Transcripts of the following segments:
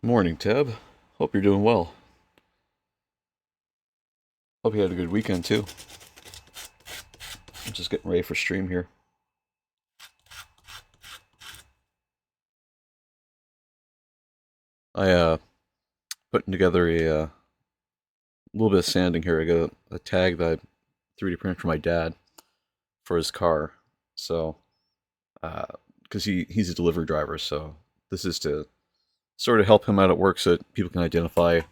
Morning, Teb. Hope you're doing well. Hope you had a good weekend too. I'm just getting ready for stream here. I putting together a little bit of sanding here. I got a tag that I 3D printed for my dad for his car. So, because he's a delivery driver, so this is to sort of help him out at work so that people can identify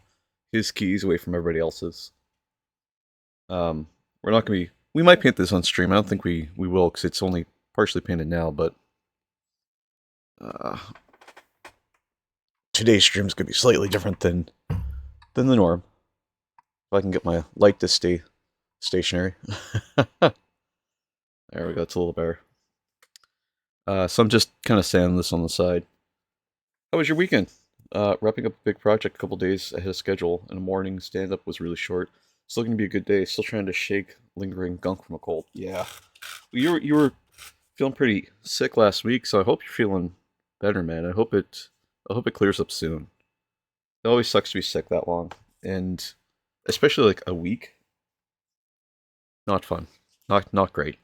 his keys away from everybody else's. We're not gonna be. We might paint this on stream. I don't think we will because it's only partially painted now, but uh, today's stream is gonna be slightly different than the norm. If I can get my light to stay stationary. There we go, it's a little better. So I'm just kind of sanding this on the side. How was your weekend? Wrapping up a big project a couple days ahead of schedule, and the morning stand-up was really short. Still gonna be a good day. Still trying to shake lingering gunk from a cold. Yeah. Well, you were feeling pretty sick last week, so I hope you're feeling better, man. I hope it clears up soon. It always sucks to be sick that long, and especially like a week. Not fun. Not great.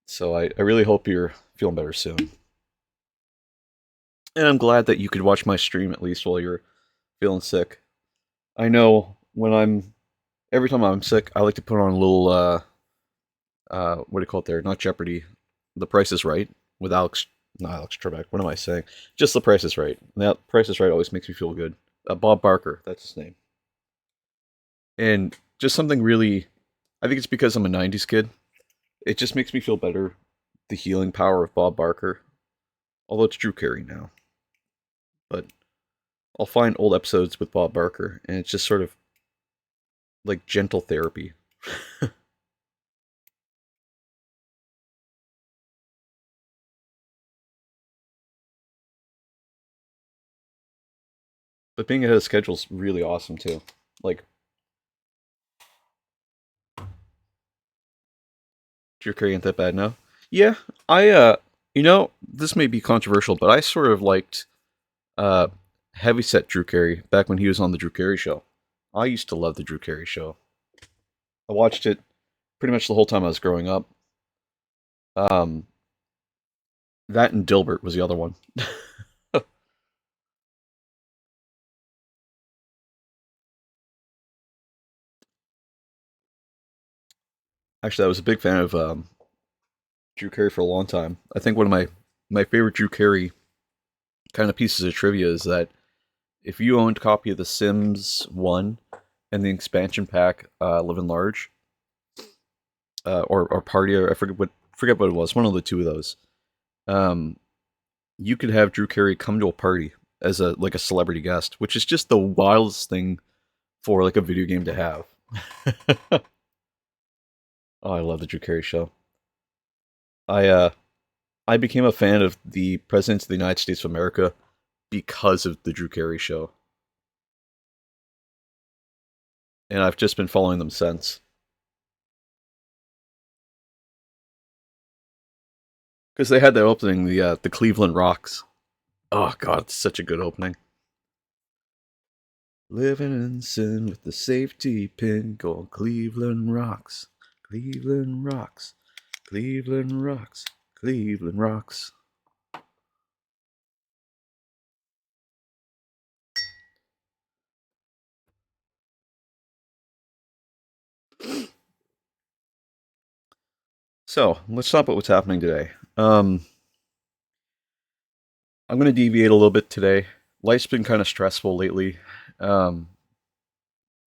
So I really hope you're feeling better soon. And I'm glad that you could watch my stream at least while you're feeling sick. I know every time I'm sick, I like to put on a little what do you call it there? Not Jeopardy. The Price is Right with not Alex Trebek. What am I saying? Just The Price is Right. And that Price is Right always makes me feel good. Bob Barker, that's his name. And just something really, I think it's because I'm a '90s kid. It just makes me feel better. The healing power of Bob Barker. Although it's Drew Carey now. But I'll find old episodes with Bob Barker, and it's just sort of like gentle therapy. But being ahead of schedule is really awesome too. Like Drew Carey ain't that bad now. Yeah, this may be controversial, but I sort of liked uh heavyset Drew Carey back when he was on the Drew Carey show. I used to love the Drew Carey show. I watched it pretty much the whole time I was growing up. Um, that and Dilbert was the other one. Actually, I was a big fan of Drew Carey for a long time. I think one of my favorite Drew Carey kind of pieces of trivia is that if you owned a copy of The Sims 1 and the expansion pack Living Large or Party, or I forget what it was, one of the two of those, um, you could have Drew Carey come to a party as a celebrity guest, which is just the wildest thing for like a video game to have. Oh, I love the Drew Carey show. I uh I became a fan of the Presidents of the United States of America because of the Drew Carey show, and I've just been following them since. Because they had that opening, the Cleveland Rocks. Oh God, it's such a good opening. Living in sin with the safety pin called Cleveland Rocks. Cleveland Rocks. Cleveland Rocks. Cleveland Rocks. So let's talk about what's happening today. I'm going to deviate a little bit today. Life's been kind of stressful lately. Um,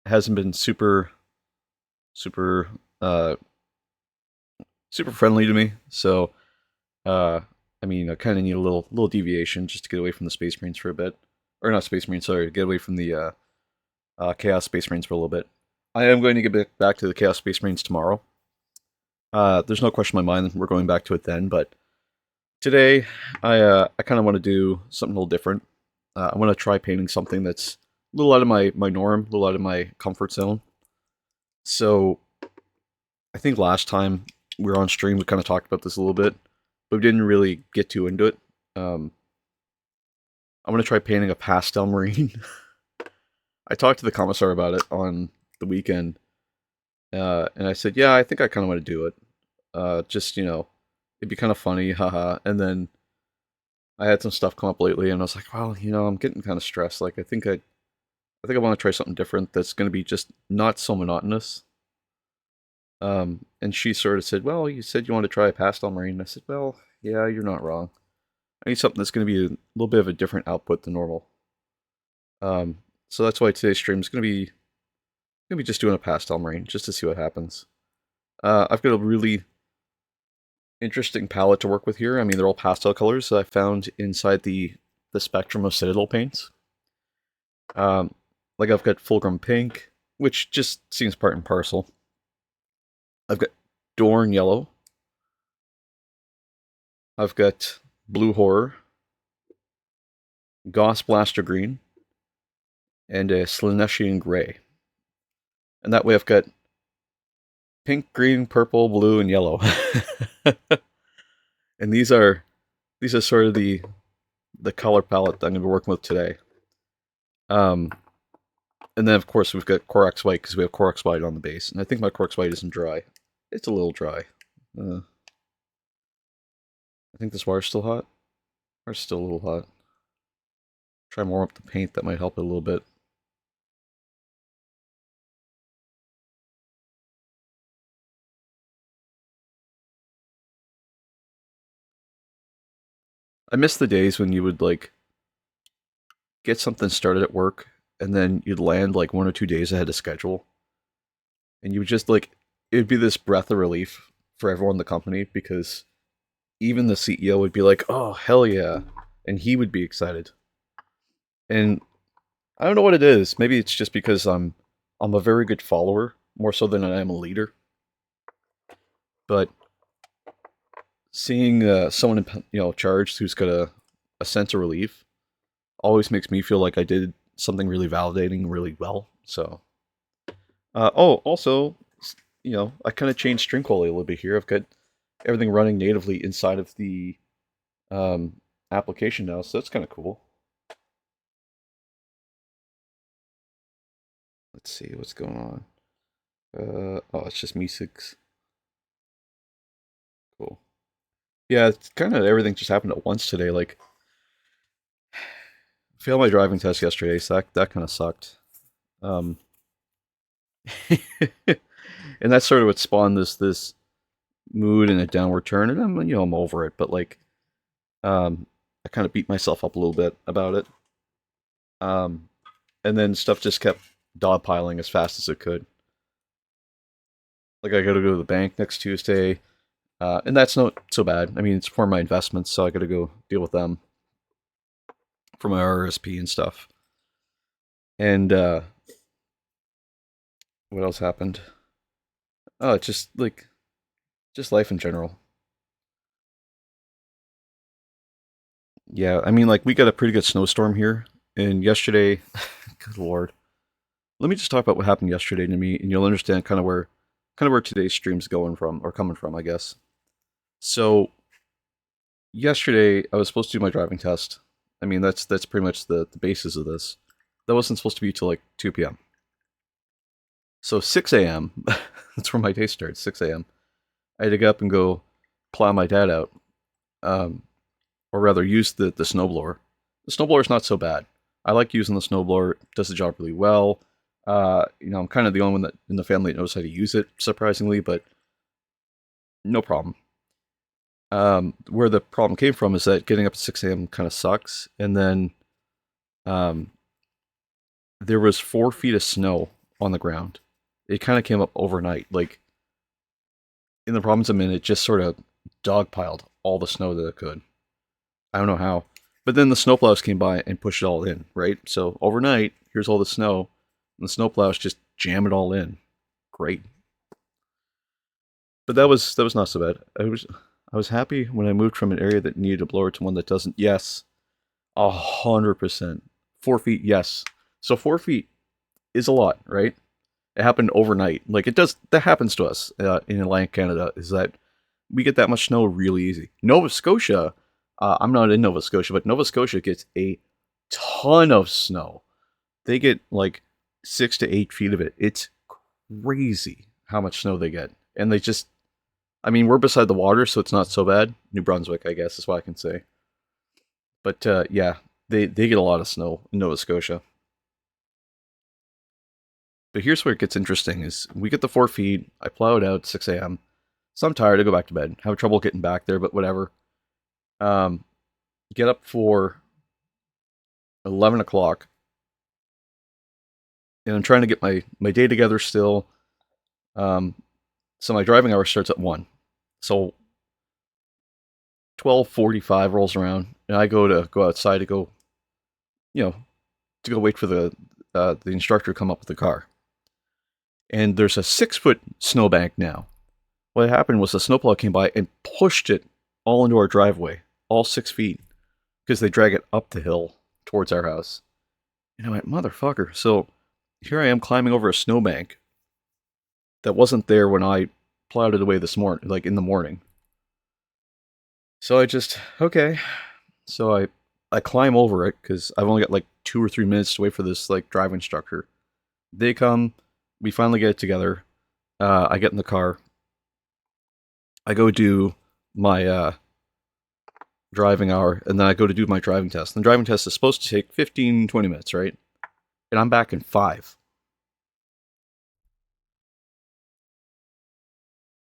hasn't been super, uh, super friendly to me. So, uh, I mean, I kind of need a little deviation just to get away from the Space Marines for a bit, or not Space Marines. Sorry, get away from the Chaos Space Marines for a little bit. I am going to get back to the Chaos Space Marines tomorrow. There's no question in my mind we're going back to it then, but today I kind of want to do something a little different. I want to try painting something that's a little out of my norm, a little out of my comfort zone. So I think last time we were on stream, we kind of talked about this a little bit, but we didn't really get too into it. Um, I'm gonna try painting a pastel marine. I talked to the commissar about it on the weekend, and I said, yeah, I think I kind of want to do it. Just it'd be kind of funny, haha. And then I had some stuff come up lately, and I was like, well, I'm getting kind of stressed. Like, I think I want to try something different that's going to be just not so monotonous. And she sort of said, well, you said you want to try a pastel marine. And I said, well, yeah, you're not wrong. I need something that's going to be a little bit of a different output than normal. So that's why today's stream is going to be just doing a pastel marine just to see what happens. I've got a really interesting palette to work with here. I mean, they're all pastel colors that I found inside the spectrum of Citadel paints. Like I've got Fulgrim Pink, which just seems part and parcel. I've got Dorn Yellow. I've got Blue Horror, Goss Blaster Green, and a Slaneshian Gray. And that way I've got pink, green, purple, blue, and yellow. And these are sort of the color palette that I'm going to be working with today. And then of course we've got Corax White because we have Corax White on the base, and I think my Corax White isn't dry. It's a little dry. I think this wire's still hot. Wire's still a little hot. Try more up the paint, that might help it a little bit. I miss the days when you would like get something started at work and then you'd land like 1 or 2 days ahead of schedule. And you would just like, it'd be this breath of relief for everyone in the company because even the CEO would be like, oh, hell yeah. And he would be excited. And I don't know what it is. Maybe it's just because I'm a very good follower, more so than I am a leader. But seeing someone charged who's got a sense of relief always makes me feel like I did something really validating really well. So, also, I kind of changed string quality a little bit here. I've got everything running natively inside of the application now, so that's kind of cool. Let's see what's going on. Oh, it's just me6. Cool. Yeah, it's kind of everything just happened at once today. Like, failed my driving test yesterday, so that kind of sucked. And that's sort of what spawned this mood and a downward turn, and I'm over it. But like, I kind of beat myself up a little bit about it. And then stuff just kept dogpiling as fast as it could. Like I got to go to the bank next Tuesday, and that's not so bad. I mean, it's for my investments, so I got to go deal with them for my RRSP and stuff. And what else happened? Oh, it's just like life in general. Yeah, I mean, like we got a pretty good snowstorm here, and yesterday, good lord. Let me just talk about what happened yesterday to me, and you'll understand kind of where today's stream's going from or coming from, I guess. So yesterday I was supposed to do my driving test. I mean, that's pretty much the basis of this. That wasn't supposed to be till like 2 p.m. So 6 a.m. that's where my day starts. 6 a.m. I had to get up and go plow my dad out, or rather use the snowblower. The snowblower's not so bad. I like using the snowblower. It does the job really well. I'm kind of the only one that in the family that knows how to use it, surprisingly, but no problem. Where the problem came from is that getting up at 6 a.m. kind of sucks, and then there was 4 feet of snow on the ground. It kind of came up overnight. Like, in the province I'm in, it just sort of dogpiled all the snow that it could. I don't know how. But then the snowplows came by and pushed it all in, right? So overnight, here's all the snow, and the snowplows just jam it all in. Great. But that was not so bad. I was happy when I moved from an area that needed a blower to one that doesn't. Yes, 100%. 4 feet, yes. So 4 feet is a lot, right? It happened overnight. Like it does. That happens to us in Atlantic Canada. Is that we get that much snow really easy. Nova Scotia. I'm not in Nova Scotia, but Nova Scotia gets a ton of snow. They get like 6 to 8 feet of it. It's crazy how much snow they get. And they just, I mean, we're beside the water, so it's not so bad. New Brunswick, I guess, is what I can say. But yeah, they get a lot of snow in Nova Scotia. But here's where it gets interesting: is we get the 4 feet. I plow it out at 6 a.m. So I'm tired. I go back to bed. Have trouble getting back there, but whatever. Um, get up for 11 o'clock, and I'm trying to get my day together still. So my driving hour starts at 1. So 12:45 rolls around, and I go outside to go, to go wait for the instructor to come up with the car. And there's a 6-foot snowbank now. What happened was the snowplow came by and pushed it all into our driveway, all 6 feet, because they drag it up the hill towards our house. And I went, motherfucker. So here I am climbing over a snowbank that wasn't there when I plowed it away this morning, like in the morning. So I just, okay. So I climb over it because I've only got like 2 or 3 minutes to wait for this like driving instructor. They come, we finally get it together. I get in the car. I go do my driving hour, and then I go to do my driving test. And the driving test is supposed to take 15, 20 minutes, right? And I'm back in 5.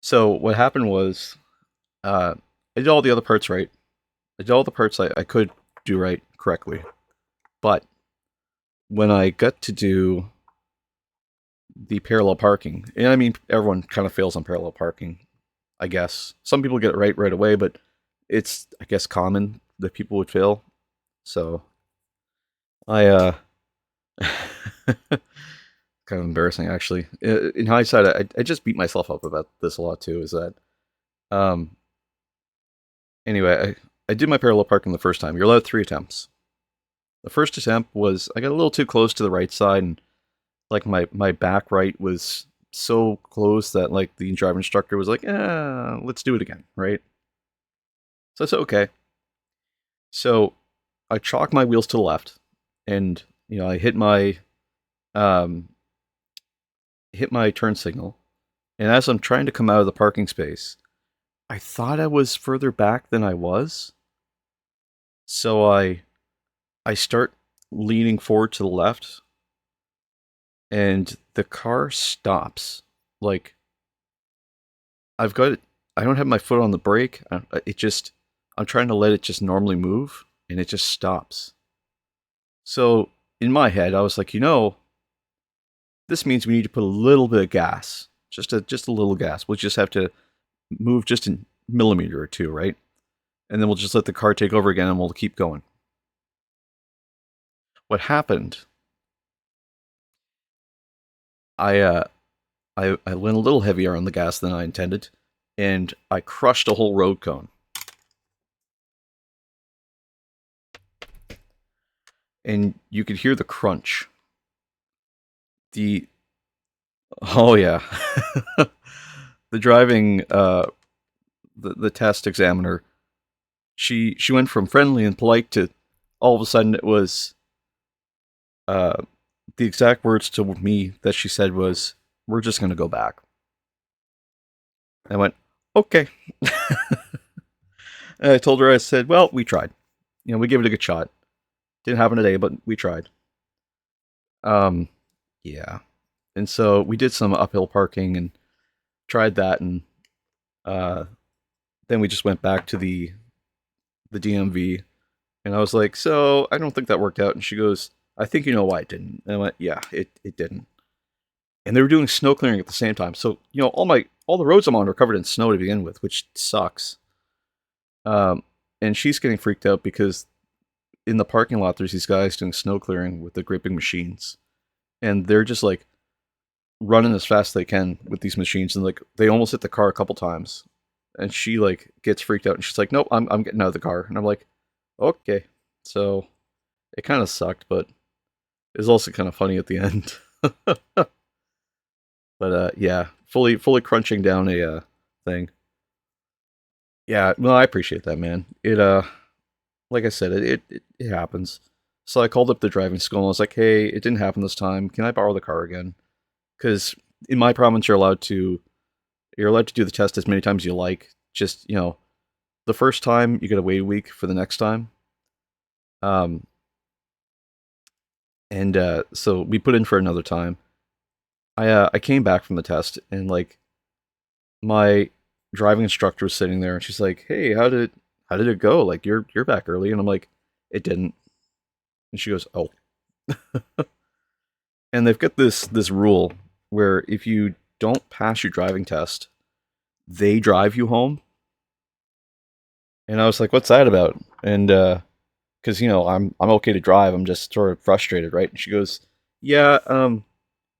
So what happened was, I did all the other parts right. I did all the parts I could do right correctly. But when I got to do the parallel parking, and I mean, everyone kind of fails on parallel parking, I guess. Some people get it right away, but it's, I guess, common that people would fail. So I kind of embarrassing actually. In hindsight, I just beat myself up about this a lot too. Is that um anyway? I did my parallel parking the first time. You're allowed 3 attempts. The first attempt was I got a little too close to the right side, and like my back right was so close that like the driver instructor was like, let's do it again, right? So I said okay. So I chalk my wheels to the left, and I um hit my turn signal, and as I'm trying to come out of the parking space, I thought I was further back than I was. So I start leaning forward to the left, and the car stops. Like I've got it. I don't have my foot on the brake. I'm trying to let it just normally move, and it just stops. So in my head, I was like, this means we need to put a little bit of gas, just a little gas. We'll just have to move just a millimeter or two, right? And then we'll just let the car take over again, and we'll keep going. What happened? I I went a little heavier on the gas than I intended, and I crushed a whole road cone. And you could hear the crunch. The Oh yeah, the driving the test examiner. She went from friendly and polite to all of a sudden it was uh the exact words to me that she said was, "We're just gonna go back." I went, "Okay." And I told her, I said, "Well, we tried. We gave it a good shot. Didn't happen today, but we tried." Um, yeah. And so we did some uphill parking and tried that, and uh, then we just went back to the DMV, and I was like, "So I don't think that worked out." And she goes, "I think you know why it didn't." And I went, "Yeah, it didn't." And they were doing snow clearing at the same time, so all the roads I'm on are covered in snow to begin with, which sucks. And she's getting freaked out because in the parking lot there's these guys doing snow clearing with the great big machines, and they're just like running as fast as they can with these machines, and like they almost hit the car a couple times, and she like gets freaked out, and she's like, "Nope, I'm getting out of the car." And I'm like, "Okay." So it kind of sucked, but it was also kind of funny at the end. But yeah, fully crunching down a thing. Yeah, well, I appreciate that, man. It like I said, it happens. So I called up the driving school and I was like, "Hey, it didn't happen this time. Can I borrow the car again?" Because in my province, you're allowed to do the test as many times as you like. Just the first time you got to wait a week for the next time. Um, and so we put in for another time. I came back from the test and like my driving instructor was sitting there and she's like, "Hey, how did it go? Like you're back early." And I'm like, "It didn't." And she goes, "Oh." And they've got this rule where if you don't pass your driving test, they drive you home. And I was like, "What's that about?" And because I'm okay to drive, I'm just sort of frustrated, right? And she goes, "Yeah,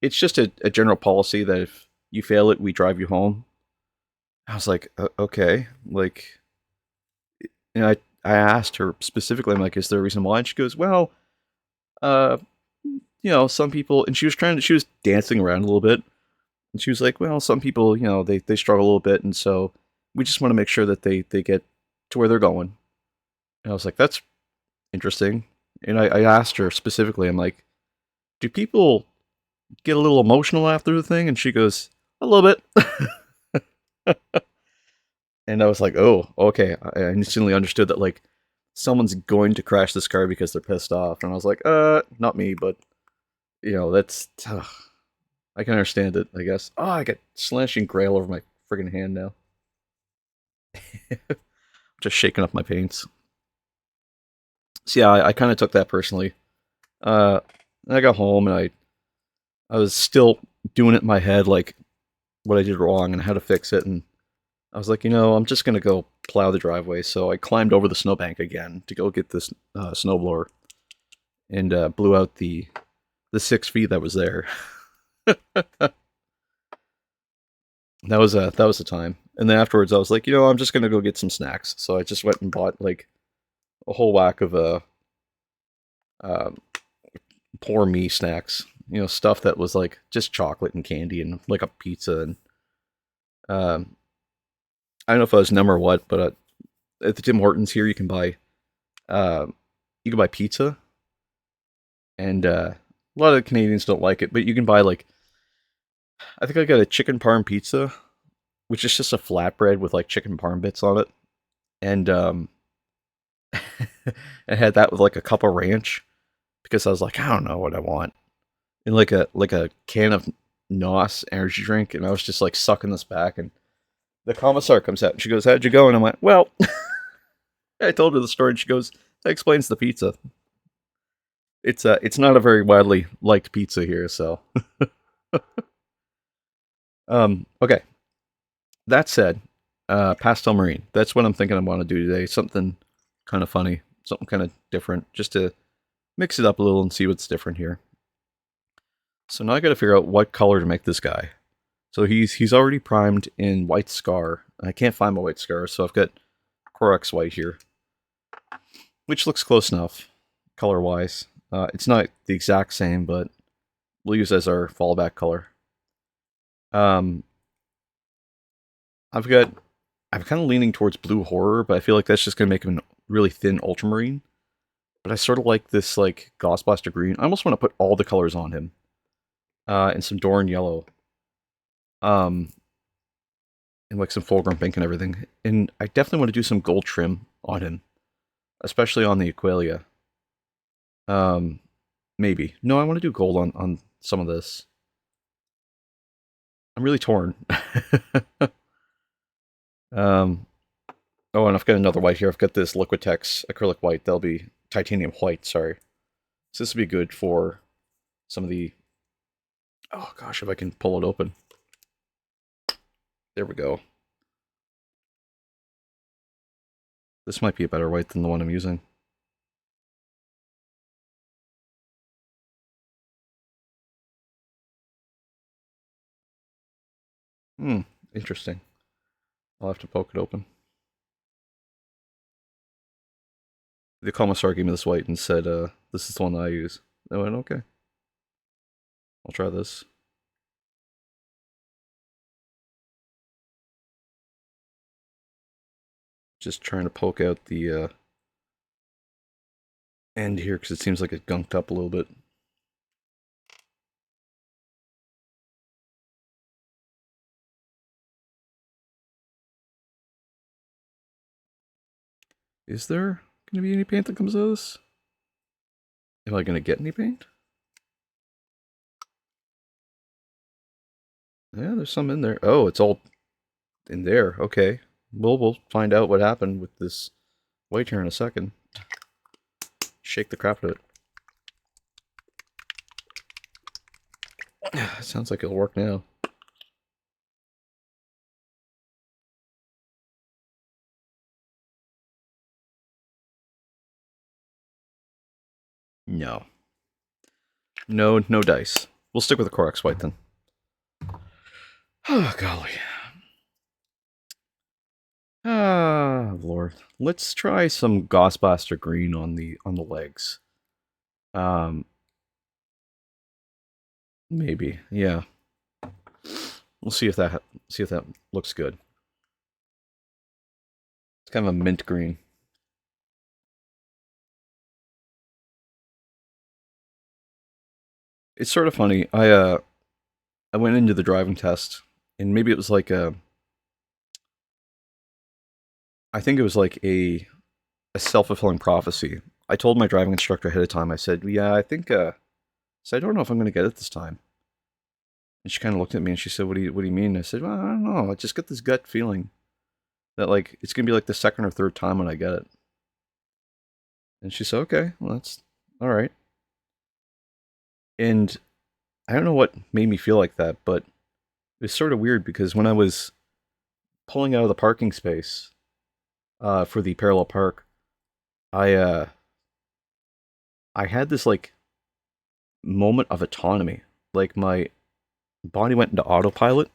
it's just a general policy that if you fail it, we drive you home." I was like, "Okay." Like, and I asked her specifically, I'm like, "Is there a reason why?" And she goes, "Well, uh, some people," and she was dancing around a little bit, and she was like, "Well, some people, they struggle a little bit, and so we just want to make sure that they get to where they're going." And I was like, "That's interesting." And I asked her specifically, I'm like, "Do people get a little emotional after the thing?" And she goes, "A little bit." And I was like, "Oh, okay." I instantly understood that like someone's going to crash this car because they're pissed off. And I was like, not me, but that's I can understand it, I guess. Oh, I got slashing gray all over my friggin' hand now. Just shaking up my paints. So yeah, I kind of took that personally. Uh, I got home and I was still doing it in my head, like what I did wrong and how to fix it. And I was like, I'm just gonna go plow the driveway. So I climbed over the snowbank again to go get this snowblower and blew out the 6 feet that was there. That was the time. And then afterwards, I was like, I'm just gonna go get some snacks. So I just went and bought like a whole whack of uh poor me snacks. Stuff that was like just chocolate and candy and like a pizza and um, I don't know if I was numb or what, but at the Tim Hortons here, uh, you can buy pizza, and a lot of Canadians don't like it, but you can buy like I think I got a chicken parm pizza, which is just a flatbread with like chicken parm bits on it, and I had that with like a cup of ranch because I was like, I don't know what I want, and like a can of NOS energy drink, and I was just like sucking this back, and the commissar comes out and she goes, "How'd you go?" And I went, "Well," I told her the story, and she goes, "That explains the pizza. It's not a very widely liked pizza here, so." Okay. That said, Pastel Marine. That's what I'm thinking I want to do today. Something kind of funny, something kind of different, just to mix it up a little and see what's different here. So now I got to figure out what color to make this guy. So he's already primed in White Scar. I can't find my White Scar, so I've got Corex White here, which looks close enough color-wise. It's not the exact same, but we'll use as our fallback color. Um, I've got I'm kind of leaning towards blue horror, but I feel like that's just gonna make him a really thin ultramarine. But I sort of like this like Ghostbuster green. I almost want to put all the colors on him, and some Doran yellow, um, and like some Fulgrim pink and everything. And I definitely want to do some gold trim on him, especially on the Aqualia. Um, maybe no, I want to do gold on some of this. I'm really torn. um, oh, and I've got another white here. I've got this Liquitex acrylic white. That'll be titanium white. Sorry. So this would be good for some of the. Oh gosh, if I can pull it open. There we go. This might be a better white than the one I'm using. Hmm, interesting. I'll have to poke it open. The commissar gave me this white and said, this is the one that I use. I went, okay, I'll try this. Just trying to poke out end here because it seems like it gunked up a little bit. Is there going to be any paint that comes out of this? Am I going to get any paint? Yeah, there's some in there. Oh, it's all in there. Okay. We'll find out what happened with this white here in a second. Shake the crap out of it. Sounds like it'll work now. No. No dice. We'll stick with the Corax white then. Oh, golly. Ah, Lord. Let's try some Gossblaster green on the legs. Maybe. Yeah. We'll see if that looks good. It's kind of a mint green. It's sort of funny. I went into the driving test, and maybe it was like I think it was like a self-fulfilling prophecy. I told my driving instructor ahead of time. I said, "Yeah, I think so I don't know if I'm going to get it this time." And she kind of looked at me and she said, what do you mean?" And I said, "Well, I don't know. I just get this gut feeling that like it's going to be like the second or third time when I get it." And she said, "Okay, well that's all right." And I don't know what made me feel like that, but it was sort of weird because when I was pulling out of the parking space for the parallel park, I uh, I had this like moment of autonomy. Like my body went into autopilot,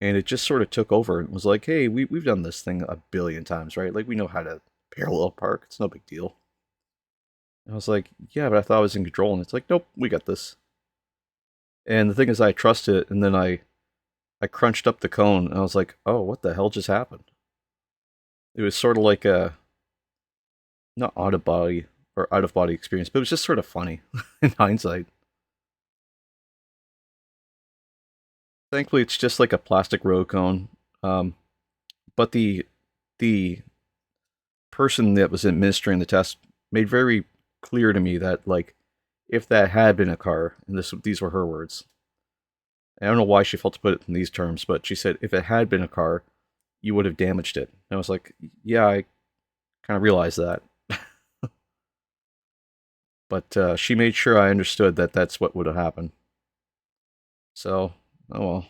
and it just sort of took over and was like, "Hey, we've done this thing a billion times, right? Like we know how to parallel park. It's no big deal." And I was like, "Yeah, but I thought I was in control." And it's like, "Nope, we got this." And the thing is, I trust it, and then I crunched up the cone, and I was like, "Oh, what the hell just happened?" It was sort of like a not out of body or out of body experience, but it was just sort of funny in hindsight. Thankfully, it's just like a plastic road cone. Um, but the person that was administering the test made very clear to me that like if that had been a car, and these were her words. I don't know why she felt to put it in these terms, but she said if it had been a car, you would have damaged it. And I was like, yeah, I kind of realized that. But she made sure I understood that that's what would have happened. So, oh well.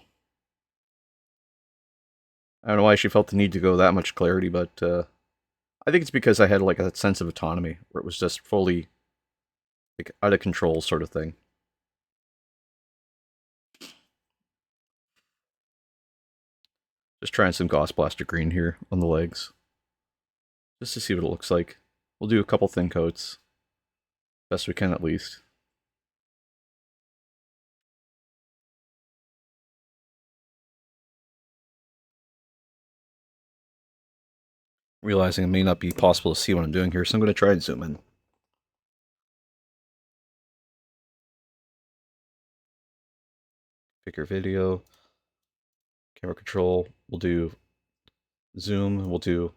I don't know why she felt the need to go that much clarity, but I think it's because I had like a sense of autonomy where it was just fully like out of control sort of thing. Just trying some Gauss Blaster Green here on the legs, just to see what it looks like. We'll do a couple thin coats, best we can at least. Realizing it may not be possible to see what I'm doing here, so I'm going to try and zoom in. Pick your video, camera control, we'll do zoom, we'll do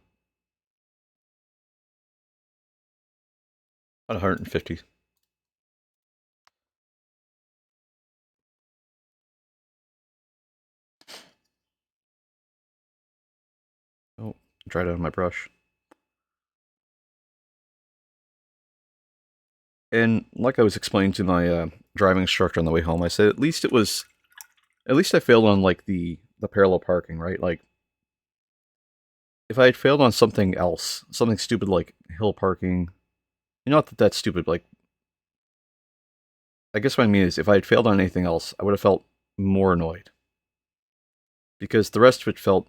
about 150. Oh, dried out my brush. And like I was explaining to my driving instructor on the way home, I said at least I failed on like the parallel parking, right? Like if I had failed on something else, something stupid like hill parking, not that that's stupid. Like I guess what I mean is if I had failed on anything else, I would have felt more annoyed because the rest of it felt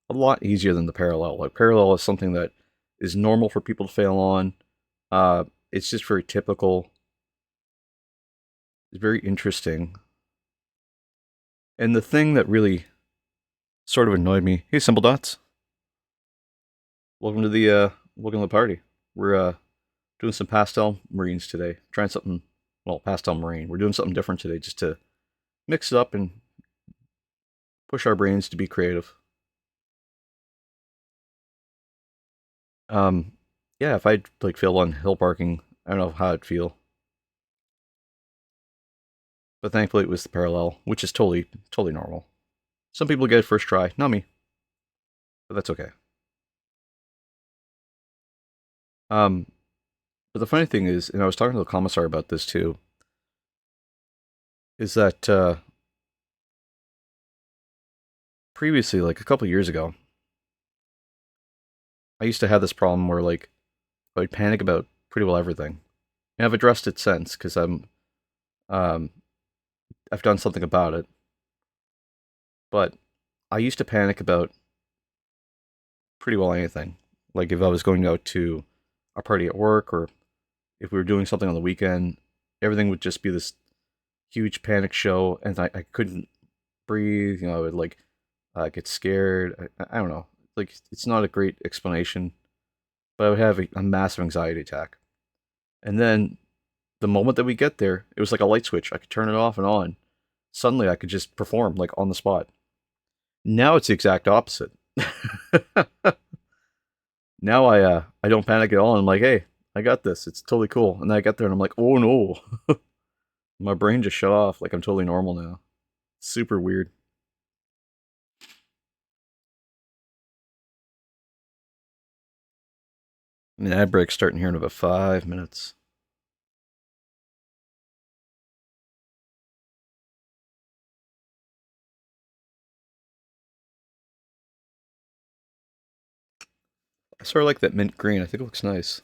a lot easier than the parallel. Like parallel is something that is normal for people to fail on. It's just very typical. It's very interesting. And the thing that really sort of annoyed me. Hey, Simple Dots. Welcome to the party. We're Doing some pastel marines today. Trying something, well, pastel marine. We're doing something different today just to mix it up and push our brains to be creative. Um, yeah, if I like feel on hill parking, I don't know how I'd feel, but thankfully it was the parallel, which is totally normal. Some people get it first try, not me, but that's okay. Um, but the funny thing is, and I was talking to the commissar about this too, is that previously, like a couple years ago, I used to have this problem where like I would panic about pretty well everything, and I've addressed it since because um, I've done something about it. But I used to panic about pretty well anything. Like if I was going out to a party at work or if we were doing something on the weekend, everything would just be this huge panic show, and I couldn't breathe. You know, I would like get scared. I don't know. Like it's not a great explanation, but I would have a massive anxiety attack. And then the moment that we get there, it was like a light switch. I could turn it off and on. Suddenly, I could just perform like on the spot. Now it's the exact opposite. Now I don't panic at all. I'm like, hey, I got this. It's totally cool. And then I get there and I'm like, oh no, my brain just shut off. Like I'm totally normal now. Super weird. And the ad break's starting here in about 5 minutes. I sort of like that mint green. I think it looks nice.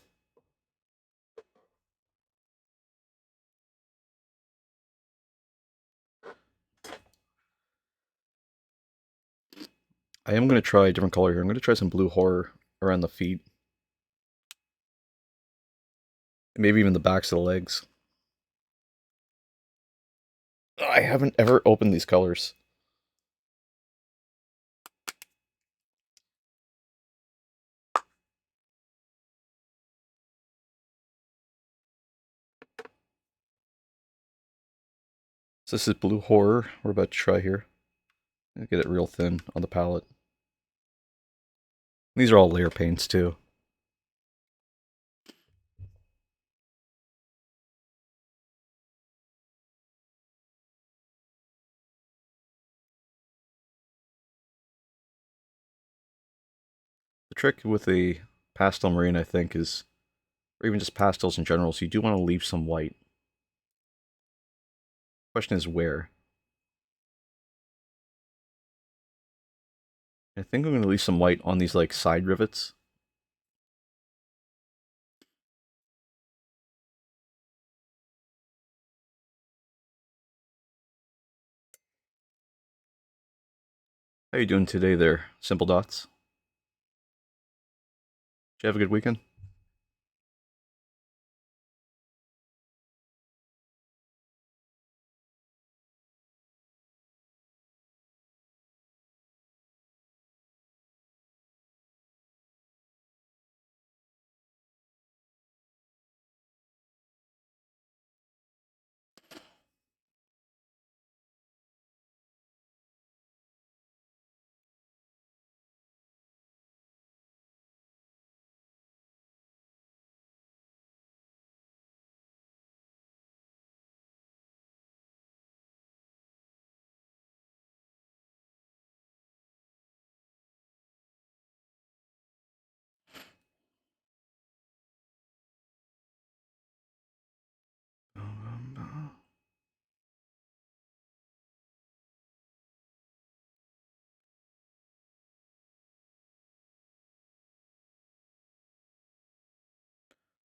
I am going to try a different color here. I'm going to try some blue horror around the feet. Maybe even the backs of the legs. I haven't ever opened these colors. So this is blue horror we're about to try here. Get it real thin on the palette. These are all layer paints too. The trick with a pastel marine, I think, is, or even just pastels in general, so you do want to leave some white. Question is where. I think I'm going to leave some white on these like side rivets. How you doing today there, Simple Dots? Did you have a good weekend?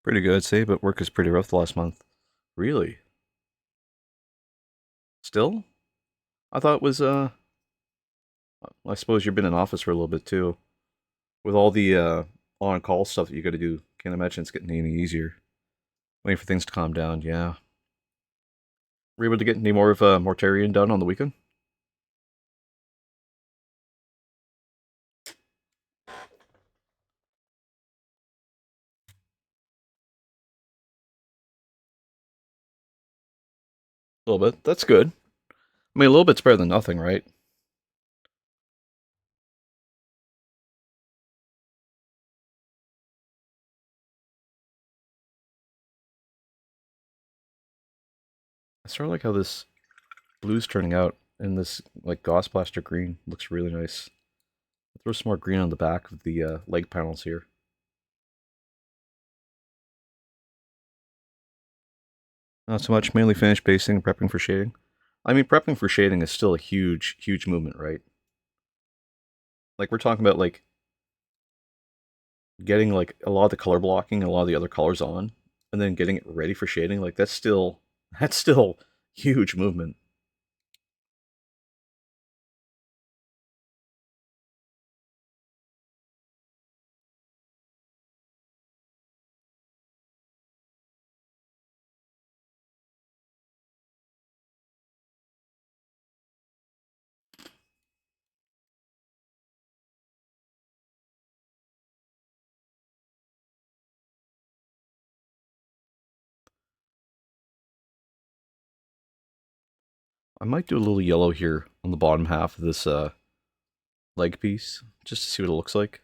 Pretty good, I'd say, but work is pretty rough the last month. Really? Still? I thought it was, I suppose you've been in office for a little bit too. With all the on-call stuff that you gotta do, can't imagine it's getting any easier. Waiting for things to calm down, yeah. Were you able to get any more of Mortarian done on the weekend? A little bit. That's good. I mean, a little bit's better than nothing, right? I sort of like how this blue's turning out, and this like gauze plaster green looks really nice. Throw some more green on the back of the leg panels here. Not so much, mainly finish basing and prepping for shading. I mean, prepping for shading is still a huge, huge movement, right? Like we're talking about like getting like a lot of the color blocking and a lot of the other colors on, and then getting it ready for shading. Like that's still huge movement. I might do a little yellow here on the bottom half of this leg piece, just to see what it looks like.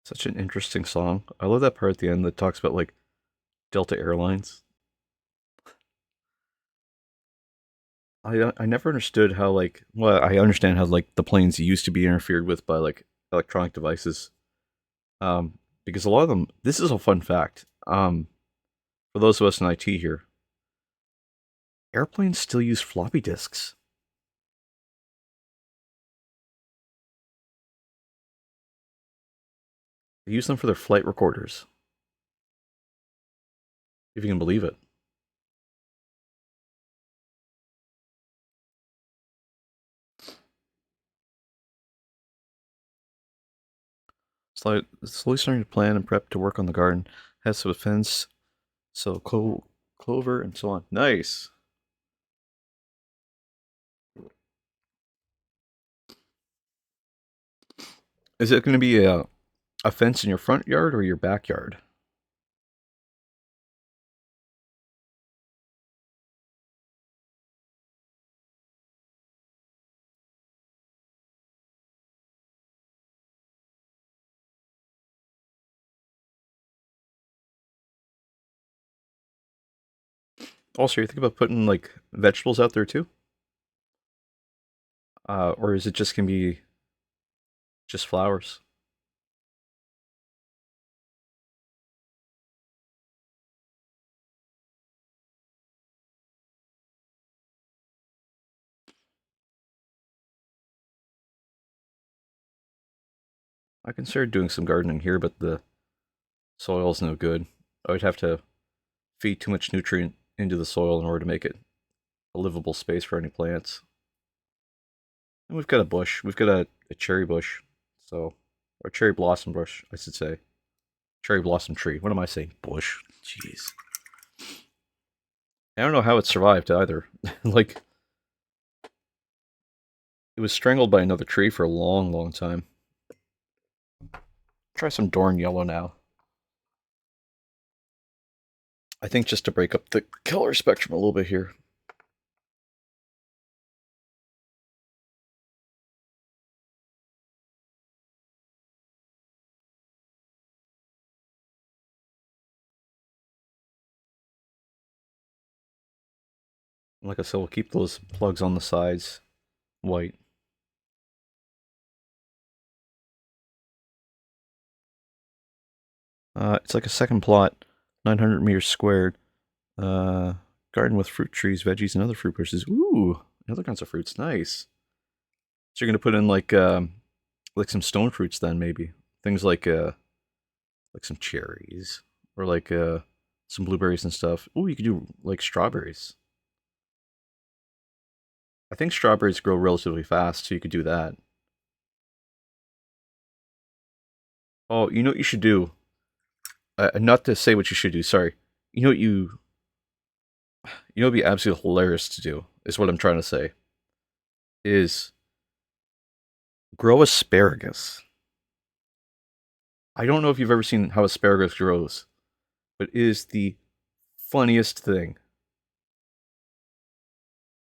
Such an interesting song. I love that part at the end that talks about like Delta Airlines. I never understood how like well I understand how like the planes used to be interfered with by like electronic devices. Because a lot of them. This is a fun fact. For those of us in IT here, airplanes still use floppy disks. They use them for their flight recorders. If you can believe it. Slowly starting to plan and prep to work on the garden. Has some fence, so clover and so on. Nice. Is it going to be a fence in your front yard or your backyard? Also, you think about putting like vegetables out there too, or is it just gonna be just flowers? I considered doing some gardening here, but the soil's no good. I would have to feed too much nutrient into the soil in order to make it a livable space for any plants. And we've got a bush. We've got a cherry bush, so or cherry blossom bush, I should say. Cherry blossom tree. What am I saying? Bush. Jeez. I don't know how it survived either. Like it was strangled by another tree for a long, long time. Try some Dorn Yellow now. I think just to break up the color spectrum a little bit here. Like I said, we'll keep those plugs on the sides white. It's like a second plot, 900 meters squared. Uh, Garden with fruit trees, veggies, and other fruit bushes. Ooh, other kinds of fruits. Nice. So you're gonna put in like some stone fruits then maybe things like some cherries or some blueberries and stuff. Ooh, you could do like strawberries. I think strawberries grow relatively fast, so you could do that. Oh, you know what you should do? Not to say what you should do. Sorry. You know what would be absolutely hilarious to do is what I'm trying to say. Is grow asparagus. I don't know if you've ever seen how asparagus grows, but it is the funniest thing.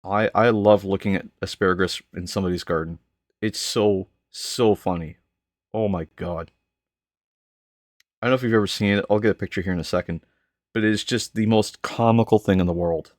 I love looking at asparagus in somebody's garden. It's so funny. Oh my god. I don't know if you've ever seen it. I'll get a picture here in a second. But it is just the most comical thing in the world.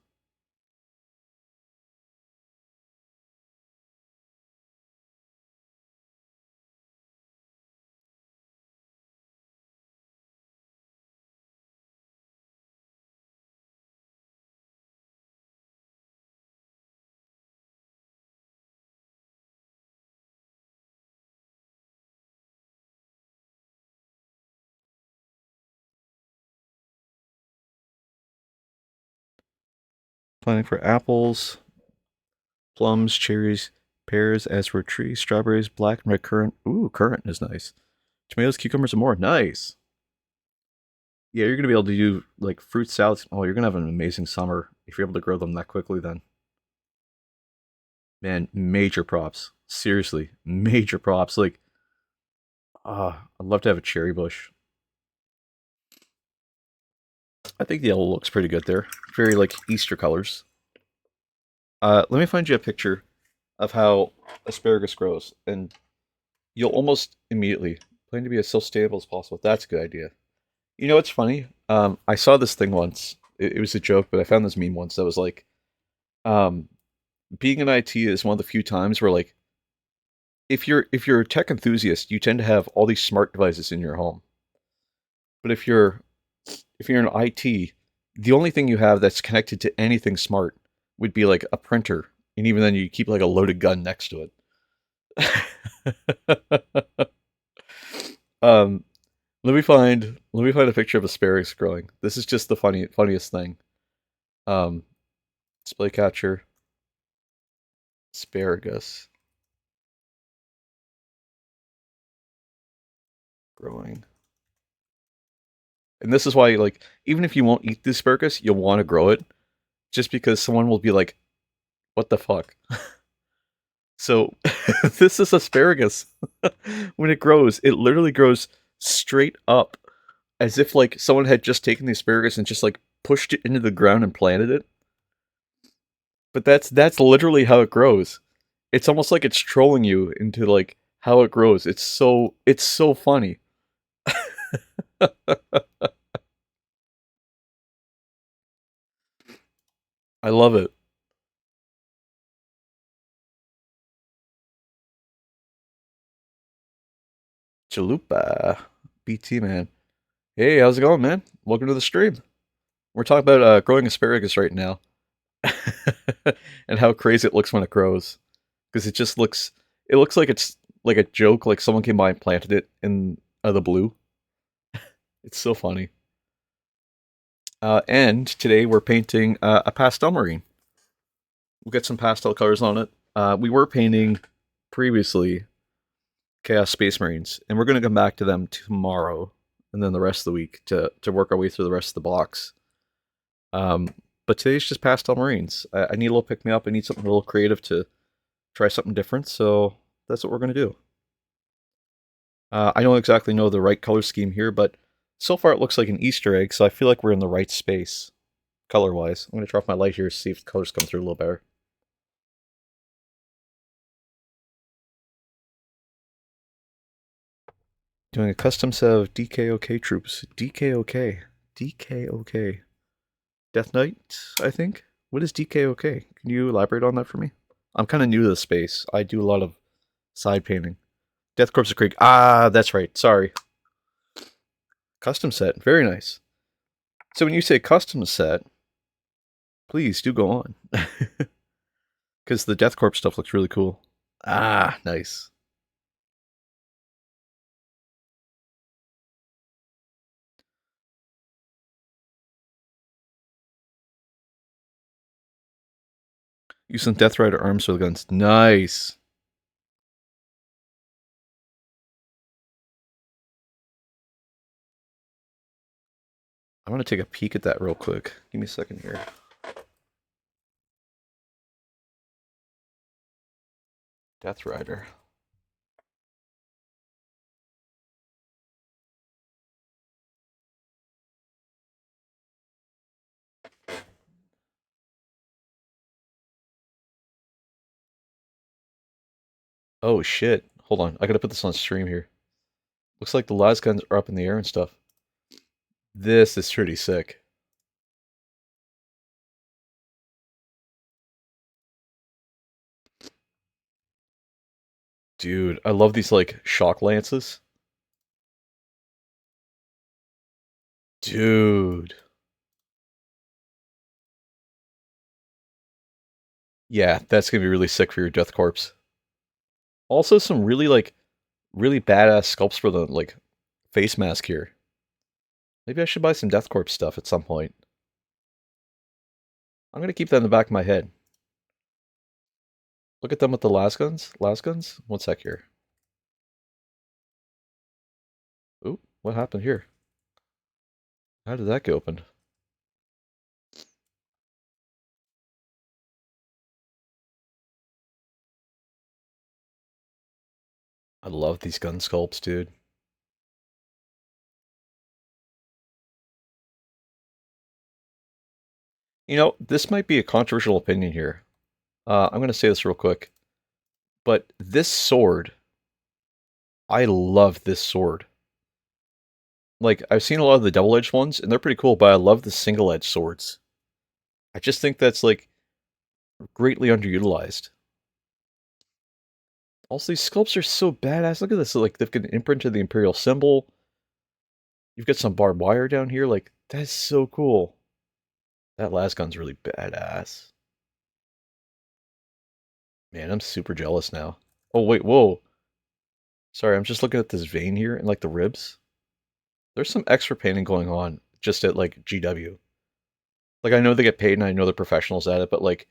Planting for apples, plums, cherries, pears, as for trees, strawberries, black and red currant. Ooh, currant is nice. Tomatoes, cucumbers, and more. Nice. Yeah, you're gonna be able to do like fruit salads. Oh, you're gonna have an amazing summer if you're able to grow them that quickly. Then, man, major props. Seriously, major props. Like, I'd love to have a cherry bush. I think the yellow looks pretty good there. Very like Easter colors. Let me find you a picture of how asparagus grows, and you'll almost immediately plan to be as sustainable as possible. That's a good idea. You know what's funny? I saw this thing once. It was a joke, but I found this meme once that was like, um, being in IT is one of the few times where like if you're a tech enthusiast, you tend to have all these smart devices in your home. But if you're in IT, the only thing you have that's connected to anything smart would be like a printer, and even then you keep like a loaded gun next to it. um, let me find a picture of asparagus growing. This is just the funniest thing. Um, Display catcher, asparagus growing. And this is why, like, even if you won't eat the asparagus, you'll want to grow it, just because someone will be like, "What the fuck?" So, this is asparagus. When it grows, it literally grows straight up, as if like someone had just taken the asparagus and just like pushed it into the ground and planted it. But that's literally how it grows. It's almost like it's trolling you into like how it grows. It's so funny. I love it. Chalupa, BT man. Hey, how's it going, man? Welcome to the stream. We're talking about growing asparagus right now, and how crazy it looks when it grows. Because it looks like it's like a joke, like someone came by and planted it in the blue. It's so funny. And today we're painting a pastel marine. We'll get some pastel colors on it. We were painting previously Chaos Space Marines, and we're going to come back to them tomorrow, and then the rest of the week to work our way through the rest of the box. Um, but today's just pastel marines. I need a little pick me up. I need something a little creative to try something different. So that's what we're gonna do. I don't exactly know the right color scheme here, but so far it looks like an Easter egg. So I feel like we're in the right space color wise. I'm gonna turn off my light here to see if the colors come through a little better. Doing a custom set of DKOK troops. DKOK. DKOK. Death Knight, I think. What is DKOK? Can you elaborate on that for me? I'm kind of new to the space. I do a lot of side painting. Death Corps of Creek. Ah, that's right. Sorry. Custom set. Very nice. So when you say custom set, please do go on. Because the Death Corps stuff looks really cool. Ah, nice. Use some Death Rider arms for the guns. Nice. I want to take a peek at that real quick. Give me a second here. Death Rider. Oh shit. Hold on. I gotta put this on stream here. Looks like the las guns are up in the air and stuff. This is pretty sick. Dude, I love these like shock lances. Dude. Yeah, that's gonna be really sick for your Death Corpse. Also some really badass sculpts for the like face mask here. Maybe I should buy some Death Corpse stuff at some point. I'm gonna keep that in the back of my head. Look at them with the las guns. Las guns? One sec here. Ooh, what happened here? How did that get opened? I love these gun sculpts, dude. You know, this might be a controversial opinion here. I'm going to say this real quick. But this sword, I love this sword. Like, I've seen a lot of the double-edged ones, and they're pretty cool, but I love the single-edged swords. I just think that's, like, greatly underutilized. Also, these sculpts are so badass. Look at this. Like, they've got an imprint of the Imperial symbol. You've got some barbed wire down here. Like, that's so cool. That last gun's really badass. Man, I'm super jealous now. Oh, wait, whoa. Sorry, I'm just looking at this vein here and, like, the ribs. There's some extra painting going on just at, like, GW. Like, I know they get paid and I know they're professionals at it, but, like,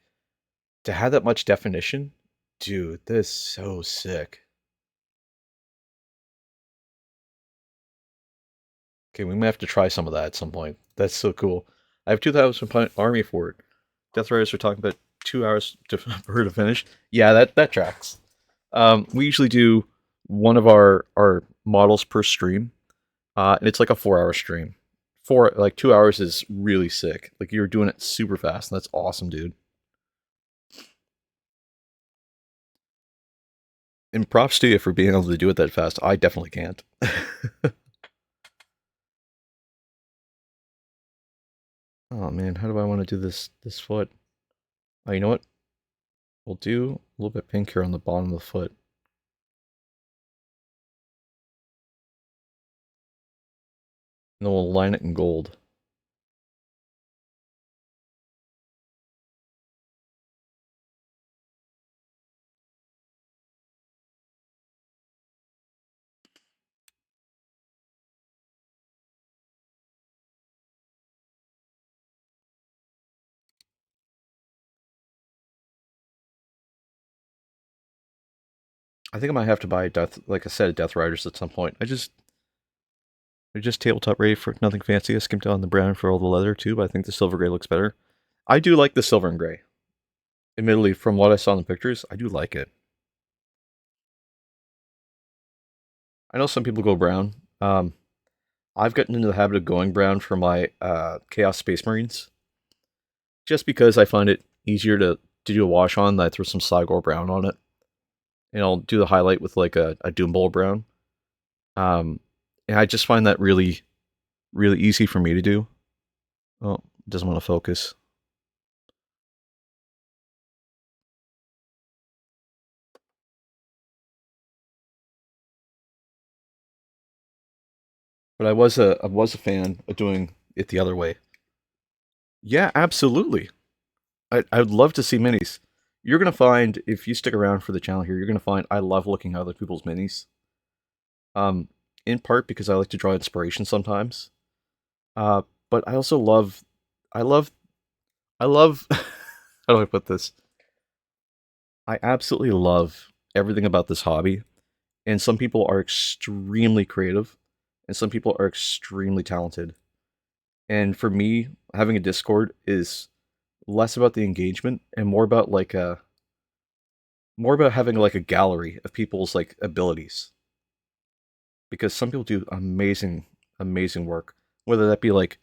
to have that much definition, dude, this is so sick. Okay, we may have to try some of that at some point. That's so cool. I have 2,000 point army for it. Death Riders are talking about 2 hours for her to finish. Yeah, that tracks. We usually do one of our models per stream, and it's like a 4 hour stream. 2 hours is really sick. Like you're doing it super fast, and that's awesome, dude. And props to you for being able to do it that fast. I definitely can't. Oh man, how do I want to do this foot? Oh, you know what? We'll do a little bit pink here on the bottom of the foot. And then we'll line it in gold. I think I might have to buy like a set of Death Riders at some point. They're just tabletop ready for nothing fancy. I skimped on the brown for all the leather too, but I think the silver gray looks better. I do like the silver and gray. Admittedly, from what I saw in the pictures, I do like it. I know some people go brown. I've gotten into the habit of going brown for my Chaos Space Marines, just because I find it easier to do a wash on. I throw some Cygor brown on it, and I'll do the highlight with like a Doom Bowl brown. And I just find that really easy for me to do. Oh, it doesn't want to focus. But I was a fan of doing it the other way. Yeah, absolutely. I'd love to see minis. You're gonna find if you stick around for the channel here, you're gonna find I love looking at other people's minis. Um, in part because I like to draw inspiration sometimes. Uh, but I also love, I love, I love. How do I put this? I absolutely love everything about this hobby. And some people are extremely creative, and some people are extremely talented. And for me, having a Discord is less about the engagement and more about more about having like a gallery of people's like abilities. Because some people do amazing, amazing work, whether that be like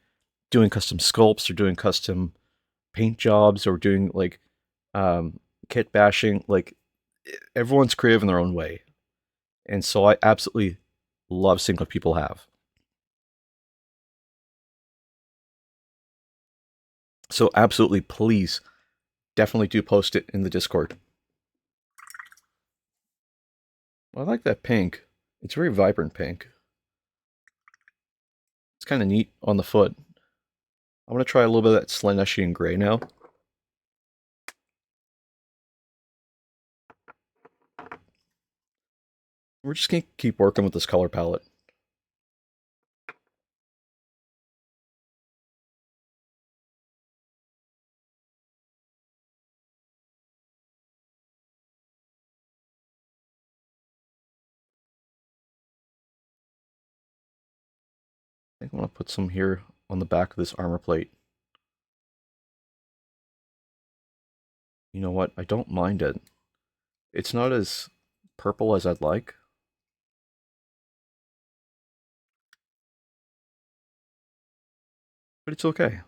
doing custom sculpts or doing custom paint jobs or doing like um, kit bashing. Like everyone's creative in their own way, and so I absolutely love seeing what people have. So absolutely, please, definitely do post it in the Discord. I like that pink. It's very vibrant pink. It's kind of neat on the foot. I'm gonna try a little bit of that Slaaneshian gray now. We're just gonna keep working with this color palette. I think I want to put some here on the back of this armor plate. You know what? I don't mind it. It's not as purple as I'd like, but it's okay.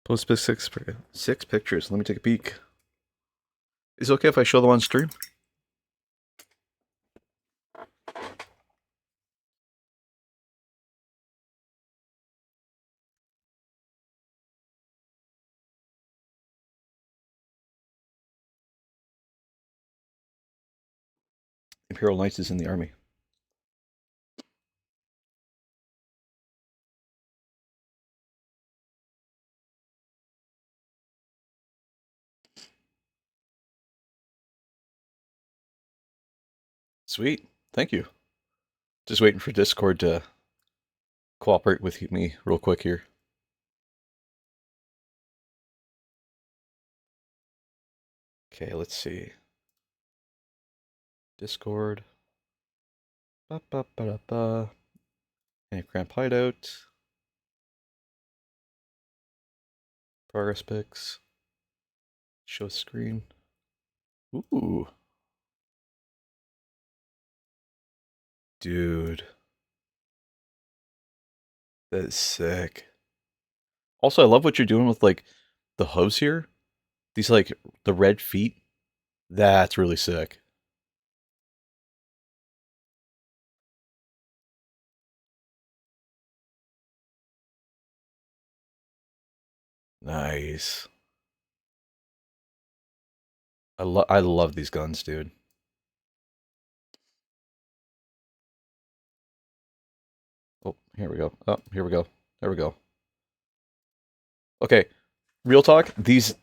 Post six pictures. Let me take a peek. Is it okay if I show them on stream? Imperial Knights is in the army. Sweet. Thank you. Just waiting for Discord to cooperate with me real quick here. Okay, let's see. Discord. Ba ba ba da ba. And cramp hideout. Progress pics. Show screen. Ooh. Dude. That is sick. Also, I love what you're doing with like the hooves here. These like the red feet. That's really sick. Nice. I love these guns, dude. Oh, here we go. Oh, here we go. There we go. Okay, real talk. These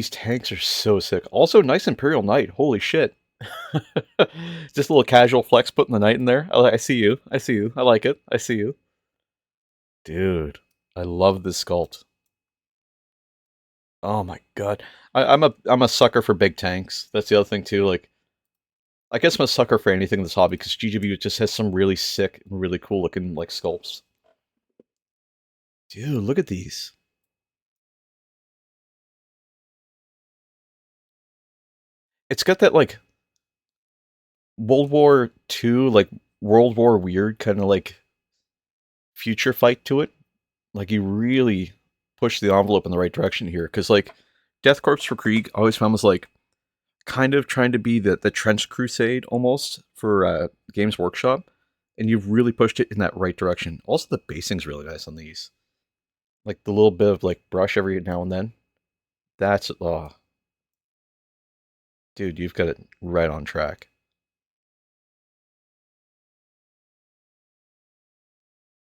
tanks are so sick. Also, nice Imperial Knight. Holy shit. Just a little casual flex putting the knight in there. I see you. I see you. I like it. I see you. Dude, I love this sculpt. Oh my god. I'm a sucker for big tanks. That's the other thing too. Like I guess I'm a sucker for anything in this hobby because GW just has some really sick, really cool looking like sculpts. Dude, look at these. It's got that like World War II, like World War weird kind of like future fight to it. Like you really push the envelope in the right direction here because like Death Corps for Krieg I always found was like kind of trying to be the Trench Crusade almost for Games Workshop, and you've really pushed it in that right direction. Also, the basing's really nice on these. Like the little bit of like brush every now and then. That's oh, dude, you've got it right on track.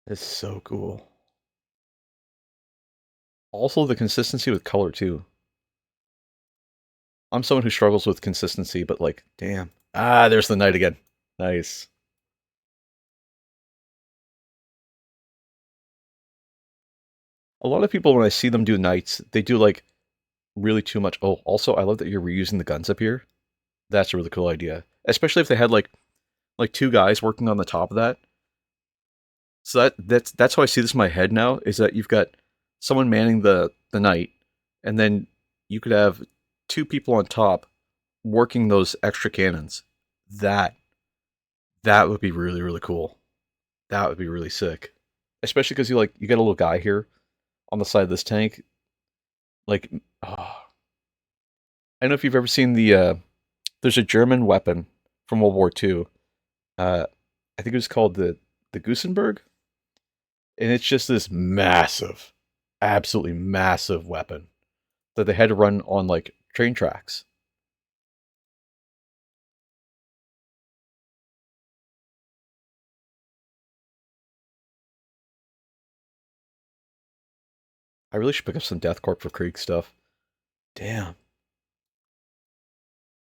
It's so cool. Also, the consistency with color too. I'm someone who struggles with consistency, but like, damn. Ah, there's the knight again. Nice. A lot of people, when I see them do knights, they do like really too much. Oh, also, I love that you're reusing the guns up here. That's a really cool idea, especially if they had like two guys working on the top of that. So that's how I see this in my head now. Is that you've got someone manning the knight, and then you could have two people on top working those extra cannons. That that would be really really cool. That would be really sick, especially because you got a little guy here on the side of this tank. Like, oh, I don't know if you've ever seen there's a German weapon from World War II. I think it was called the Gusenberg, and it's just this massive, absolutely massive weapon that they had to run on like train tracks. I really should pick up some Death Corp for Krieg stuff. Damn,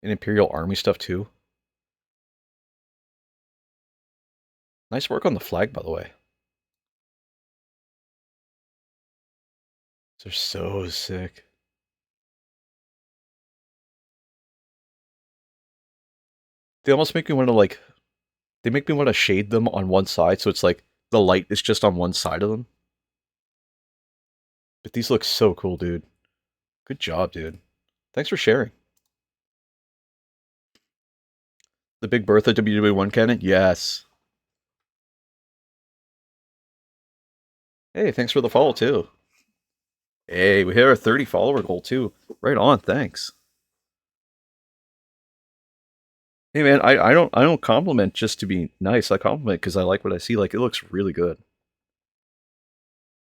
and Imperial Army stuff too. Nice work on the flag, by the way. They're so sick. They almost make me want to like. They make me want to shade them on one side, so it's like the light is just on one side of them. But these look so cool, dude. Good job, dude. Thanks for sharing. The Big Bertha WW1 cannon? Yes. Hey, thanks for the follow, too. Hey, we hit our 30 follower goal, too. Right on, thanks. Hey, man, I don't compliment just to be nice. I compliment because I like what I see. Like, it looks really good.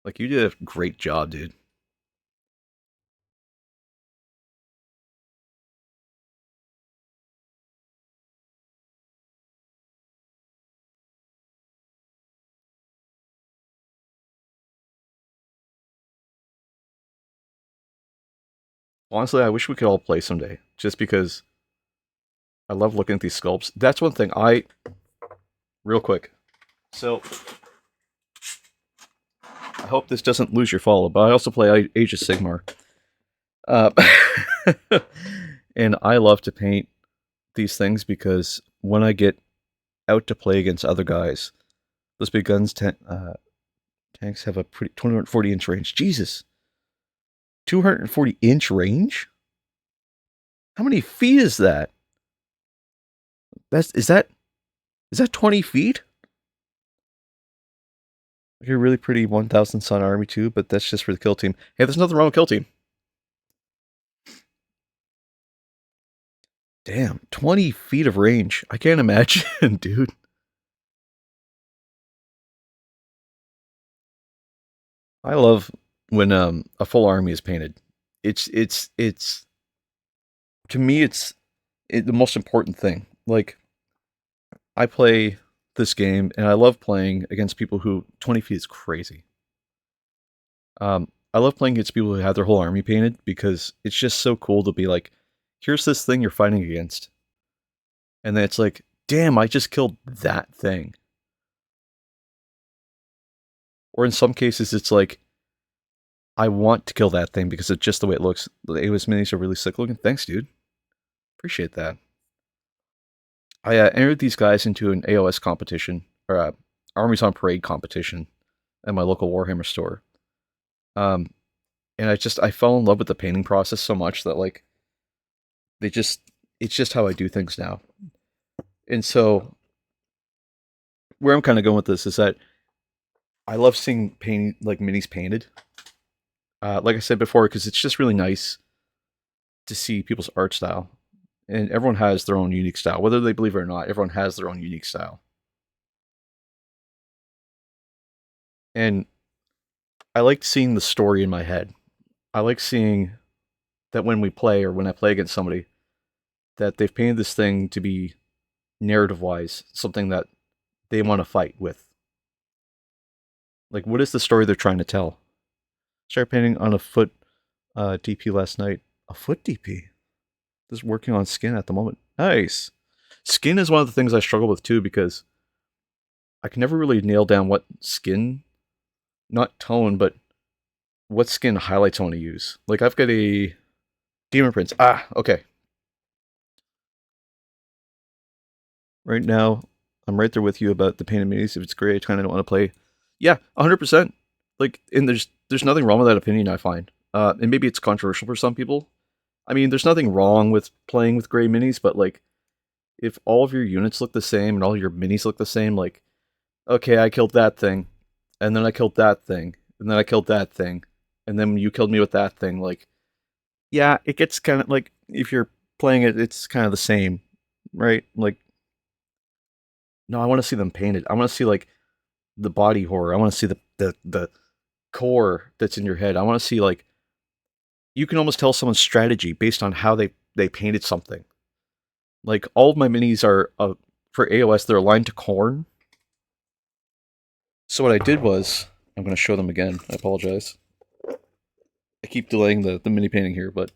Like, you did a great job, dude. Honestly, I wish we could all play someday. Just because I love looking at these sculpts. That's one thing real quick. So, I hope this doesn't lose your follow, but I also play Age of Sigmar. Uh, and I love to paint these things because when I get out to play against other guys, those big guns tanks have a pretty 240-inch range. Jesus, 240-inch range? How many feet is that? That's is that 20 feet? You're a really pretty 1,000 Sun Army too, but that's just for the kill team. Hey, there's nothing wrong with kill team. Damn, 20 feet of range. I can't imagine, dude. I love when a full army is painted. It's to me the most important thing. Like I play this game and I love playing against people who 20 feet is crazy. I love playing against people who have their whole army painted because it's just so cool to be like, here's this thing you're fighting against, and then it's like, damn, I just killed that thing. Or in some cases, it's like, I want to kill that thing because of just the way it looks. The AOS minis are really sick looking. Thanks, dude. Appreciate that. I entered these guys into an AOS competition, or Armies on Parade competition at my local Warhammer store. Um, and I fell in love with the painting process so much that like they just it's just how I do things now. And so where I'm kind of going with this is that I love seeing painting like minis painted. Like I said before, because it's just really nice to see people's art style. And everyone has their own unique style. Whether they believe it or not, everyone has their own unique style. And I like seeing the story in my head. I like seeing that when we play or when I play against somebody, that they've painted this thing to be narrative wise something that they want to fight with. Like, what is the story they're trying to tell? Started painting on a foot DP last night. A foot DP? Just working on skin at the moment. Nice. Skin is one of the things I struggle with too because I can never really nail down what skin, not tone, but what skin highlights I want to use. Like, I've got a Demon Prince. Ah, okay. Right now, I'm right there with you about the painted minis. If it's gray, I kind of don't want to play. Yeah, 100%. Like, and there's nothing wrong with that opinion, I find. And maybe it's controversial for some people. I mean, there's nothing wrong with playing with gray minis, but like, if all of your units look the same and all your minis look the same, like, okay, I killed that thing, and then I killed that thing, and then I killed that thing, and then you killed me with that thing, like, yeah, it gets kind of like, if you're playing it, it's kind of the same, right? Like, no, I want to see them painted. I want to see like the body horror. I want to see the core that's in your head. I want to see like you can almost tell someone's strategy based on how they painted something. Like all of my minis are for AOS. They're aligned to corn. So what I did was I'm going to show them again. I apologize. I keep delaying the mini painting here, but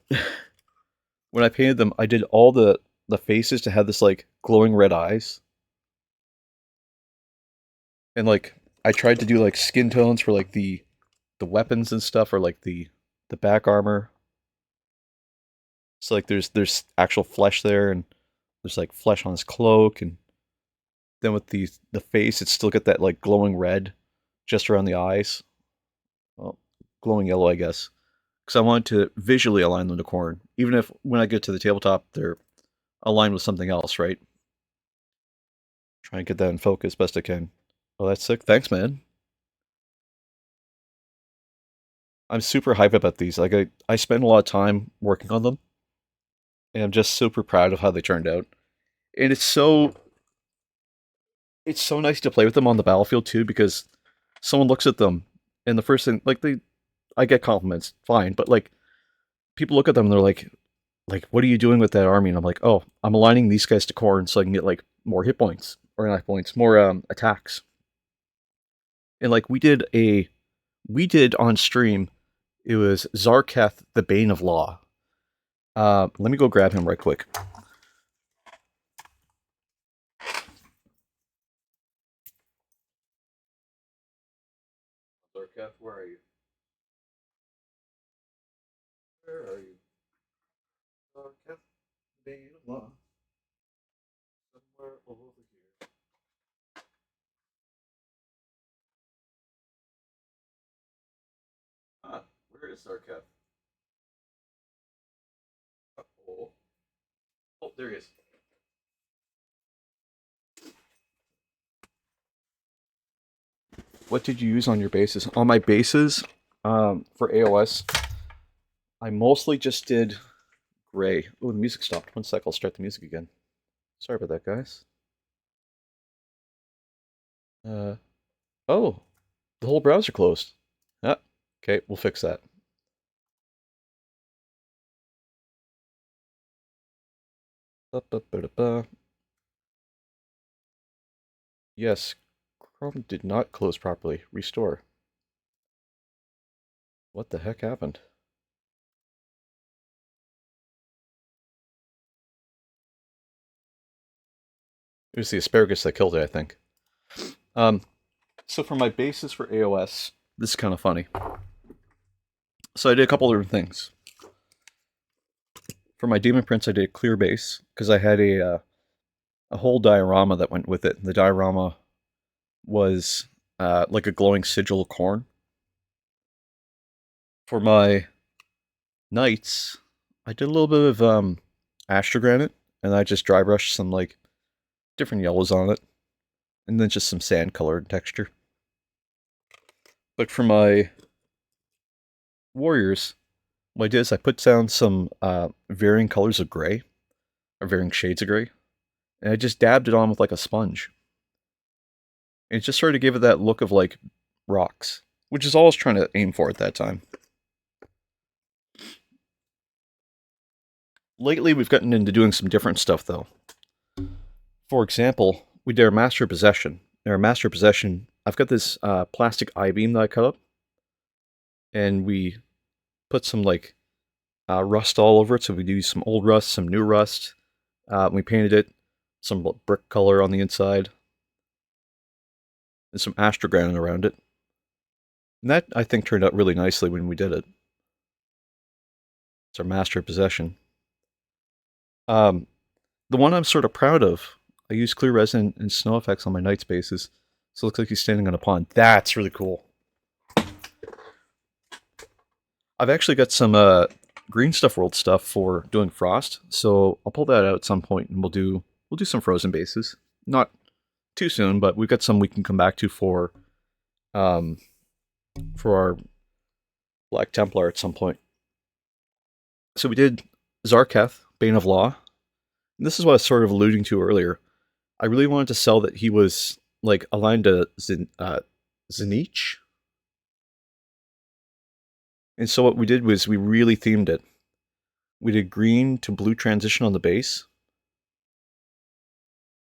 when I painted them, I did all the faces to have this like glowing red eyes, and like I tried to do like skin tones for like the weapons and stuff, or like the back armor. So like there's actual flesh there, and there's like flesh on his cloak, and then with the face, it's still got that like glowing red just around the eyes. Well, glowing yellow, I guess, because I wanted to visually align them to corn, even if when I get to the tabletop, they're aligned with something else, right? Try and get that in focus best I can. Oh, that's sick. Thanks, man. I'm super hyped about these. Like I spent a lot of time working on them, and I'm just super proud of how they turned out. And it's so nice to play with them on the battlefield too, because someone looks at them and the first thing like I get compliments, fine, but like people look at them and they're like what are you doing with that army? And I'm like, oh, I'm aligning these guys to corn so I can get like more hit points or not points, more attacks. And like we did on stream, it was Zarketh, the Bane of Law. Let me go grab him right quick. Zarketh, where are you? Where are you? Zarketh, Bane of Law. Somewhere over here. Ah, where is Zarketh? Oh, oh, there he is. What did you use on your bases? On my bases, for AOS, I mostly just did gray. Oh, the music stopped. One sec, I'll start the music again. Sorry about that, guys. Uh, oh, the whole browser closed. Ah, okay, we'll fix that. Ba-ba-ba-da-ba. Yes, Chrome did not close properly. Restore. What the heck happened? It was the asparagus that killed it, I think. Um, so for my bases for AOS, this is kind of funny. So I did a couple different things. For my Demon Prince, I did a clear base because I had a whole diorama that went with it. The diorama was like a glowing sigil of corn. For my knights, I did a little bit of astrogranite, and I just dry brushed some like different yellows on it, and then just some sand colored texture. But for my warriors, what I did is I put down some varying colors of gray. or varying shades of gray. And I just dabbed it on with like a sponge. And it just sort of gave it that look of like rocks, which is all I was trying to aim for at that time. Lately, we've gotten into doing some different stuff though. For example, we did our master possession. In our master possession, I've got this plastic I-beam that I cut up, and we put some like rust all over it. So we do some old rust, some new rust. We painted it some brick color on the inside, and some astrogranite around it. And that, I think, turned out really nicely when we did it. It's our master possession. The one I'm sort of proud of, I used clear resin and snow effects on my night spaces, so it looks like he's standing on a pond. That's really cool. I've actually got some Green Stuff World stuff for doing frost, so I'll pull that out at some point, and we'll do some frozen bases. Not too soon, but we've got some we can come back to for our Black Templar at some point. So we did Zarketh, Bane of Law. And this is what I was sort of alluding to earlier. I really wanted to sell that he was like aligned to Zenich. And so what we did was we really themed it. We did green to blue transition on the base.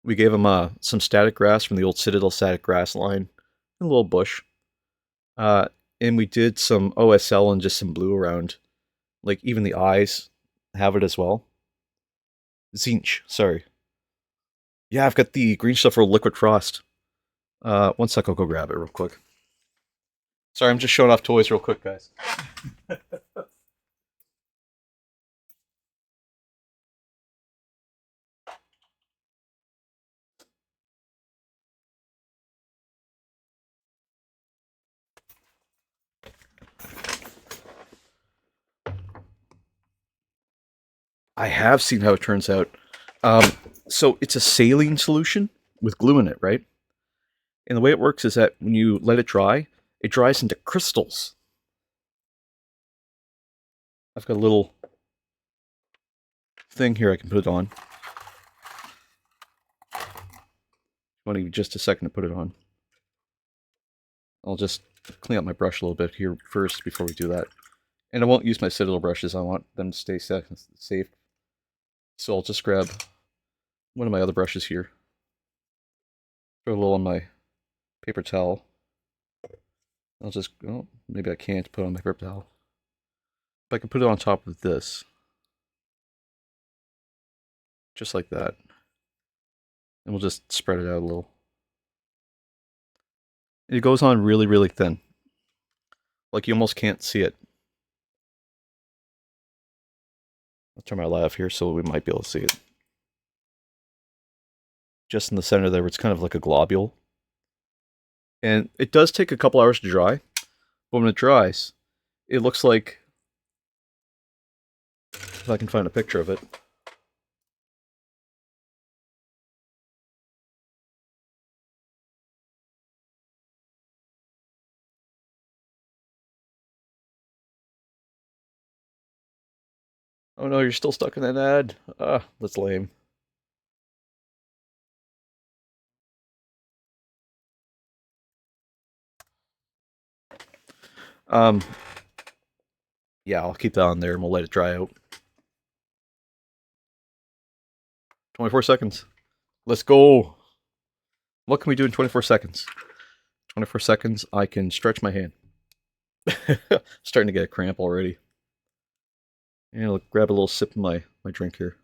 We gave him some static grass from the old Citadel static grass line, and a little bush. And we did some OSL and just some blue around. Like even the eyes have it as well. Zinch, sorry. Yeah, I've got the Green Stuff for Liquid Frost. 1 sec, I'll go grab it real quick. Sorry, I'm just showing off toys real quick, guys. I have seen how it turns out. So it's a saline solution with glue in it, right? And the way it works is that when you let it dries into crystals. I've got a little thing here I can put it on. I want to give just a second to put it on. I'll just clean up my brush a little bit here first before we do that. And I won't use my Citadel brushes. I want them to stay safe. So I'll just grab one of my other brushes here. Throw a little on my paper towel. I'll just, oh, maybe I can't put it on my paper towel. But I can put it on top of this. Just like that. And we'll just spread it out a little. It goes on really, really thin. Like you almost can't see it. I'll turn my light off here so we might be able to see it. Just in the center there, it's kind of like a globule. And it does take a couple hours to dry. But when it dries, it looks like, if I can find a picture of it. Oh no, you're still stuck in that ad? Ah, that's lame. Yeah, I'll keep that on there and we'll let it dry out. 24 seconds. Let's go. What can we do in 24 seconds? 24 seconds, I can stretch my hand. Starting to get a cramp already. And I'll grab a little sip of my drink here.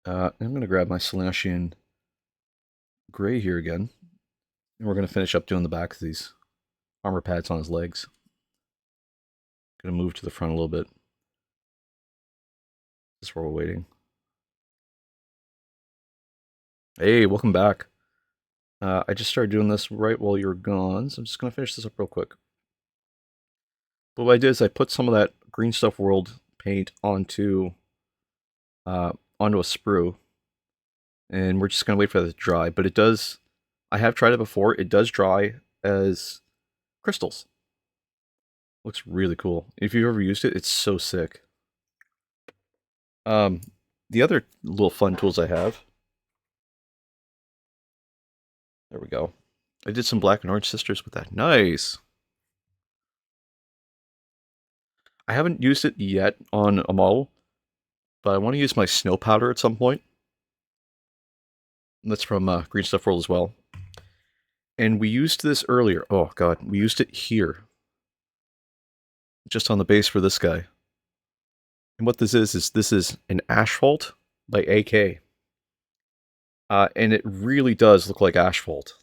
I'm going to grab my Solashian Gray here again. And we're going to finish up doing the back of these armor pads on his legs. Going to move to the front a little bit. This is where we're waiting. Hey, welcome back. I just started doing this right while you were gone, so I'm just going to finish this up real quick. But what I did is I put some of that Green Stuff World paint onto a sprue. And we're just going to wait for that to dry. But it does, I have tried it before, it does dry as crystals. Looks really cool. If you've ever used it, it's so sick. Um, the other little fun tools I have. There we go. I did some black and orange sisters with that. Nice. I haven't used it yet on a model, but I want to use my snow powder at some point. That's from Green Stuff World as well. And we used this earlier. Oh god, we used it here, just on the base for this guy. And what this is this is an asphalt by AK. And it really does look like asphalt.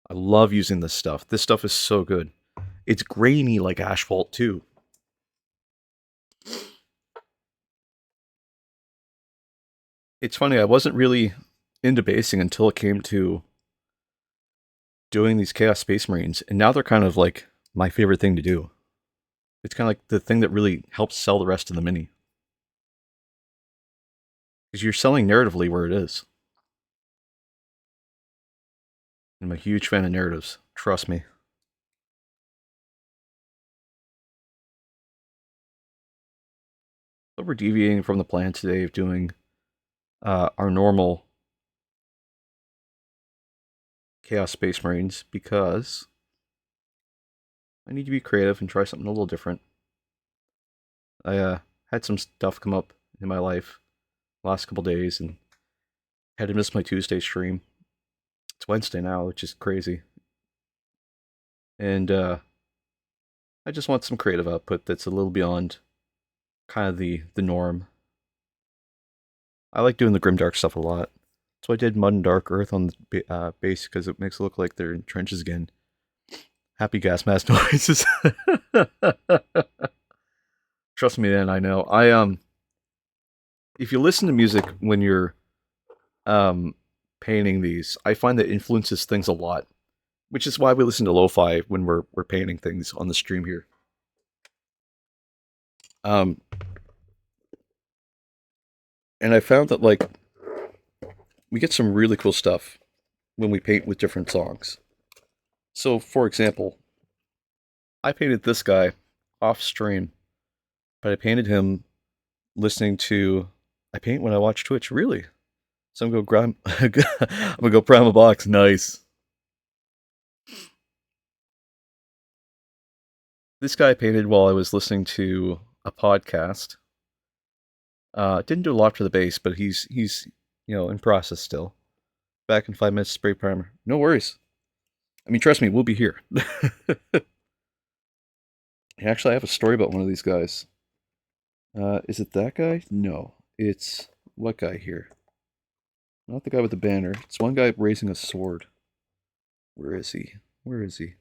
I love using this stuff. This stuff is so good. It's grainy like asphalt too. It's funny, I wasn't really into basing until it came to doing these Chaos Space Marines, and now they're kind of like my favorite thing to do. It's kind of like the thing that really helps sell the rest of the mini. Because you're selling narratively where it is. I'm a huge fan of narratives. Trust me. But we're deviating from the plan today of doing our normal Chaos Space Marines because I need to be creative and try something a little different. I had some stuff come up in my life last couple days and had to miss my Tuesday stream. It's Wednesday now, which is crazy. And I just want some creative output that's a little beyond kind of the norm. I like doing the grimdark stuff a lot. So I did Mud and Dark Earth on the base because it makes it look like they're in trenches again. Happy gas mask noises. Trust me, then I know. If you listen to music when you're painting these, I find that influences things a lot, which is why we listen to lo-fi when we're painting things on the stream here. And I found that like we get some really cool stuff when we paint with different songs. So, for example, I painted this guy off stream, but I painted him listening to. I paint when I watch Twitch, really. So I'm gonna go I'm gonna go prime a box. Nice. This guy I painted while I was listening to a podcast. Didn't do a lot for the base, but he's in process still. Back in 5 minutes, spray primer. No worries. I mean, trust me, we'll be here. Actually, I have a story about one of these guys. Is it that guy? No. It's what guy here? Not the guy with the banner. It's one guy raising a sword. Where is he? Where is he?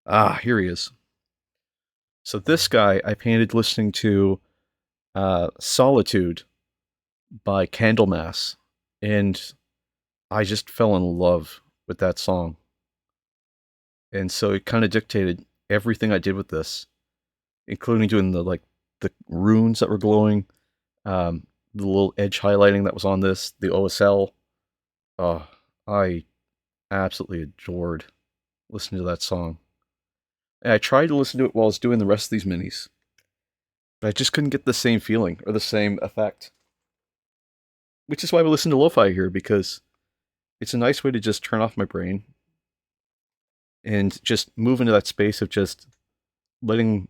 Ah, here he is. So this guy I painted listening to Solitude by Candlemass, and I just fell in love with that song. And so it kind of dictated everything I did with this, including doing the runes that were glowing, the little edge highlighting that was on this, the OSL. Oh, I absolutely adored listening to that song. And I tried to listen to it while I was doing the rest of these minis, but I just couldn't get the same feeling or the same effect. Which is why we listen to lo-fi here, because it's a nice way to just turn off my brain and just move into that space of just letting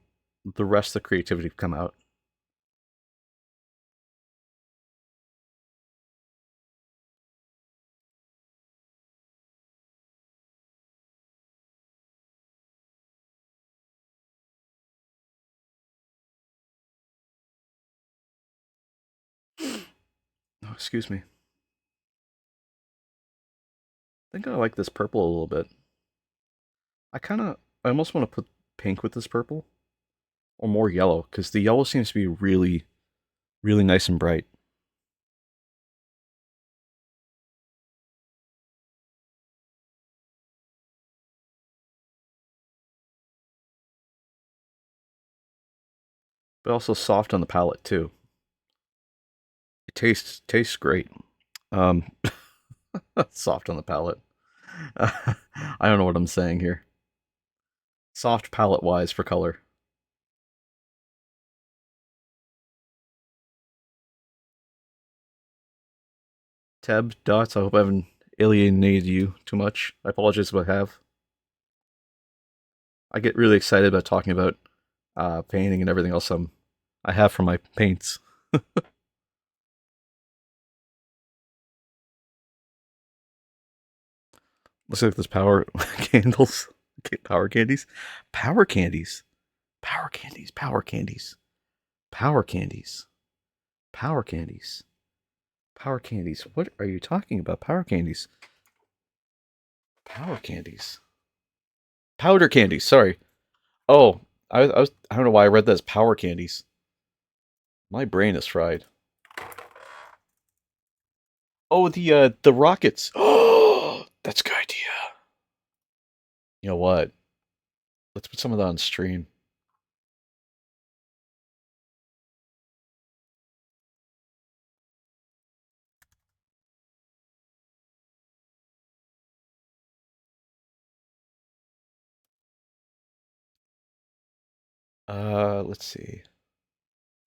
the rest of the creativity come out. Oh, excuse me. I think I like this purple a little bit. I almost want to put pink with this purple, or more yellow, because the yellow seems to be really, really nice and bright. But also soft on the palate too. It tastes great. Um, soft on the palate. I don't know what I'm saying here. Soft palette wise for color. Tab dots. I hope I haven't alienated you too much. I apologize if I have. I get really excited about talking about painting and everything else I have from my paints. Let's look at this power candles. Power candies? Power candies. Power candies. Power candies. Power candies. Power candies. Power candies. What are you talking about? Power candies. Power candies. Powder candies. Sorry. Oh, I don't know why I read that as power candies. My brain is fried. Oh, the rockets. Oh, that's a good idea. You know what? Let's put some of that on stream. Let's see. You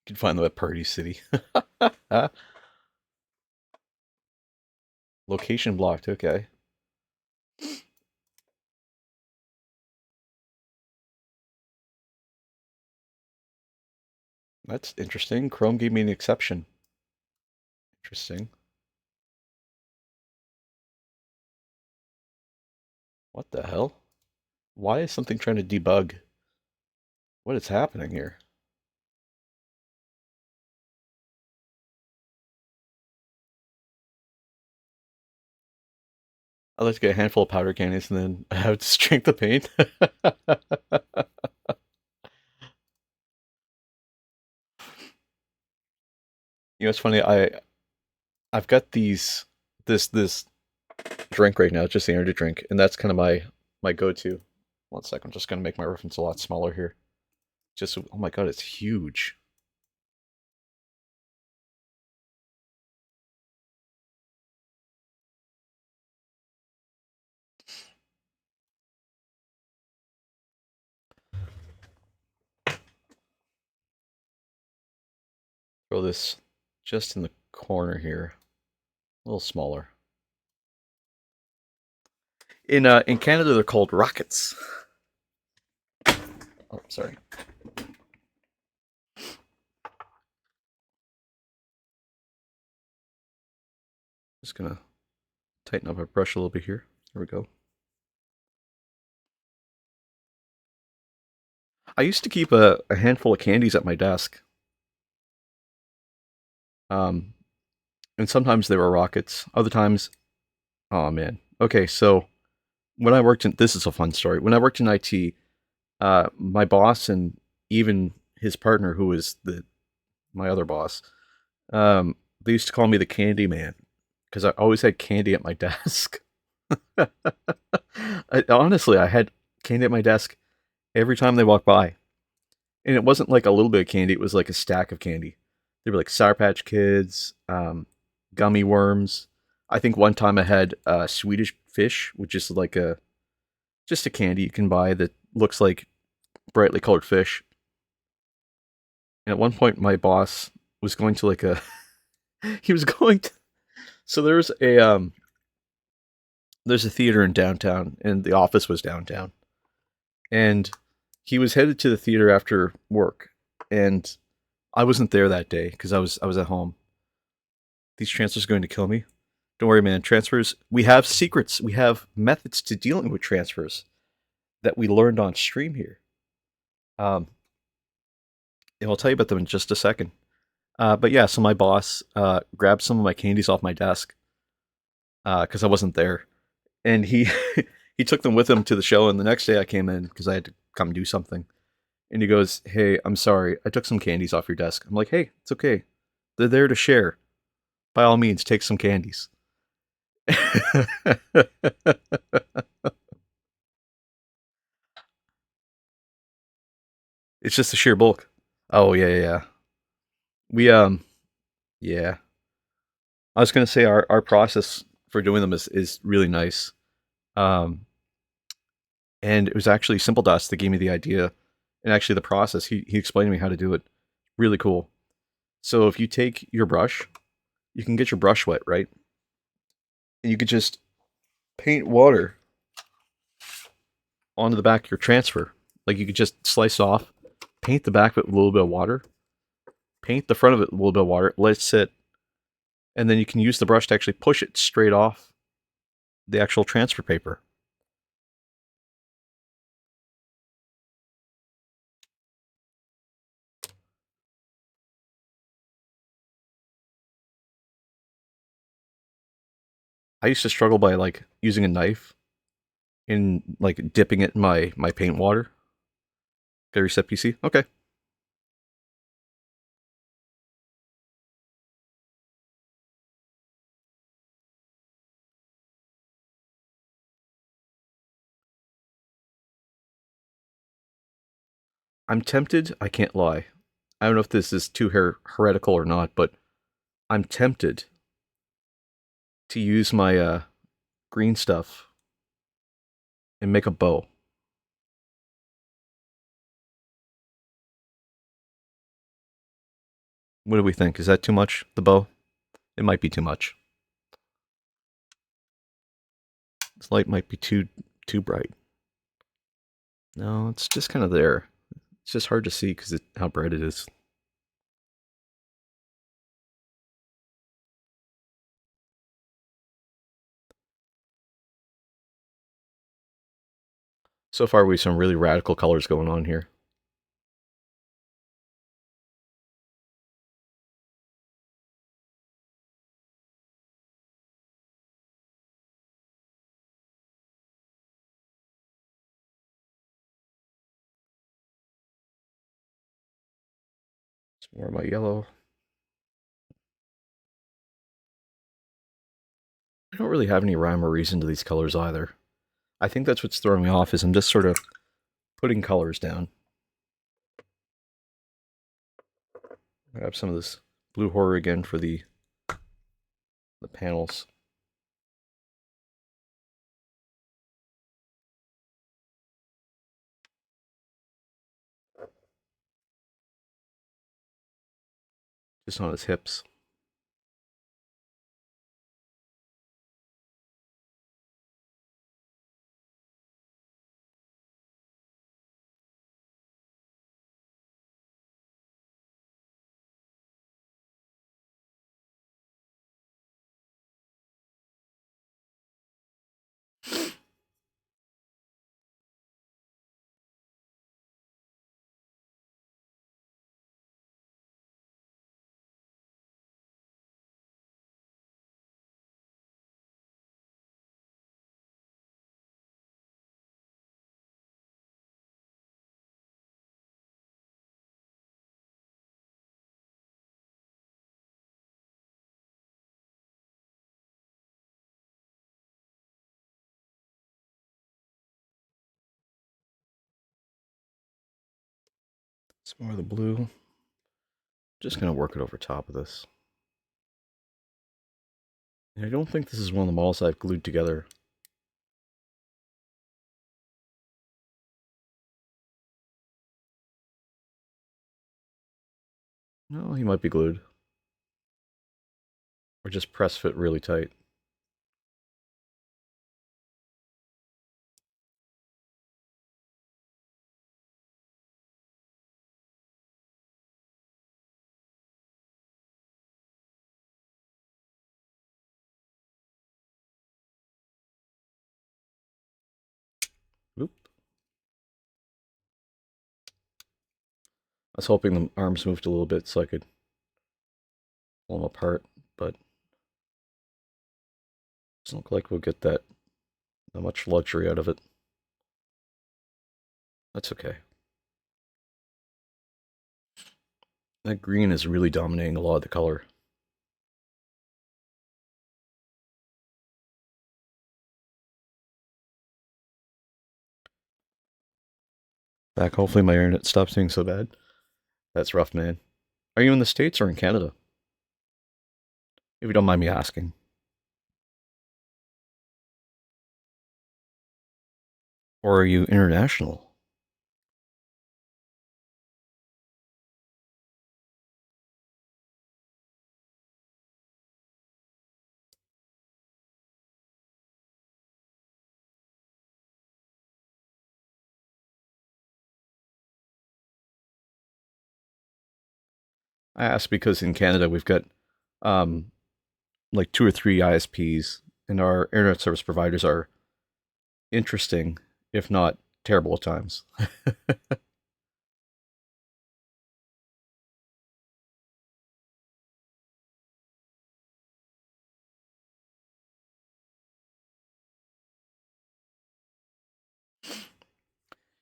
can find them at Party City. Location blocked. Okay. That's interesting. Chrome gave me an exception. Interesting. What the hell? Why is something trying to debug? What is happening here? I'd like to get a handful of powder candies and then have to drink the paint. You know, it's funny. I've got this drink right now, just the energy drink, and that's kind of my go-to. One sec, I'm just gonna make my reference a lot smaller here. Just oh my god, it's huge. Throw this just in the corner here, a little smaller. In Canada, they're called rockets. Oh, sorry. Just gonna tighten up my brush a little bit here. There we go. I used to keep a handful of candies at my desk. Um, and sometimes they were rockets. Other times, oh man. Okay, so when I worked in, this is a fun story. When I worked in IT, my boss and even his partner, who was my other boss, they used to call me the Candy Man because I always had candy at my desk. Honestly, I had candy at my desk every time they walked by. And it wasn't like a little bit of candy, it was like a stack of candy. They were like Sour Patch Kids, gummy worms. I think one time I had Swedish fish, which is like just a candy you can buy that looks like brightly colored fish. And at one point, my boss was going to like a he was going to so there's a theater in downtown, and the office was downtown, and he was headed to the theater after work, and I wasn't there that day because I was at home. These transfers are going to kill me. Don't worry, man. Transfers. We have secrets. We have methods to dealing with transfers that we learned on stream here. Um, and I'll tell you about them in just a second. But yeah, so my boss grabbed some of my candies off my desk because I wasn't there, and he he took them with him to the show. And the next day, I came in because I had to come do something, and he goes, "Hey, I'm sorry, I took some candies off your desk." I'm like, "Hey, it's okay. They're there to share. By all means, take some candies." It's just the sheer bulk. Oh yeah, yeah, yeah. We yeah. I was gonna say our process for doing them is really nice. Um And it was actually Simple Dust that gave me the idea, and actually the process. He explained to me how to do it. Really cool. So if you take your brush, you can get your brush wet, right? And you could just paint water onto the back of your transfer. Like you could just slice off, paint the back of it with a little bit of water, paint the front of it with a little bit of water, let it sit, and then you can use the brush to actually push it straight off the actual transfer paper. I used to struggle by like using a knife and like dipping it in my paint water. Got a reset PC? Okay. I'm tempted, I can't lie. I don't know if this is too heretical or not, but I'm tempted to use my green stuff and make a bow. What do we think? Is that too much, the bow? It might be too much. This light might be too bright. No, it's just kind of there. It's just hard to see because how bright it is. So far, we have some really radical colors going on here. Some more of my yellow. I don't really have any rhyme or reason to these colors either. I think that's what's throwing me off is I'm just sort of putting colors down. Grab some of this blue horror again for the panels. Just on his hips. Some more of the blue. Just gonna work it over top of this. And I don't think this is one of the models I've glued together. No, he might be glued. Or just press fit really tight. Oop. I was hoping the arms moved a little bit so I could pull them apart, but doesn't look like we'll get that much luxury out of it. That's okay. That green is really dominating a lot of the color. Back, hopefully my internet stops being so bad. That's rough, man. Are you in the States or in Canada? If you don't mind me asking. Or are you international? I ask because in Canada we've got um, like 2 or 3 ISPs, and our internet service providers are interesting, if not terrible at times.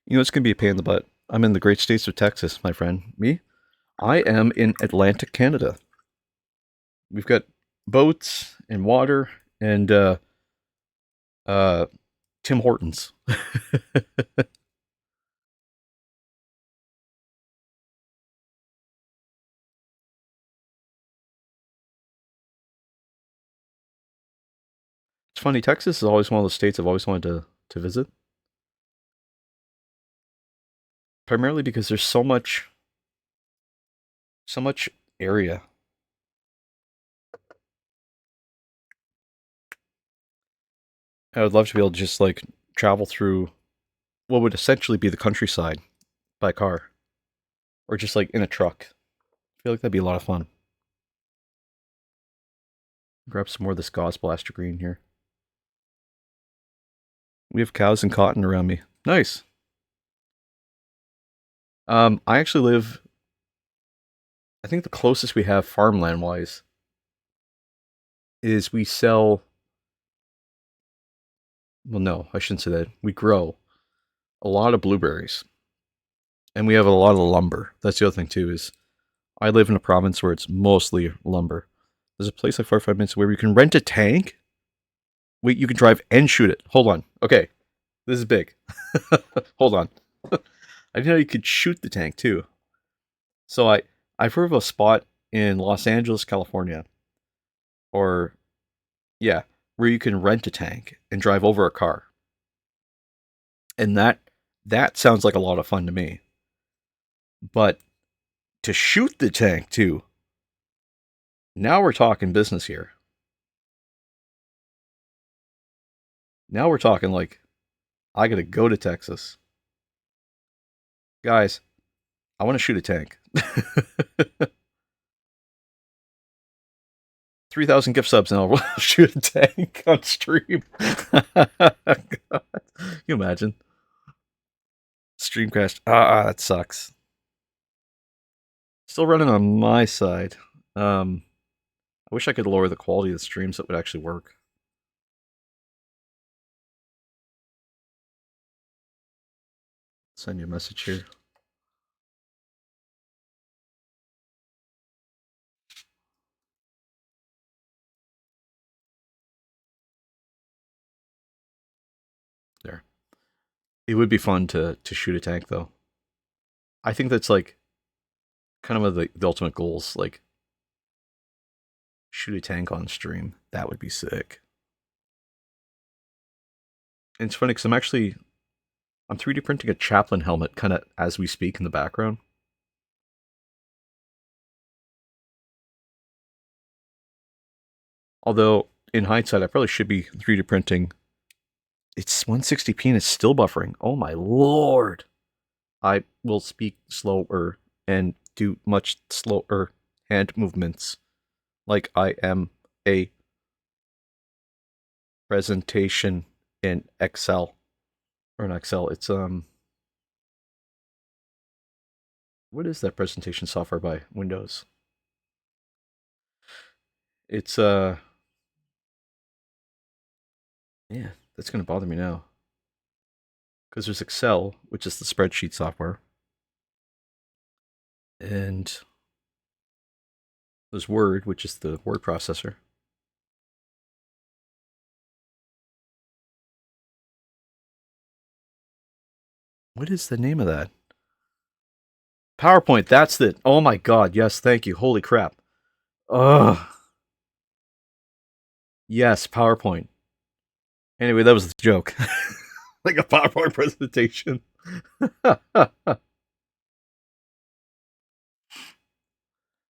You know, it's going to be a pain in the butt. I'm in the great states of Texas, my friend. Me? I am in Atlantic Canada. We've got boats and water and uh, Tim Hortons. It's funny. Texas is always one of the states I've always wanted to visit, primarily because there's so much area. I would love to be able to just like travel through what would essentially be the countryside by car, or just like in a truck. I feel like that'd be a lot of fun. Grab some more of this Gauze Blaster Green here. We have cows and cotton around me. Nice. I actually live. I think the closest we have farmland wise is we sell. Well, no, I shouldn't say that. We grow a lot of blueberries, and we have a lot of lumber. That's the other thing too. Is I live in a province where it's mostly lumber. There's a place like 45 minutes away where you can rent a tank. Wait, you can drive and shoot it. Hold on. Okay, this is big. Hold on. I didn't know you could shoot the tank too. So I've heard of a spot in Los Angeles, California, or yeah, where you can rent a tank and drive over a car, and that sounds like a lot of fun to me. But to shoot the tank too, now we're talking business here. Now we're talking like I gotta go to Texas, guys. I want to shoot a tank. 3,000 gift subs and I'll shoot a tank on stream. God. Can you imagine? Stream crashed. That sucks. Still running on my side. I wish I could lower the quality of the streams so it would actually work. Send you a message here. There. It would be fun to shoot a tank though. I think that's like kind of the ultimate goals. Like shoot a tank on stream. That would be sick. And it's funny because I'm 3D printing a chaplain helmet kind of as we speak in the background. Although in hindsight, I probably should be 3D printing. It's 160p and it's still buffering. Oh my lord! I will speak slower and do much slower hand movements, like I am a presentation in Excel or in Excel. It's what is that presentation software by Windows? It's yeah, that's gonna bother me now because there's Excel, which is the spreadsheet software, and there's Word, which is the word processor. What is the name of that? PowerPoint. That's the. Oh my god. Yes, thank you. Holy crap. Ugh. Yes, PowerPoint. Anyway, that was the joke. like a PowerPoint presentation.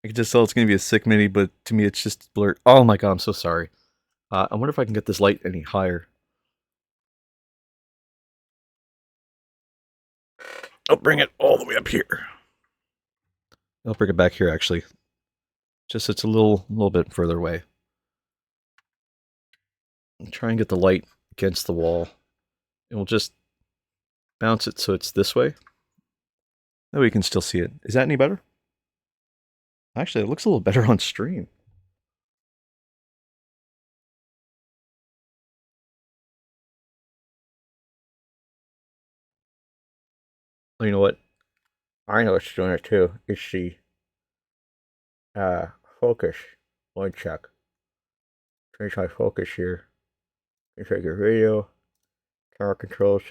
I can just tell it's going to be a sick mini, but to me it's just blurred. Oh my god, I'm so sorry. I wonder if I can get this light any higher. I'll bring it all the way up here. I'll bring it back here, actually. Just it's a little bit further away. I'll try and get the light against the wall. And we'll just bounce it so it's this way. That way we can still see it. Is that any better? Actually, it looks a little better on stream. Oh, you know what? I know what's doing it too. It's the focus. One check. Change my focus here. Configure video. Camera controls.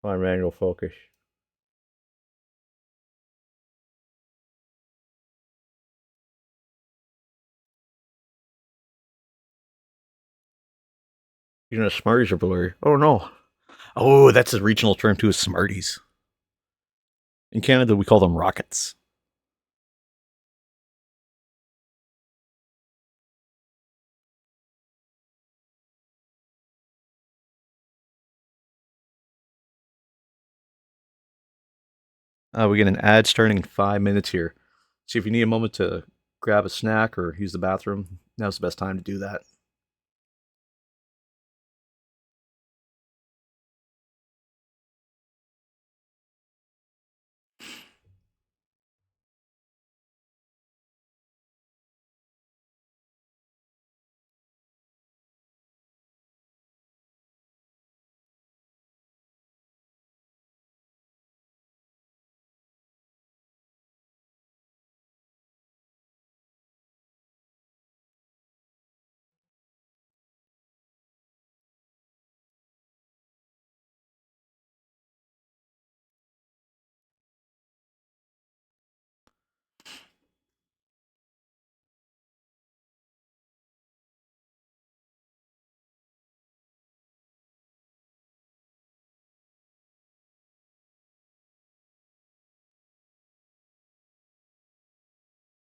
Find manual focus. You know, Smarties are blurry. Oh no. Oh, that's a regional term too, is Smarties. In Canada, we call them rockets. We get an ad starting in 5 minutes here. See if you need a moment to grab a snack or use the bathroom. Now's the best time to do that.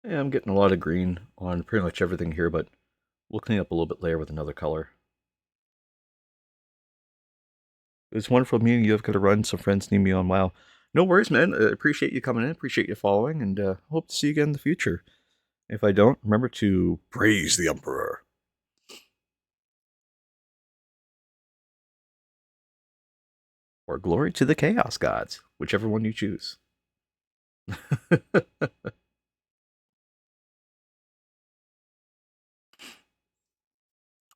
Yeah, I'm getting a lot of green on pretty much everything here, but we'll clean up a little bit later with another color. It's wonderful meeting you. I've got to run. Some friends need me on. Wow. No worries, man. Appreciate you coming in. Appreciate you following, and hope to see you again in the future. If I don't, remember to praise the Emperor. Or glory to the Chaos Gods, whichever one you choose.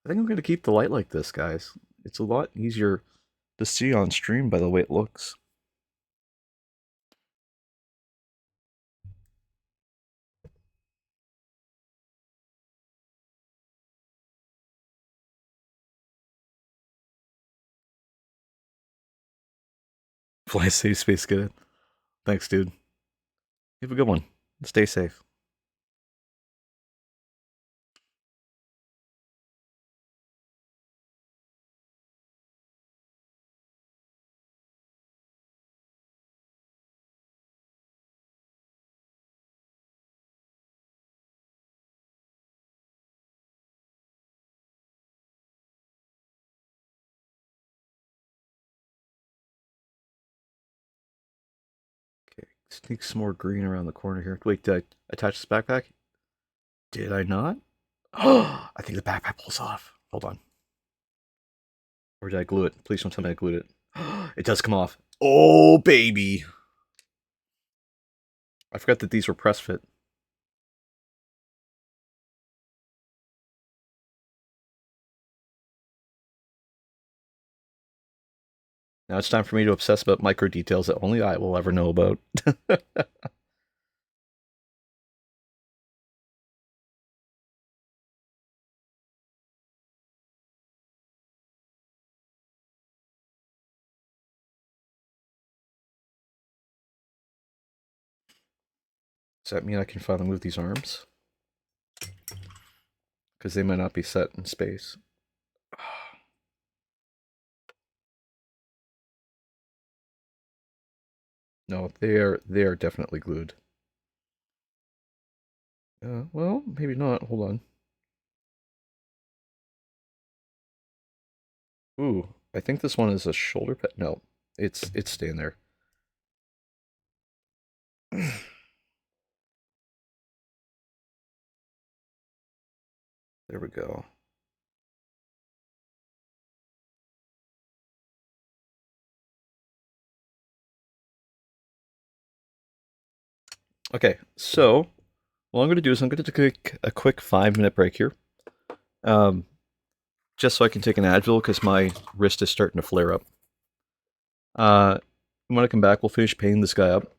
I think I'm going to keep the light like this, guys. It's a lot easier to see on stream by the way it looks. Fly safe, space good. Thanks, dude. Have a good one. Stay safe. Okay, sneak some more green around the corner here. Wait, did I attach this backpack? Did I not? Oh, I think the backpack pulls off. Hold on. Or did I glue it? Please don't tell me I glued it. It does come off. Oh, baby. I forgot that these were press fit. Now it's time for me to obsess about micro details that only I will ever know about. Does that mean I can finally move these arms? Because they might not be set in space. No, they are definitely glued. Well, maybe not. Hold on. Ooh, I think this one is a shoulder pad. No, it's staying there. There we go. Okay, so what I'm going to do is I'm going to take a quick 5-minute break here, um, just so I can take an Advil because my wrist is starting to flare up. When I come back, we'll finish painting this guy up,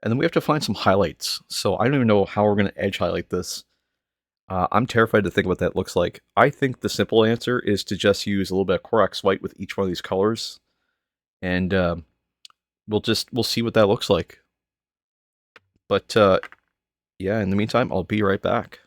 and then we have to find some highlights. So I don't even know how we're going to edge highlight this. I'm terrified to think what that looks like. I think the simple answer is to just use a little bit of Corax white with each one of these colors, and we'll see what that looks like. But yeah, in the meantime, I'll be right back.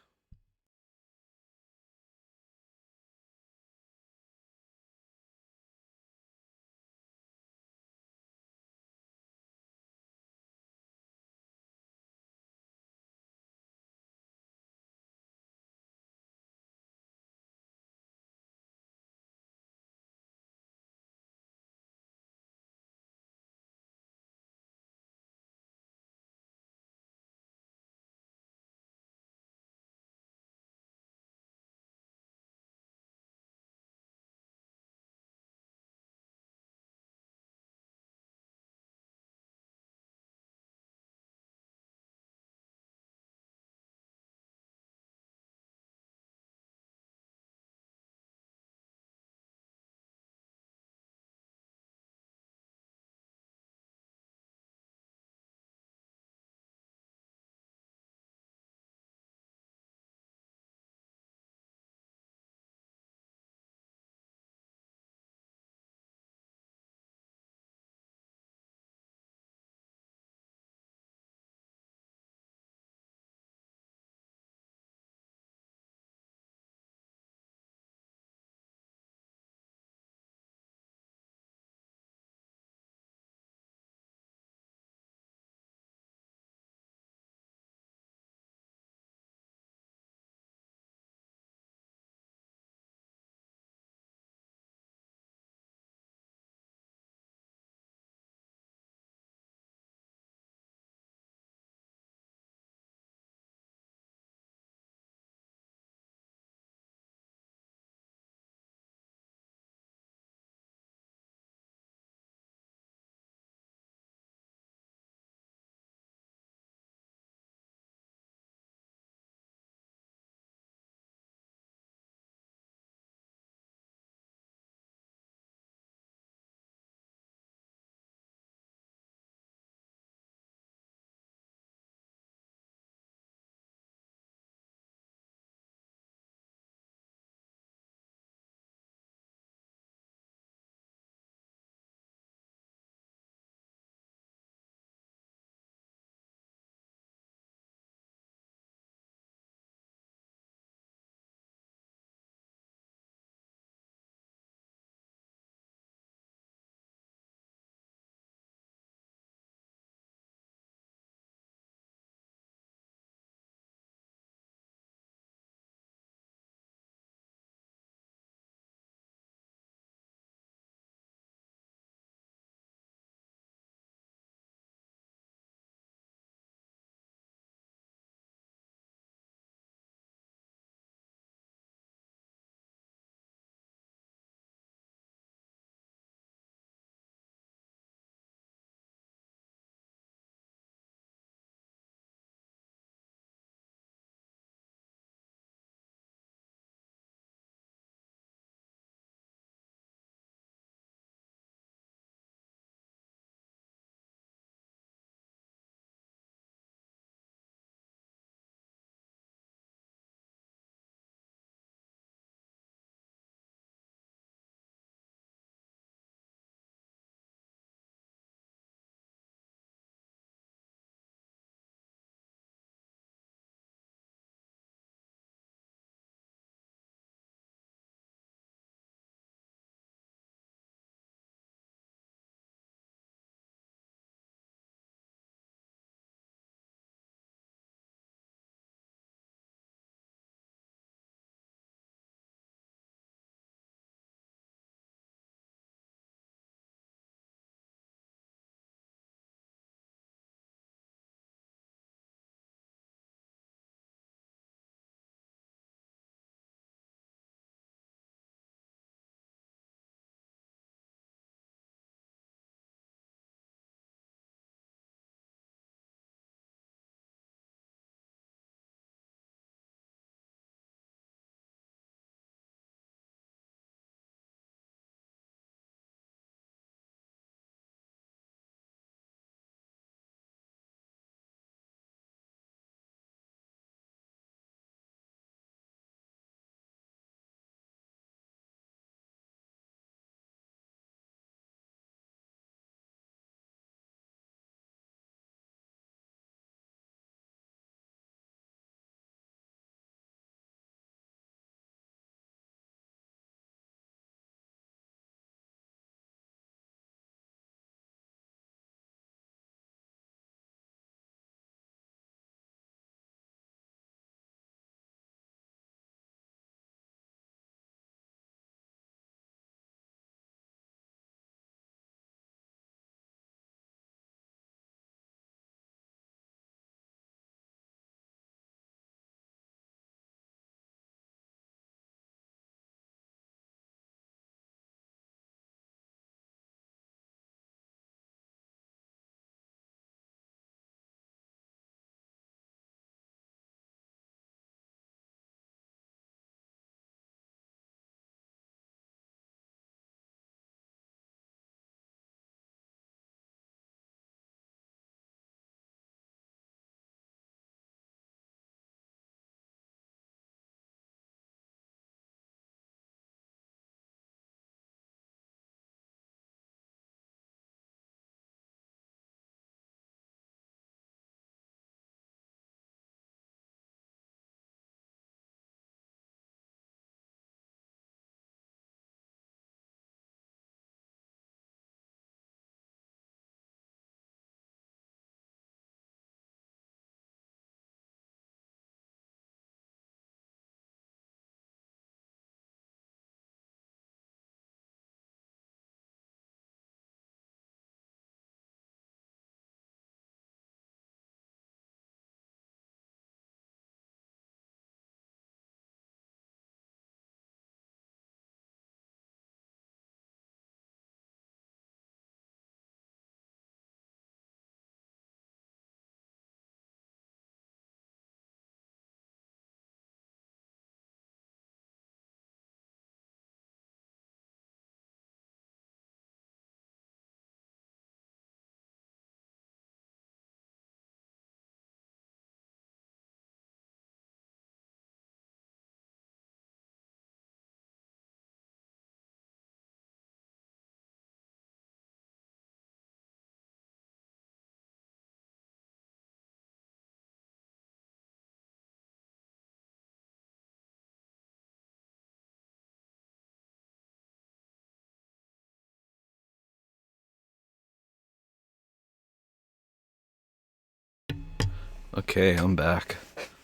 Okay, I'm back.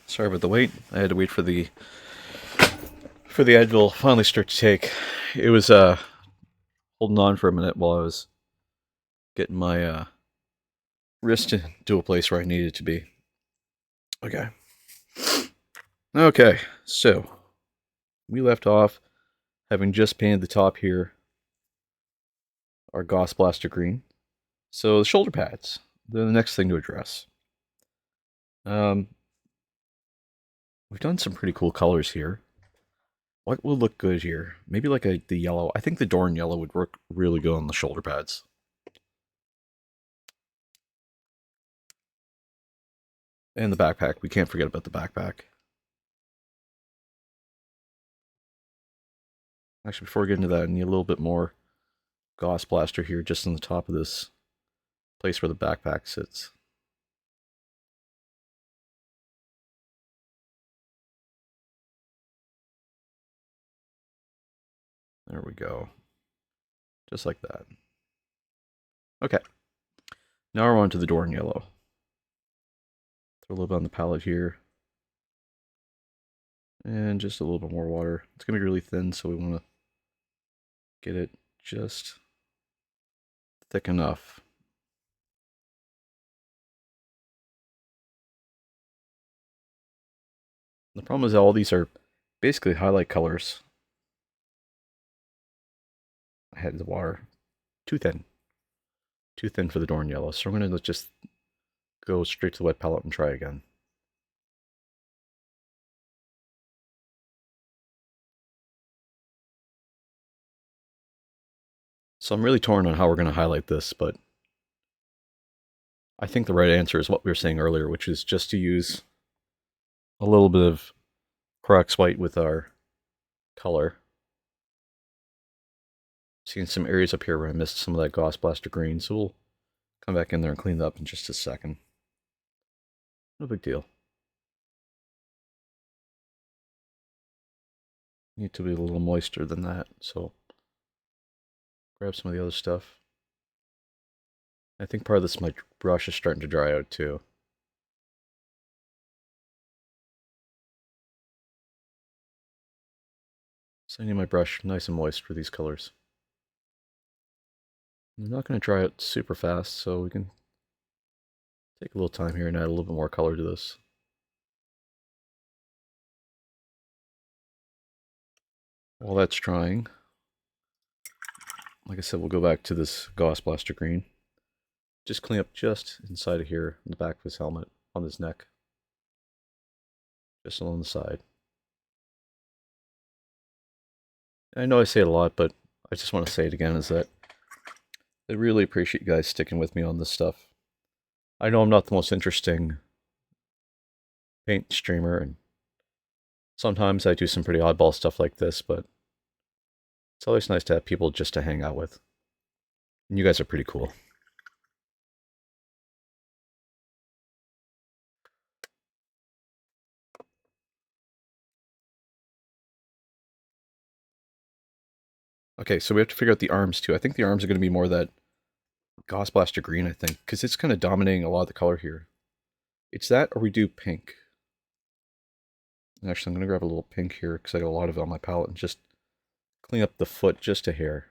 Sorry about the wait. I had to wait for the Advil finally start to take. It was holding on for a minute while I was getting my wrist to a place where I needed it to be. Okay. Okay. So we left off having just painted the top here, our Goss Blaster green. So the shoulder pads, they're the next thing to address. Um, we've done some pretty cool colors here. What would look good here? Maybe like the yellow. I think the Dorn yellow would work really good on the shoulder pads. And the backpack. We can't forget about the backpack. Actually, before we get into that, I need a little bit more Goss Blaster here just on the top of this place where the backpack sits. There we go. Just like that. Okay. Now we're on to the Dorn yellow. Throw a little bit on the palette here. And just a little bit more water. It's going to be really thin, so we want to get it just thick enough. The problem is that all these are basically highlight colors. I had the water too thin. Too thin for the Dorn yellow. So I'm going to just go straight to the wet palette and try again. So I'm really torn on how we're going to highlight this, but I think the right answer is what we were saying earlier, which is just to use a little bit of Crocs white with our color. Seeing some areas up here where I missed some of that Goss Blaster green, so we'll come back in there and clean it up in just a second. No big deal. Need to be a little moister than that, so grab some of the other stuff. I think part of this, my brush is starting to dry out too. So I need my brush nice and moist for these colors. They're not going to dry out super fast, so we can take a little time here and add a little bit more color to this. While that's drying, like I said, we'll go back to this Goss Blaster green. Just clean up just inside of here, in the back of his helmet, on his neck. Just along the side. I know I say it a lot, but I just want to say it again, is that I really appreciate you guys sticking with me on this stuff. I know I'm not the most interesting paint streamer, and sometimes I do some pretty oddball stuff like this, but it's always nice to have people just to hang out with. And you guys are pretty cool. Okay, so we have to figure out the arms too. I think the arms are going to be more that Goss Blaster green, I think, because it's kind of dominating a lot of the color here. It's that, or we do pink. Actually, I'm going to grab a little pink here, because I got a lot of it on my palette, and just clean up the foot just a hair.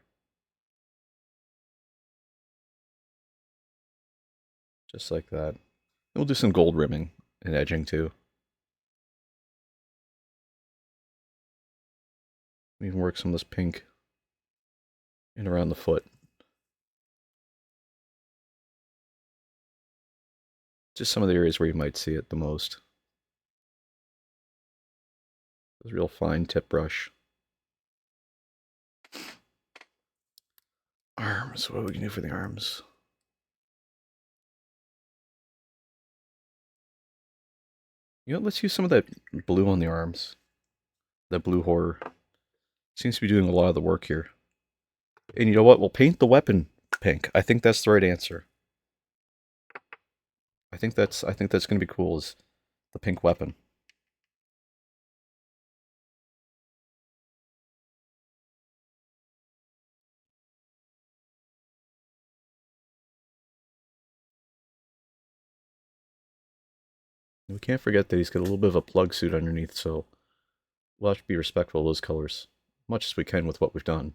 Just like that. And we'll do some gold rimming and edging too. We can work some of this pink in around the foot. Just some of the areas where you might see it the most. This real fine tip brush. Arms, what we can do for the arms? You know, let's use some of that blue on the arms. That blue horror. Seems to be doing a lot of the work here. And you know what? We'll paint the weapon pink. I think that's the right answer. I think that's gonna be cool, is the pink weapon. We can't forget that he's got a little bit of a plug suit underneath, so we'll have to be respectful of those colors, much as we can with what we've done.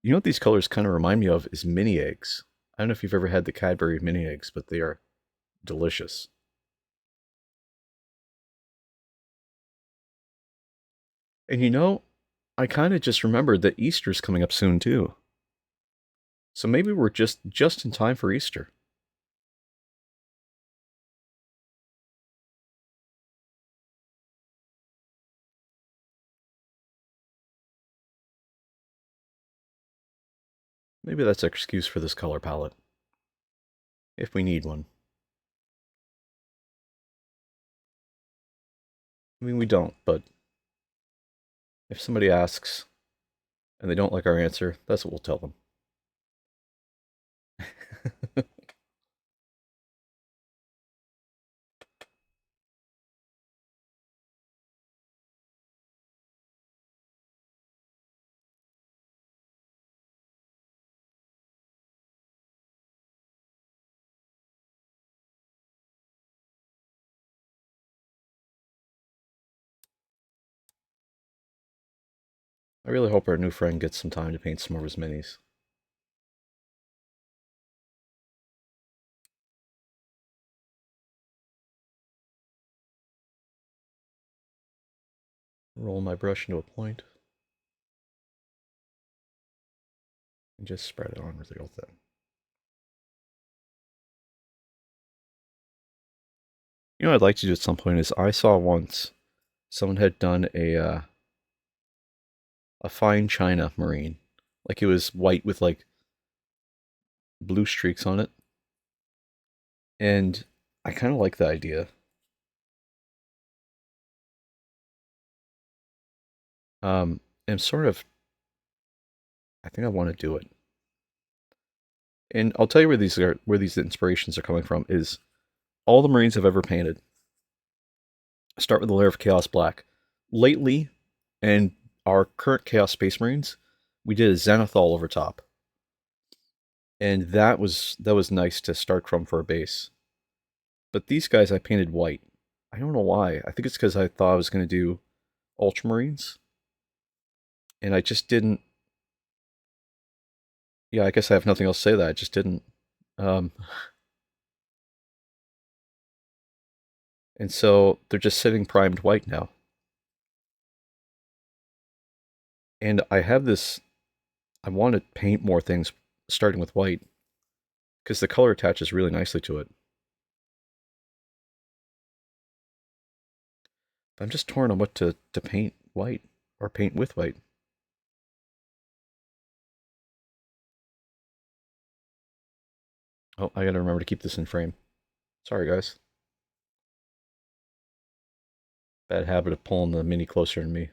You know what these colors kind of remind me of is mini eggs. I don't know if you've ever had the Cadbury mini eggs, but they are delicious. And you know, I kind of just remembered that Easter's coming up soon too. So maybe we're just in time for Easter. Maybe that's an excuse for this color palette, if we need one. I mean, we don't, but if somebody asks and they don't like our answer, that's what we'll tell them. I really hope our new friend gets some time to paint some of his minis. Roll my brush into a point and just spread it on real thin. You know what I'd like to do at some point is I saw once someone had done a fine china marine. Like it was white with like blue streaks on it. And I kind of like the idea. And sort of, I think I want to do it. And I'll tell you where these inspirations are coming from is all the Marines I've ever painted. Start with a layer of Chaos Black. Lately, and our current Chaos Space Marines, we did a Zenithal over top. And that was nice to start from for a base. But these guys I painted white. I don't know why. I think it's because I thought I was going to do Ultramarines. And I just didn't. Yeah, I guess I have nothing else to say that. I just didn't. Um, and so they're just sitting primed white now. And I have this. I want to paint more things starting with white because the color attaches really nicely to it. But I'm just torn on what to paint white or paint with white. Oh, I gotta remember to keep this in frame. Sorry, guys. Bad habit of pulling the mini closer to me.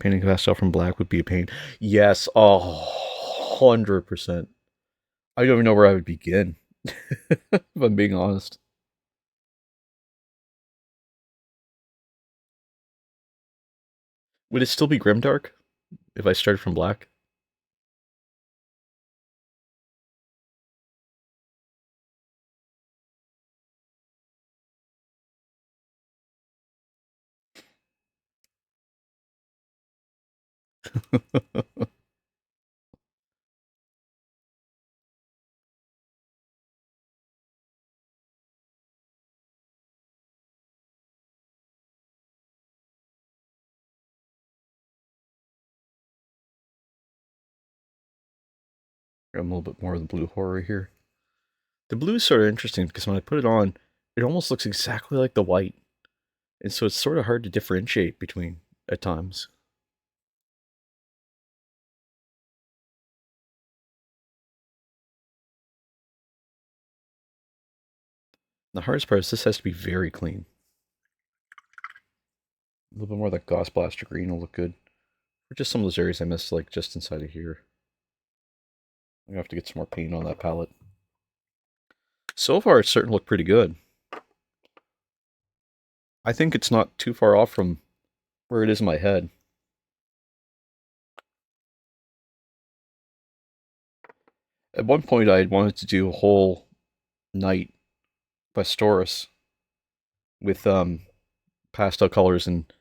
Painting pastel from black would be a pain. Yes, 100%. I don't even know where I would begin, if I'm being honest. Would it still be grimdark if I started from black? I'm a little bit more of the blue horror here. The blue is sort of interesting because when I put it on, it almost looks exactly like the white. And so it's sort of hard to differentiate between at times. The hardest part is this has to be very clean. A little bit more of that Gauss Blaster green will look good. For just some of those areas I missed, like just inside of here. I'm gonna have to get some more paint on that palette. So far, it's starting to look pretty good. I think it's not too far off from where it is in my head. At one point, I had wanted to do a whole night by Storis with pastel colors, and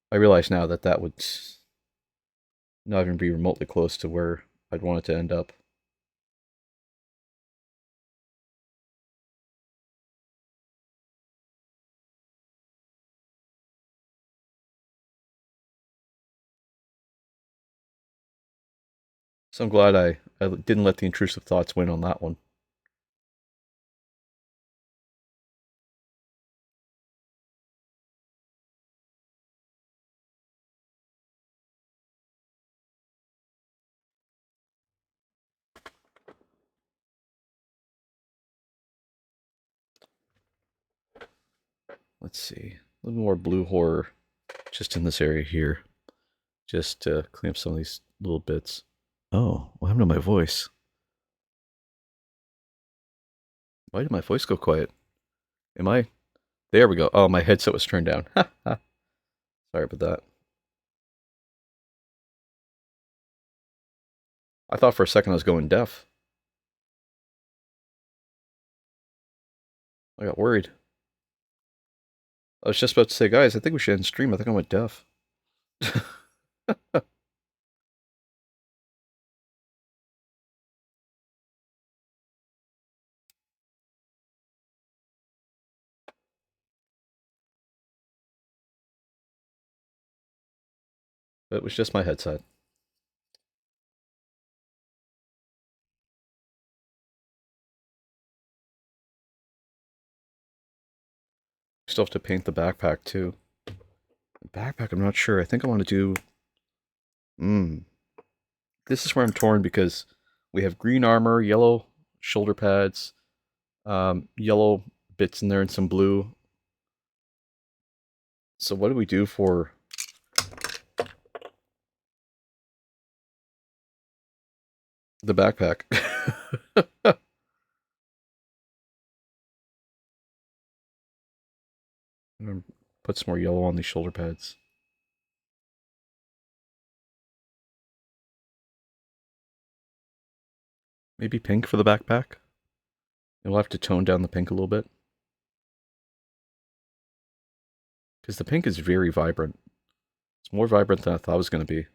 I realize now that that would not even be remotely close to where I'd want it to end up. So I'm glad I didn't let the intrusive thoughts win on that one. Let's see. A little more blue horror just in this area here. Just to clean up some of these little bits. Oh, what happened to my voice? Why did my voice go quiet? Am I? There we go. Oh, my headset was turned down. Sorry about that. I thought for a second I was going deaf. I got worried. I was just about to say, guys, I think we should end stream. I think I went deaf. It was just my headset. Still have to paint the backpack too. The backpack, I'm not sure. I think I want to do. This is where I'm torn because we have green armor, yellow shoulder pads, yellow bits in there, and some blue. So what do we do for the backpack? I'm gonna put some more yellow on these shoulder pads. Maybe pink for the backpack. And we'll have to tone down the pink a little bit. Because the pink is very vibrant. It's more vibrant than I thought it was going to be.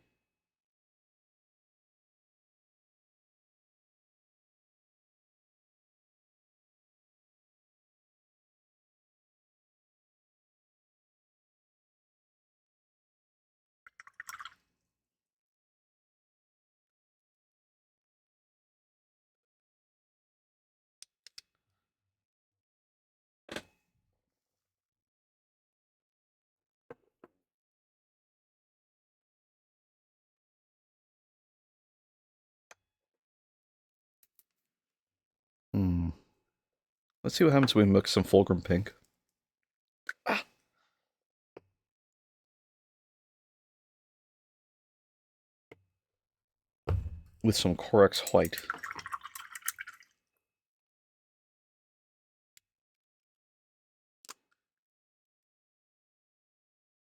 Hmm. Let's see what happens when we mix some fulgrim pink. Ah. With some Corex white.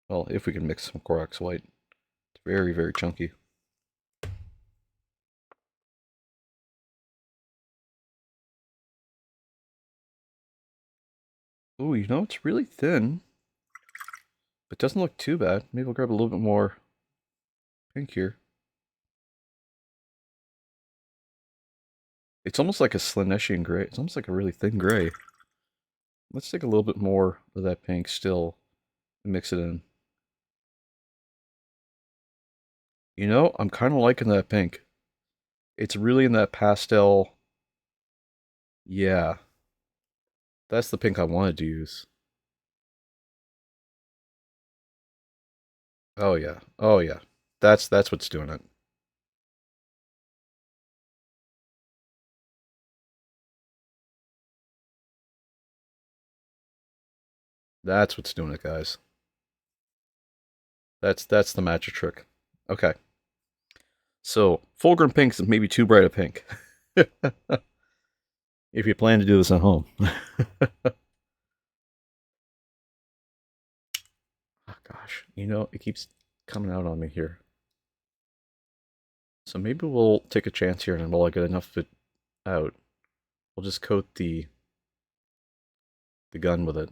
Well, if we can mix some Corex white. It's very, very chunky. Ooh, you know, it's really thin. But doesn't look too bad. Maybe we'll grab a little bit more pink here. It's almost like a Slaneshian gray. It's almost like a really thin gray. Let's take a little bit more of that pink still and mix it in. You know, I'm kind of liking that pink. It's really in that pastel. Yeah, that's the pink I wanted to use. Oh yeah. Oh yeah. That's what's doing it. That's what's doing it, guys. That's the magic trick. Okay. So, fulgrim pinks is maybe too bright a pink. If you plan to do this at home. Oh gosh, you know, it keeps coming out on me here. So maybe we'll take a chance here and we'll get enough of it out, we'll just coat the gun with it.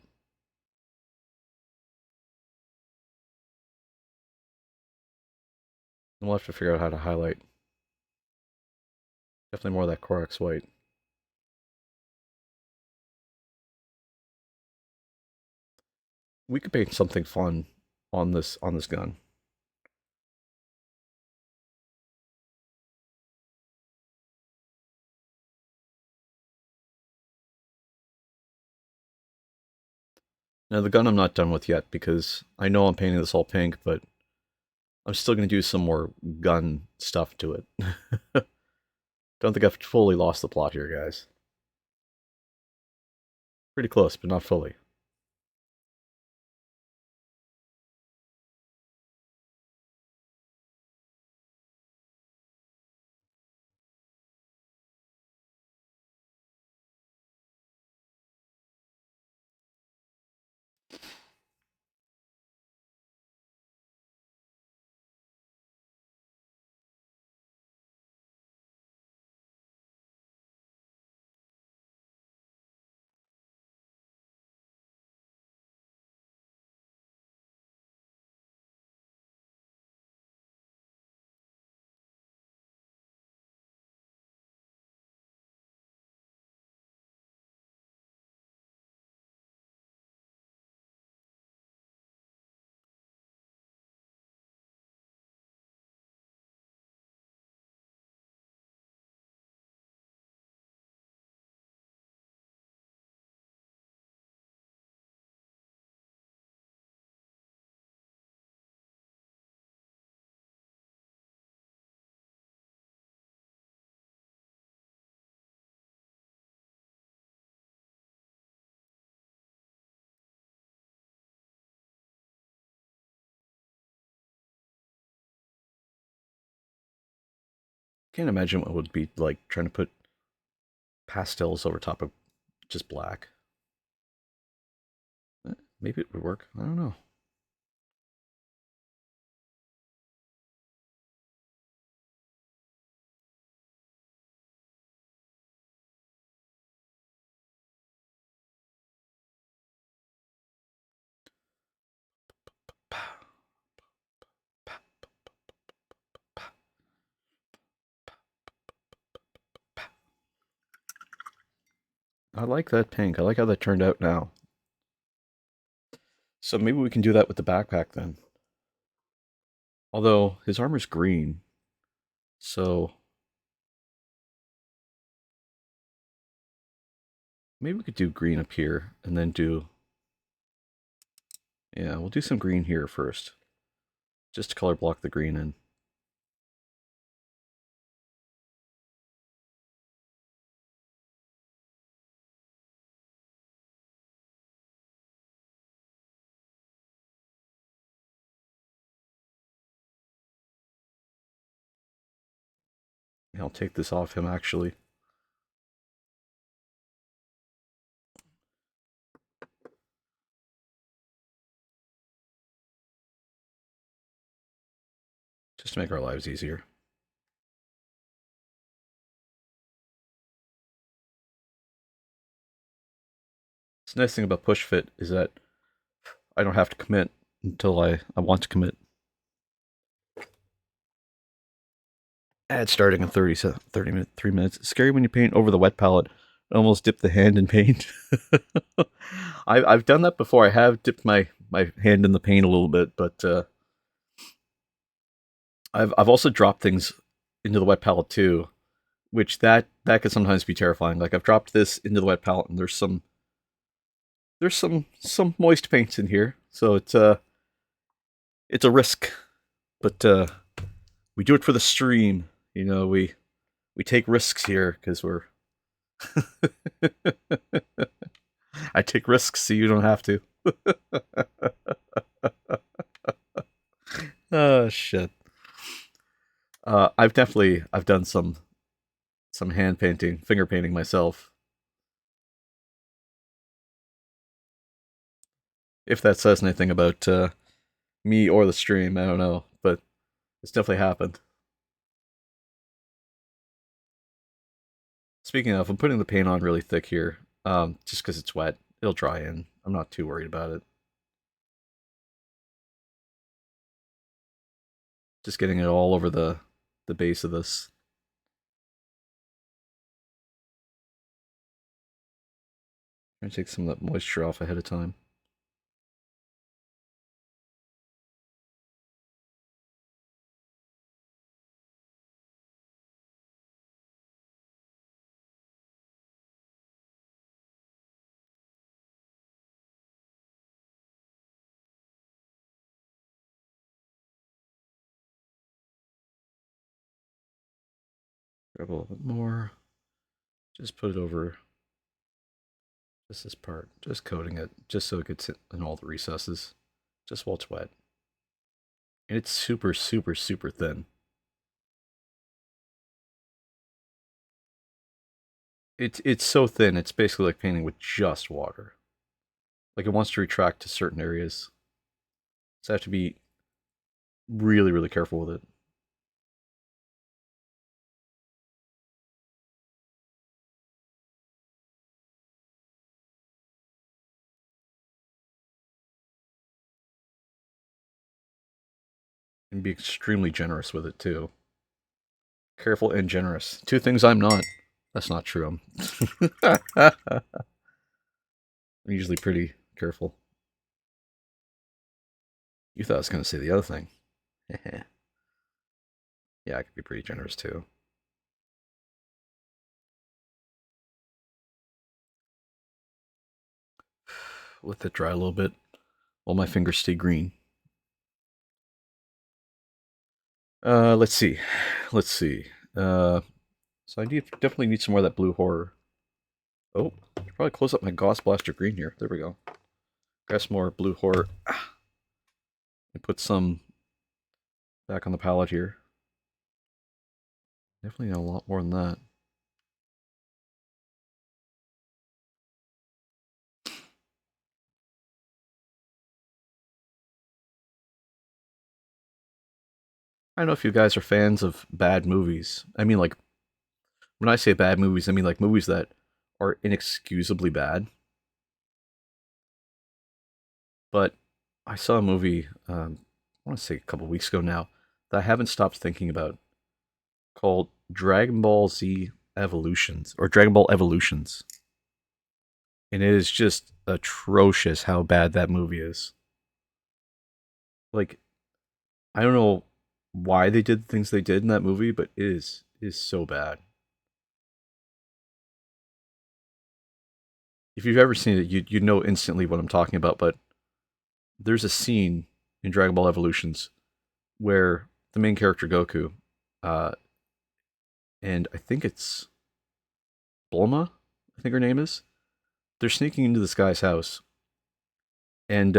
And we'll have to figure out how to highlight. Definitely more of that Corax white. We could paint something fun on this gun. Now the gun I'm not done with yet because I know I'm painting this all pink, but I'm still going to do some more gun stuff to it. Don't think I've fully lost the plot here, guys. Pretty close, but not fully. Can't imagine what it would be like trying to put pastels over top of just black. Maybe it would work. I don't know. I like that pink. I like how that turned out now. So maybe we can do that with the backpack then. Although his armor's green, so maybe we could do green up here and then do... Yeah, we'll do some green here first. Just to color block the green in. I'll take this off him actually. Just to make our lives easier. The nice thing about push fit is that I don't have to commit until I want to commit. Ad starting in 3 minutes. It's scary when you paint over the wet palette. Almost dip the hand in paint. I've done that before. I have dipped my hand in the paint a little bit, but I've also dropped things into the wet palette too, which that can sometimes be terrifying. Like I've dropped this into the wet palette, and there's some moist paints in here, so it's a risk, but we do it for the stream. You know, we take risks here because we're. I take risks so you don't have to. Oh shit. I've done some hand painting, finger painting myself. If that says anything about me or the stream, I don't know, but it's definitely happened. Speaking of, I'm putting the paint on really thick here, just because it's wet. It'll dry in. I'm not too worried about it. Just getting it all over the base of this. I'm gonna take some of that moisture off ahead of time. Grab a little bit more. Just put it over just this part. Just coating it, just so it gets in all the recesses. Just while it's wet. And it's super, super, super thin. It's so thin, it's basically like painting with just water. Like it wants to retract to certain areas. So I have to be really, really careful with it. And be extremely generous with it too. Careful and generous. Two things I'm not. That's not true. I'm usually pretty careful. You thought I was going to say the other thing. Yeah, I could be pretty generous too. Let that dry a little bit while my fingers stay green. Let's see. Let's see. So definitely need some more of that blue horror. Oh, I should probably close up my Gauss Blaster green here. There we go. Got some more blue horror. And put some back on the palette here. Definitely a lot more than that. I don't know if you guys are fans of bad movies. I mean, like, when I say bad movies, I mean like movies that are inexcusably bad. But I saw a movie, I want to say a couple weeks ago now, that I haven't stopped thinking about, called Dragon Ball Z Evolutions, or Dragon Ball Evolutions. And it is just atrocious how bad that movie is. Like, I don't know why they did the things they did in that movie, but it is so bad. If you've ever seen it, you know instantly what I'm talking about. But there's a scene in Dragon Ball Evolutions where the main character Goku, uh, and I think it's Bulma, I think her name is. They're sneaking into this guy's house, and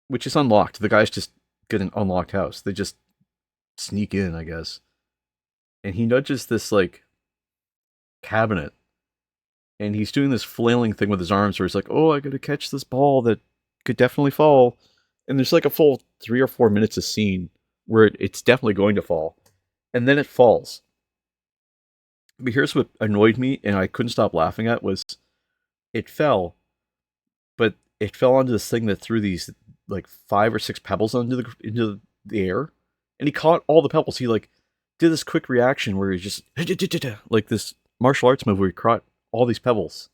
which is unlocked. The guys just get an unlocked house. They just sneak in, I guess. And he nudges this like cabinet, and he's doing this flailing thing with his arms, where he's like, "Oh, I got to catch this ball that could definitely fall." And there's like a full 3 or 4 minutes of scene where it's definitely going to fall, and then it falls. But here's what annoyed me, and I couldn't stop laughing at, was it fell, but it fell onto this thing that threw these like 5 or 6 pebbles into the air, and he caught all the pebbles. He like did this quick reaction where he just like this martial arts move where he caught all these pebbles.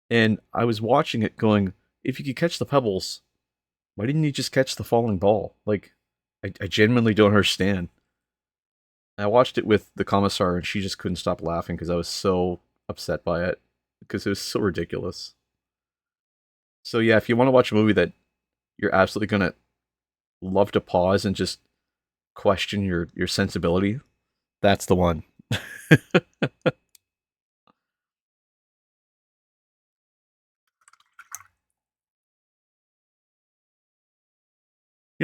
And I was watching it, going, if you could catch the pebbles, why didn't you just catch the falling ball? Like, I genuinely don't understand. I watched it with the commissar, and she just couldn't stop laughing because I was so upset by it because it was so ridiculous. So yeah, if you want to watch a movie that you're absolutely gonna love to pause and just question your sensibility, that's the one.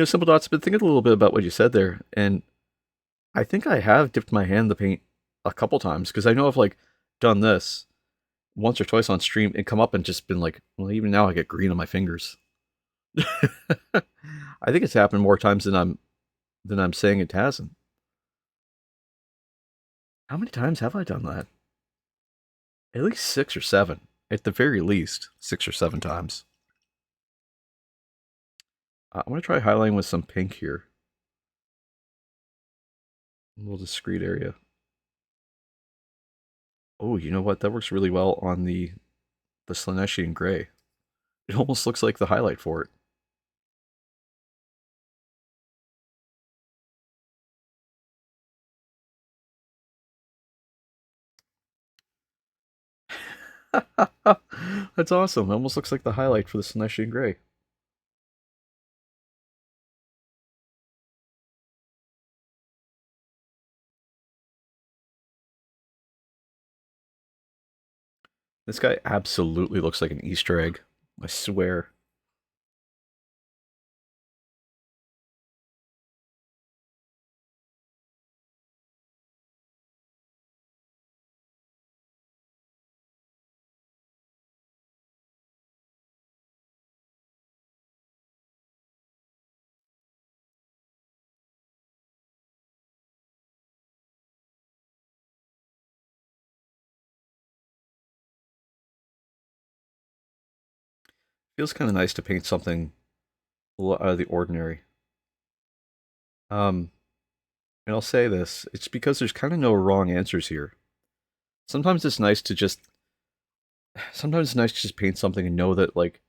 Simple Dots, been thinking a little bit about what you said there, and I think I have dipped my hand in the paint a couple times because I know I've like done this once or twice on stream and come up and just been like, well, even now I get green on my fingers. I think it's happened more times than I'm saying it hasn't. How many times have I done that? At least 6 or 7. At the very least, 6 or 7 times. I'm going to try highlighting with some pink here. A little discreet area. Oh, you know what? That works really well on the Slaneshian Gray. It almost looks like the highlight for it. That's awesome. It almost looks like the highlight for the Slaneshian Gray. This guy absolutely looks like an Easter egg. I swear. Feels kind of nice to paint something a little out of the ordinary. Um, and I'll say this, it's because there's kind of no wrong answers here. Sometimes it's nice to just sometimes it's nice to just paint something and know that like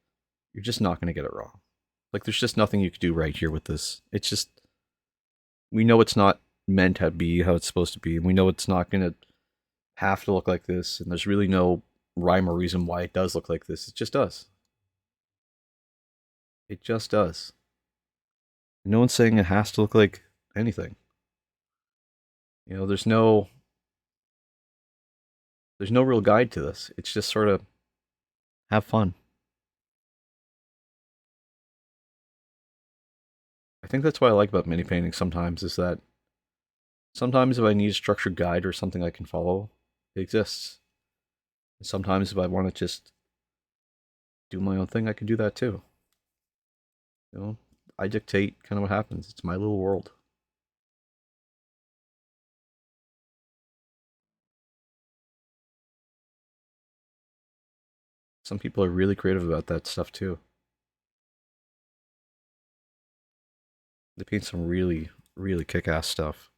you're just not going to get it wrong. Like there's just nothing you could do right here with this. It's just we know it's not meant to be how it's supposed to be, and we know it's not going to have to look like this, and there's really no rhyme or reason why it does look like this. It just does. It just does. No one's saying it has to look like anything. You know, there's no real guide to this. It's just sort of have fun. I think that's what I like about mini painting sometimes is that sometimes if I need a structured guide or something I can follow, it exists. And sometimes if I want to just do my own thing, I can do that too. You know, I dictate kind of what happens. It's my little world. Some people are really creative about that stuff too. They paint some really, really kick-ass stuff.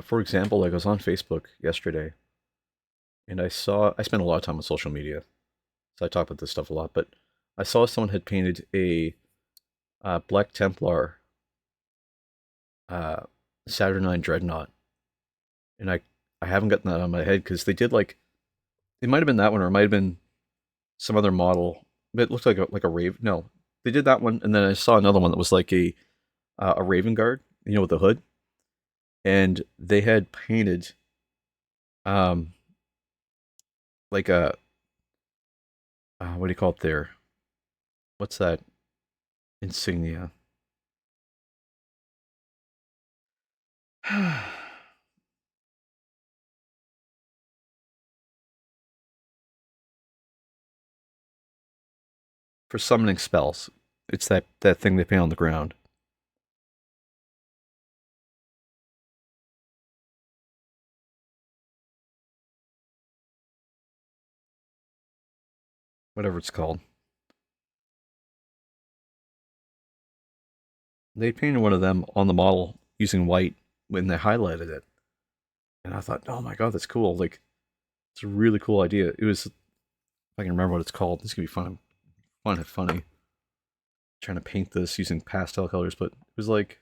For example, like I was on Facebook yesterday, and I spend a lot of time on social media, so I talk about this stuff a lot. But I saw someone had painted a Black Templar uh, Saturnine Dreadnought, and I haven't gotten that on my head because they did like it might have been that one or it might have been some other model. But it looked like a Raven. No, they did that one, and then I saw another one that was like a Raven Guard, you know, with the hood, and they had painted um like a what do you call it there? What's that insignia? For summoning spells. It's that thing they paint on the ground. Whatever it's called. They painted one of them on the model using white when they highlighted it. And I thought, oh my god, that's cool. Like, it's a really cool idea. It was, if I can remember what it's called, this could be fun. Fun and funny. Trying to paint this using pastel colors, but it was like,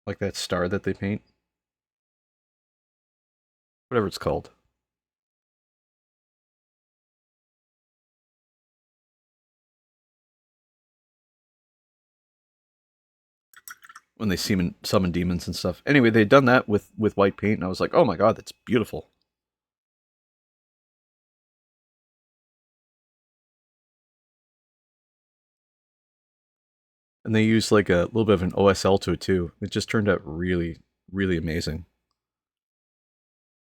Like that star that they paint. Whatever it's called. When they summon demons and stuff. Anyway, they'd done that with white paint, and I was like, oh my god, that's beautiful. And they used like a little bit of an OSL to it too. It just turned out really, really amazing.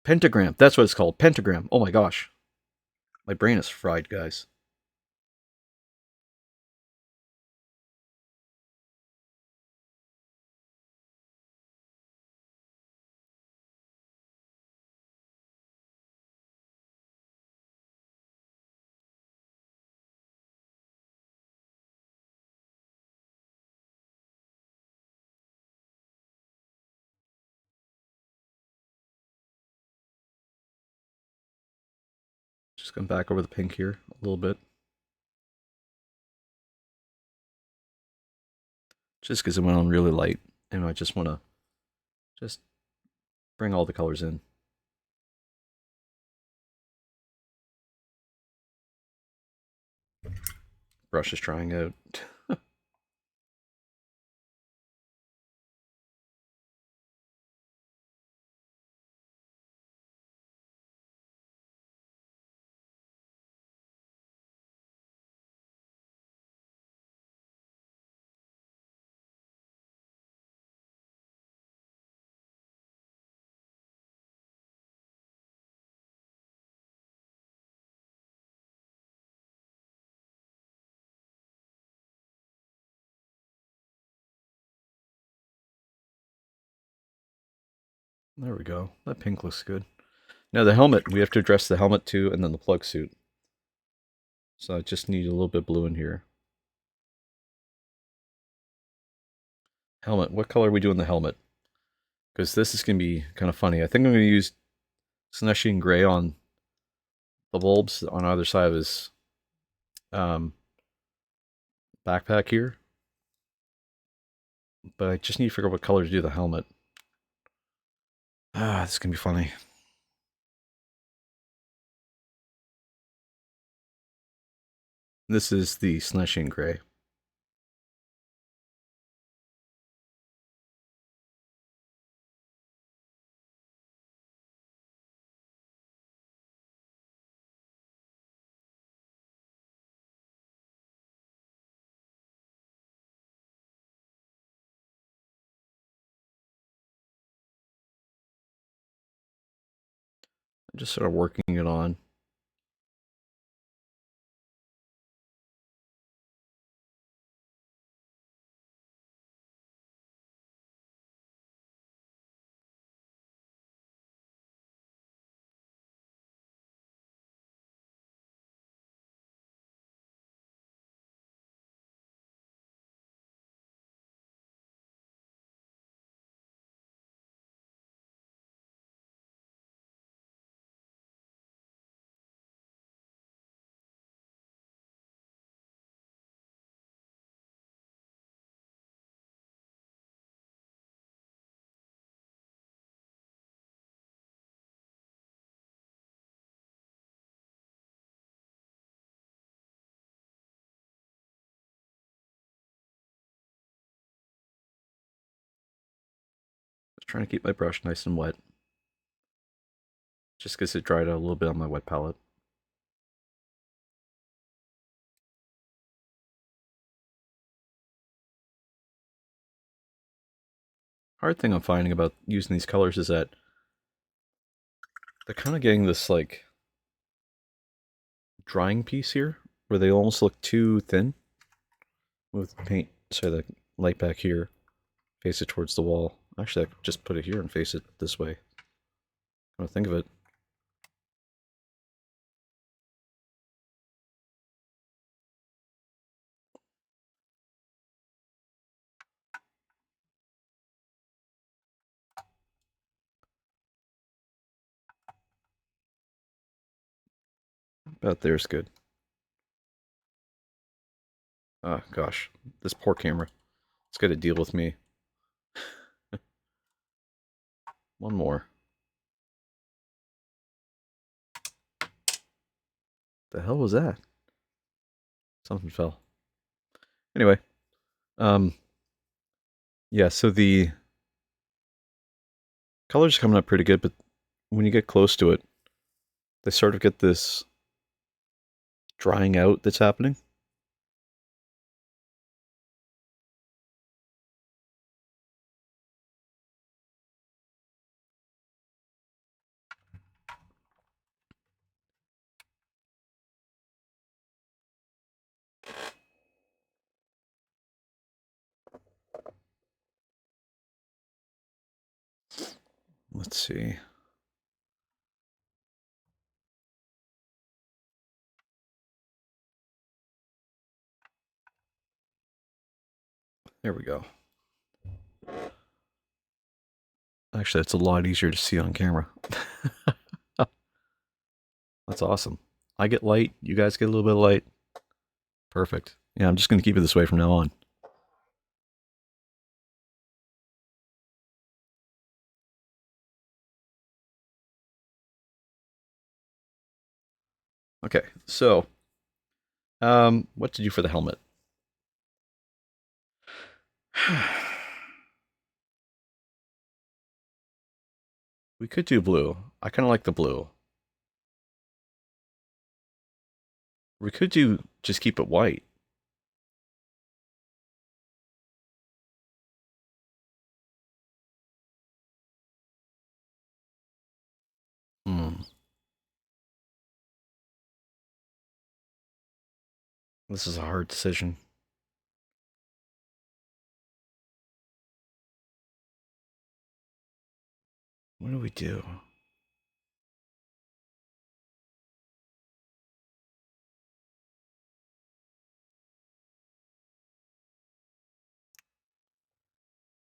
Pentagram. That's what it's called. Pentagram. Oh my gosh. My brain is fried, guys. Just come back over the pink here a little bit. Just because it went on really light. And I just want to just bring all the colors in. Brush is trying out. There we go. That pink looks good. Now the helmet, we have to address the helmet too, and then the plug suit. So I just need a little bit blue in here. Helmet, what color are we doing the helmet? Because this is going to be kind of funny. I think I'm going to use Sneshine Gray on the bulbs on either side of his backpack here. But I just need to figure out what color to do the helmet. Ah, this is going to be funny. This is the Sneshine Gray. I'm just sort of working it on. Just trying to keep my brush nice and wet. Just because it dried out a little bit on my wet palette. Hard thing I'm finding about using these colors is that they're kind of getting this like drying piece here where they almost look too thin. Move the paint, so the light back here, face it towards the wall. Actually, I could just put it here and face it this way. Come to think of it. About there's good. Ah, gosh. This poor camera. It's got to deal with me. One more. The hell was that? Something fell. Anyway, um, yeah, so the colors are coming up pretty good, but when you get close to it, they sort of get this drying out that's happening. Let's see. There we go. Actually, it's a lot easier to see on camera. That's awesome. I get light, you guys get a little bit of light. Perfect. Yeah, I'm just going to keep it this way from now on. Okay, so what to do for the helmet? We could do blue. I kind of like the blue. We could do just keep it white. Hmm. This is a hard decision. What do we do?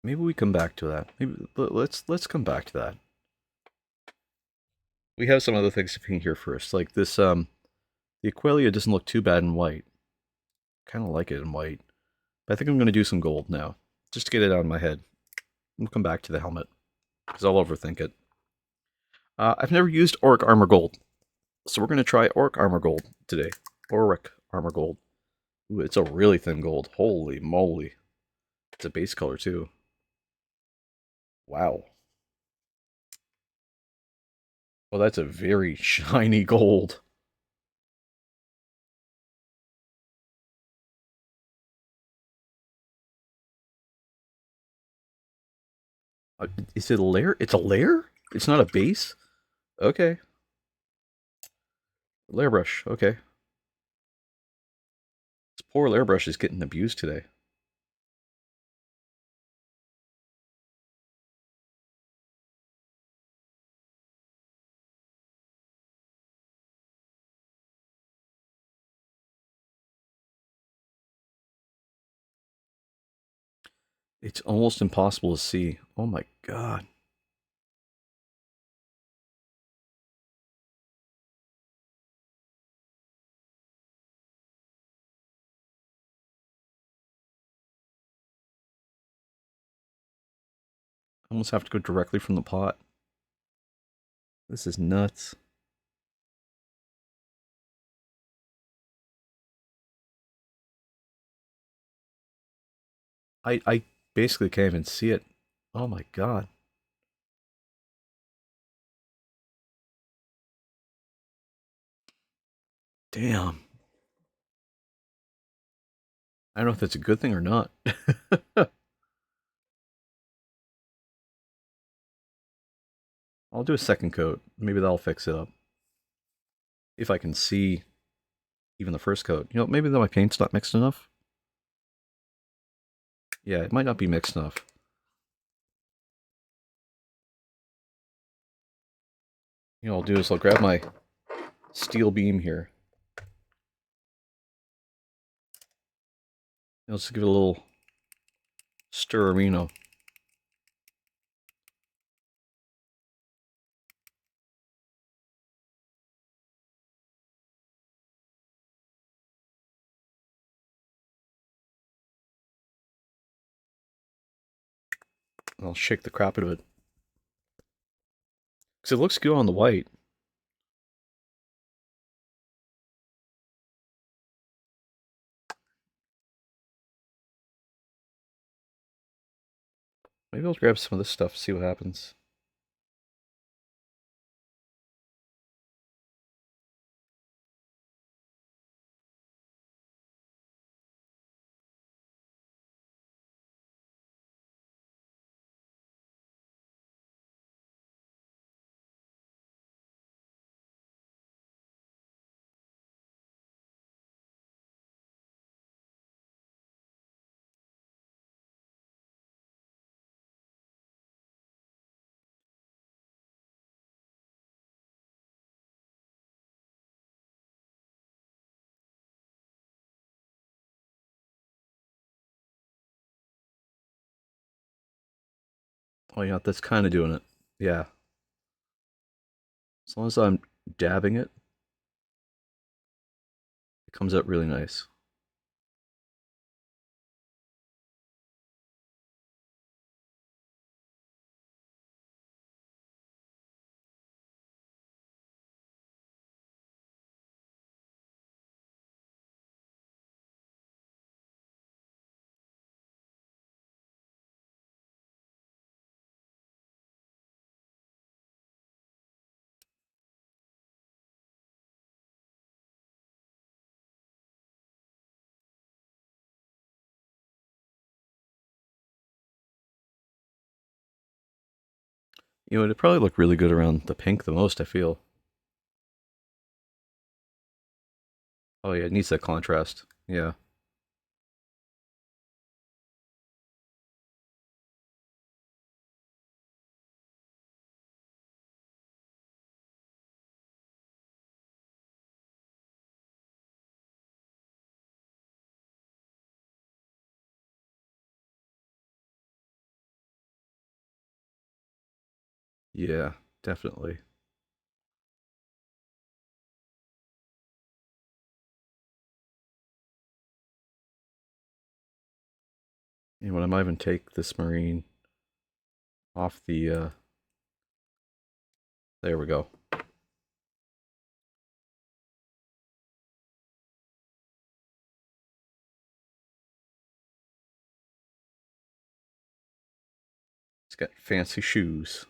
Maybe we come back to that. Maybe let's come back to that. We have some other things to paint here first. Like this the Aqualia doesn't look too bad in white. Kind of like it in white. But I think I'm going to do some gold now. Just to get it out of my head. We'll come back to the helmet. Because I'll overthink it. I've never used Auric Armor Gold. So we're going to try Auric Armor Gold today. Auric Armor Gold. Ooh, it's a really thin gold. Holy moly. It's a base color too. Wow. Well, that's a very shiny gold. Is it a layer? It's a layer? It's not a base? Okay. Layer brush. Okay. This poor layer brush is getting abused today. It's almost impossible to see. Oh my god. I almost have to go directly from the pot. This is nuts. I basically can't even see it. Oh my god. Damn. I don't know if that's a good thing or not. I'll do a second coat. Maybe that'll fix it up. If I can see even the first coat. You know, maybe my paint's not mixed enough. Yeah, it might not be mixed enough. You know, I'll do is I'll grab my steel beam here. I'll just give it a little stirrerino. I'll shake the crap out of it. Because it looks good on the white. Maybe I'll grab some of this stuff, see what happens. Oh yeah, that's kind of doing it. Yeah. As long as I'm dabbing it, it comes out really nice. You know, it'd probably look really good around the pink the most, I feel. Oh yeah, it needs that contrast. Yeah. Yeah, definitely. You know what, I might even take this marine off the, there we go. It's got fancy shoes.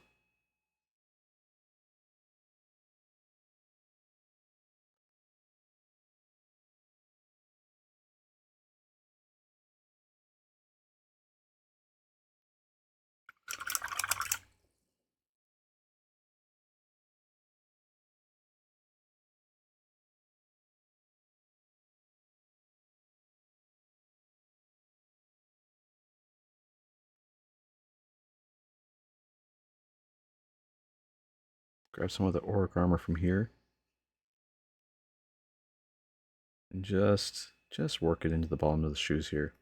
Grab some of the auric armor from here. And just work it into the bottom of the shoes here.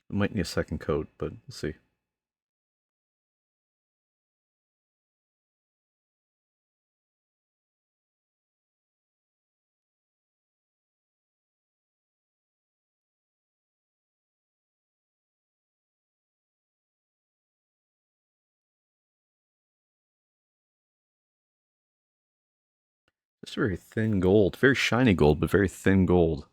I might need a second coat, but we'll see. Just very thin gold. Very shiny gold, but very thin gold.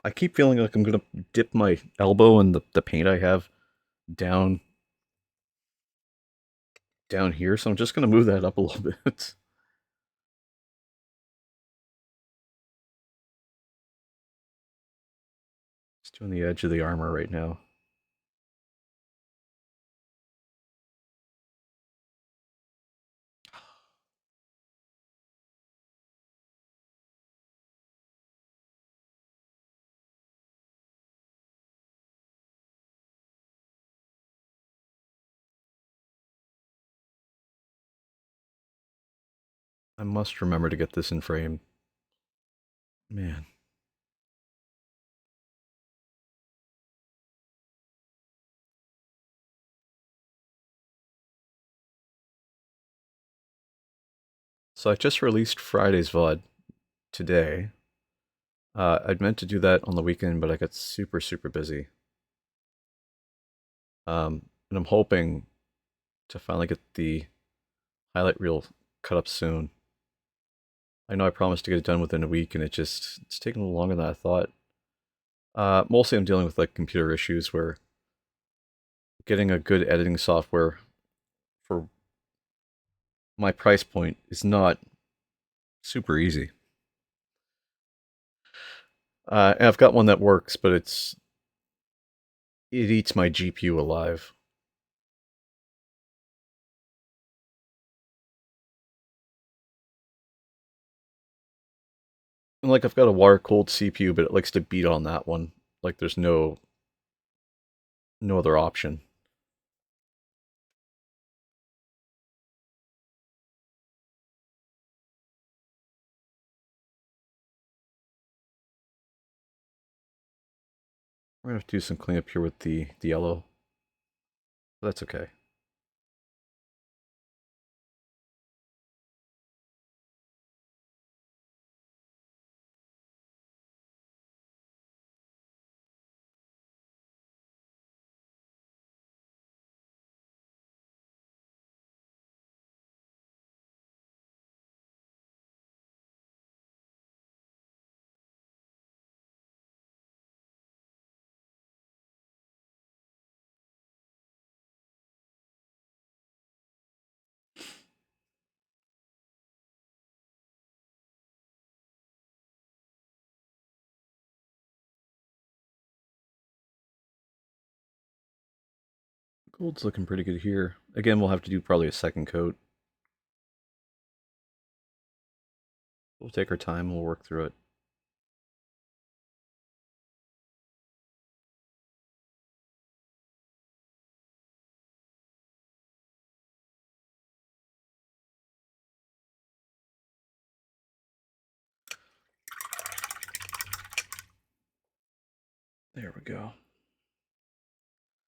I keep feeling like I'm gonna dip my elbow in the paint I have down down here, so I'm just gonna move that up a little bit. Just doing the edge of the armor right now. I must remember to get this in frame. Man. So I just released Friday's VOD today. I'd meant to do that on the weekend, but I got super, super busy. And I'm hoping to finally get the highlight reel cut up soon. I know I promised to get it done within a week, and it's taking a little longer than I thought. Mostly I'm dealing with like computer issues where getting a good editing software for my price point is not super easy. And I've got one that works, but it eats my GPU alive. And like I've got a water cooled CPU, but it likes to beat on that one. Like there's no other option. We're gonna have to do some cleanup here with the yellow. But that's okay. Gold's looking pretty good here. Again, we'll have to do probably a second coat. We'll take our time, we'll work through it. There we go.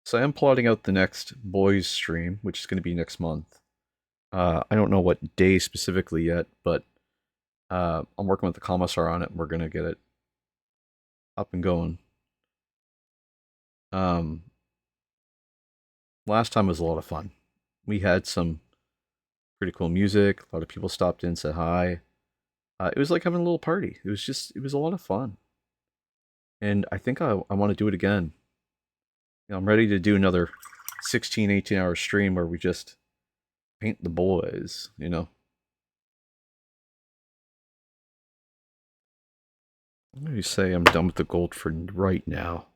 So I am plotting out the next boys stream, which is going to be next month. I don't know what day specifically yet, but I'm working with the commissar on it, and we're going to get it up and going. Um, Last time was a lot of fun. We had some pretty cool music. A lot of people stopped in, said hi. It was like having a little party. It was a lot of fun. And I think I want to do it again. You know, I'm ready to do another 16, 18-hour stream where we just paint the boys, you know. I'm going to say I'm done with the gold for right now.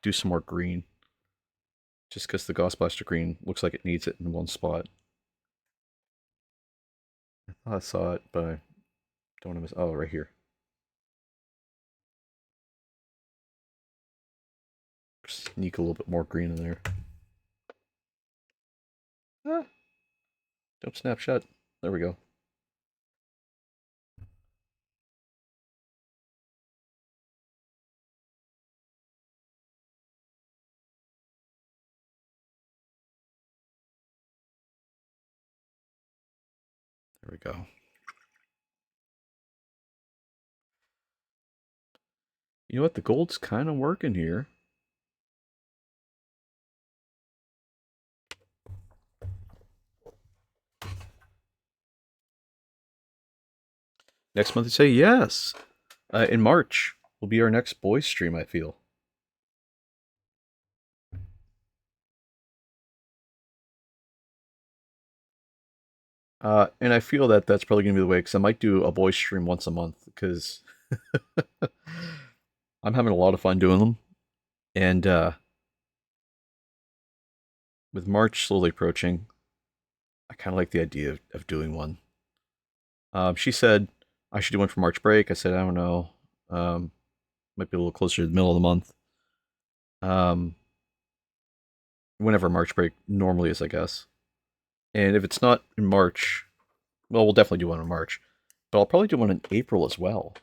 Do some more green. Just because the Ghostbuster green looks like it needs it in one spot. I thought I saw it, but I don't want to miss. Oh, right here. Sneak a little bit more green in there. Ah, don't snap shut. There we go. There we go. You know what? The gold's kind of working here. Next month, they say yes. In March will be our next boys stream, I feel. And I feel that that's probably going to be the way because I might do a boys stream once a month because I'm having a lot of fun doing them. And with March slowly approaching, I kind of like the idea of doing one. She said I should do one for March break. I said, I don't know. Might be a little closer to the middle of the month. Um, Whenever March break normally is, I guess. And if it's not in March, well, we'll definitely do one in March. But I'll probably do one in April as well.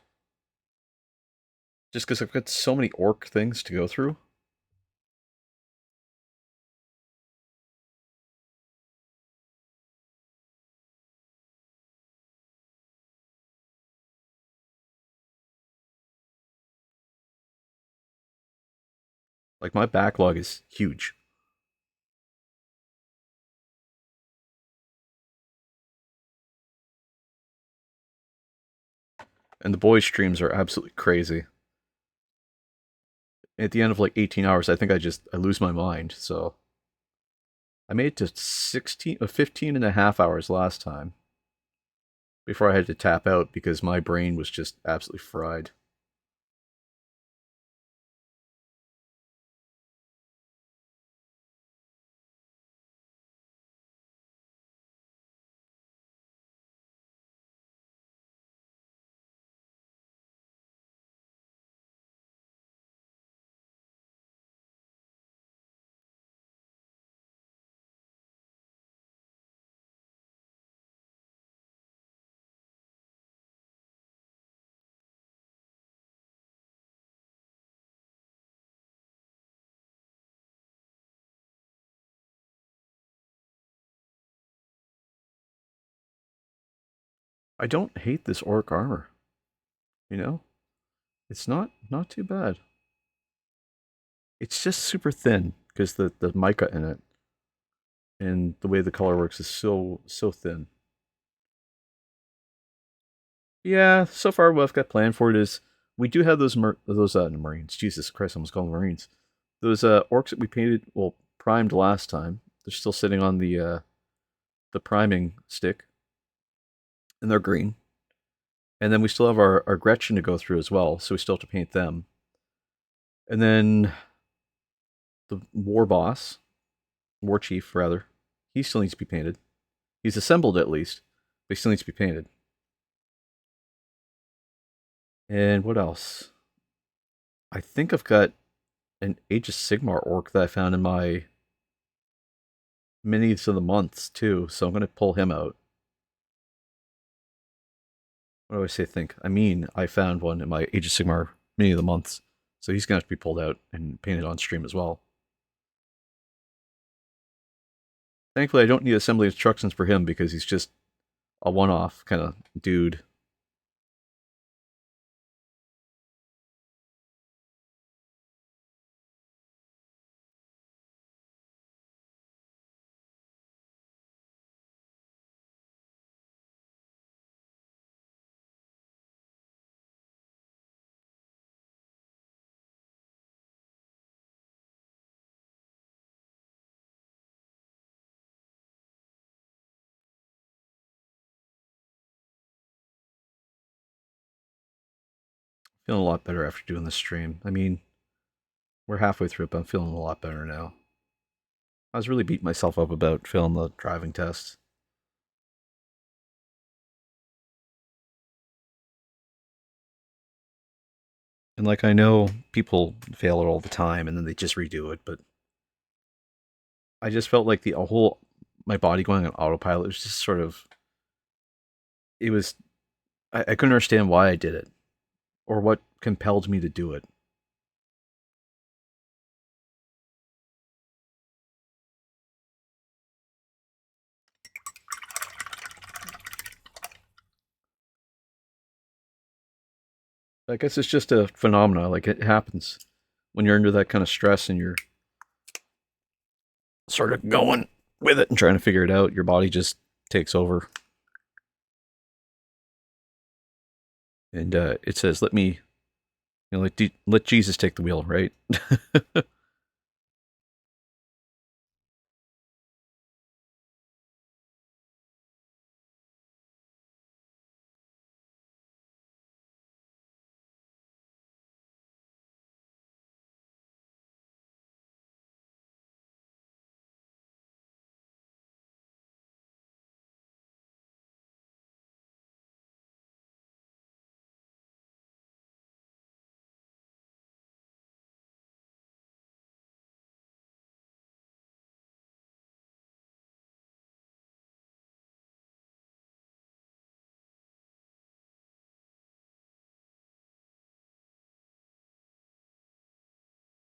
Just because I've got so many orc things to go through. Like my backlog is huge. And the boys' streams are absolutely crazy. At the end of like 18 hours, I think I lose my mind. So I made it to 15 and a half hours last time before I had to tap out because my brain was just absolutely fried. I don't hate this orc armor. You know, it's not too bad. It's just super thin because the mica in it and the way the color works is so thin. Yeah, so far what I've got planned for it is we do have those Marines. Jesus Christ, I almost called them Marines. Those orcs that we painted, well, primed last time. They're still sitting on the priming stick, and they're green. And then we still have our Gretchen to go through as well, so we still have to paint them. And then the war boss, war chief rather, he still needs to be painted. He's assembled at least, but he still needs to be painted. And what else? I think I've got an Age of Sigmar orc that I found in my minis of the months too, so I'm gonna pull him out. What do I say? Think? I mean, I found one in my Age of Sigmar mini of the months, so he's gonna have to be pulled out and painted on stream as well. Thankfully, I don't need assembly instructions for him because he's just a one-off kind of dude. Feeling a lot better after doing this stream. I mean, we're halfway through it, but I'm feeling a lot better now. I was really beating myself up about failing the driving test. And like I know people fail it all the time and then they just redo it, but I just felt like the whole my body going on autopilot was just sort of it was I couldn't understand why I did it or what compelled me to do it. I guess it's just a phenomena. Like it happens when you're under that kind of stress and you're sort of going with it and trying to figure it out. Your body just takes over, and it says, "Let me, let Jesus take the wheel." Right?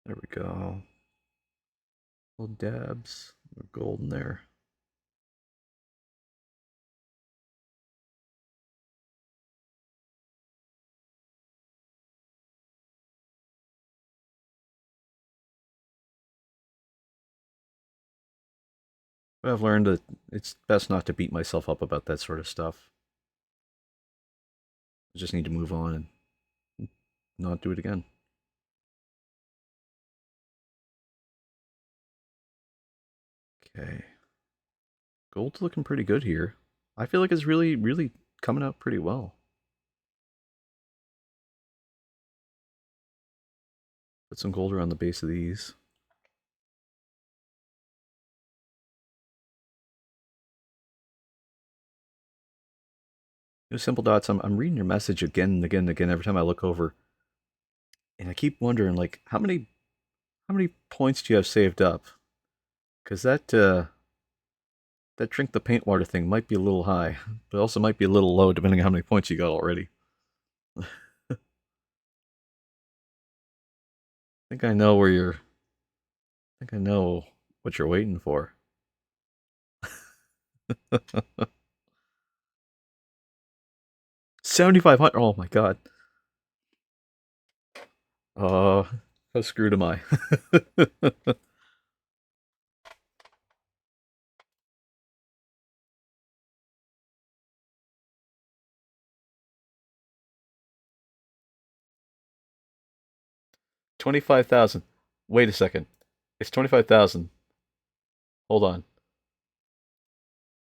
There we go. Little dabs of gold in there. But I've learned that it's best not to beat myself up about that sort of stuff. I just need to move on and not do it again. Okay. Gold's looking pretty good here. I feel like it's really, really coming out pretty well. Put some gold around the base of these. You know, Simple Dots, I'm reading your message again and again and again every time I look over. And I keep wondering, like, how many points do you have saved up? Because that drink the paint water thing might be a little high, but also might be a little low depending on how many points you got already. I think I know where you're. I think I know what you're waiting for. 7,500. Oh my god. How screwed am I? 25,000. Wait a second. It's 25,000. Hold on.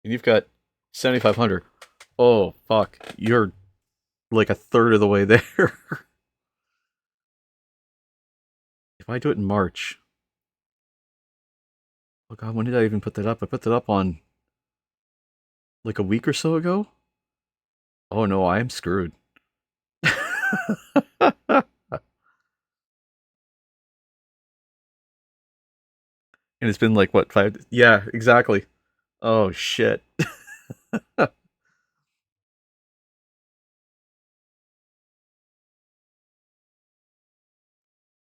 And you've got 7,500. Oh, fuck. You're like a third of the way there. If I do it in March. Oh god, when did I even put that up? I put that up on like a week or so ago? Oh no, I am screwed. And it's been like what, 5? Yeah, exactly. Oh shit.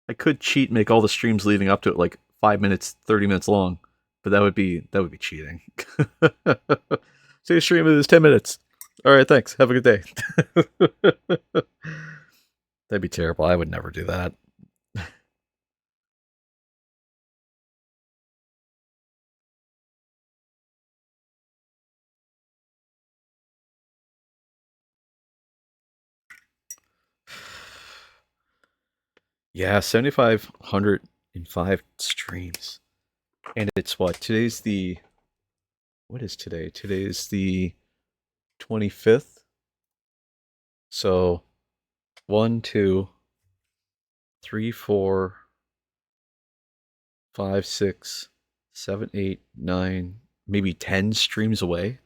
I could cheat and make all the streams leading up to it like 5 minutes, 30 minutes long, but that would be cheating. Say a stream is 10 minutes. All right, thanks. Have a good day. That'd be terrible. I would never do that. Yeah, 7,505 streams. And it's what? Today's the. What is today? Today's the 25th. So, 1, 2, 3, 4, 5, 6, 7, 8, 9, maybe 10 streams away.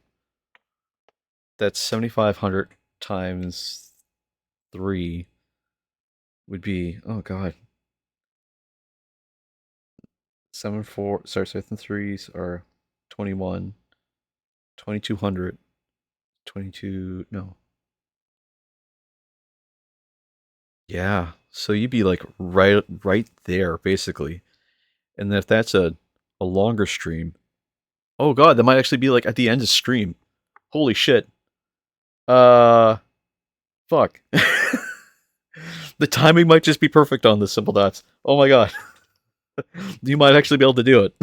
That's 7,500 times 3 would be, oh god. 7, 4, sorry, 7 threes are 21, 2,200, 22, no. Yeah, so you'd be like right there, basically. And then if that's a longer stream, oh god, that might actually be like at the end of stream. Holy shit. Uh, fuck. The timing might just be perfect on this, Simple Dots. Oh my god. You might actually be able to do it.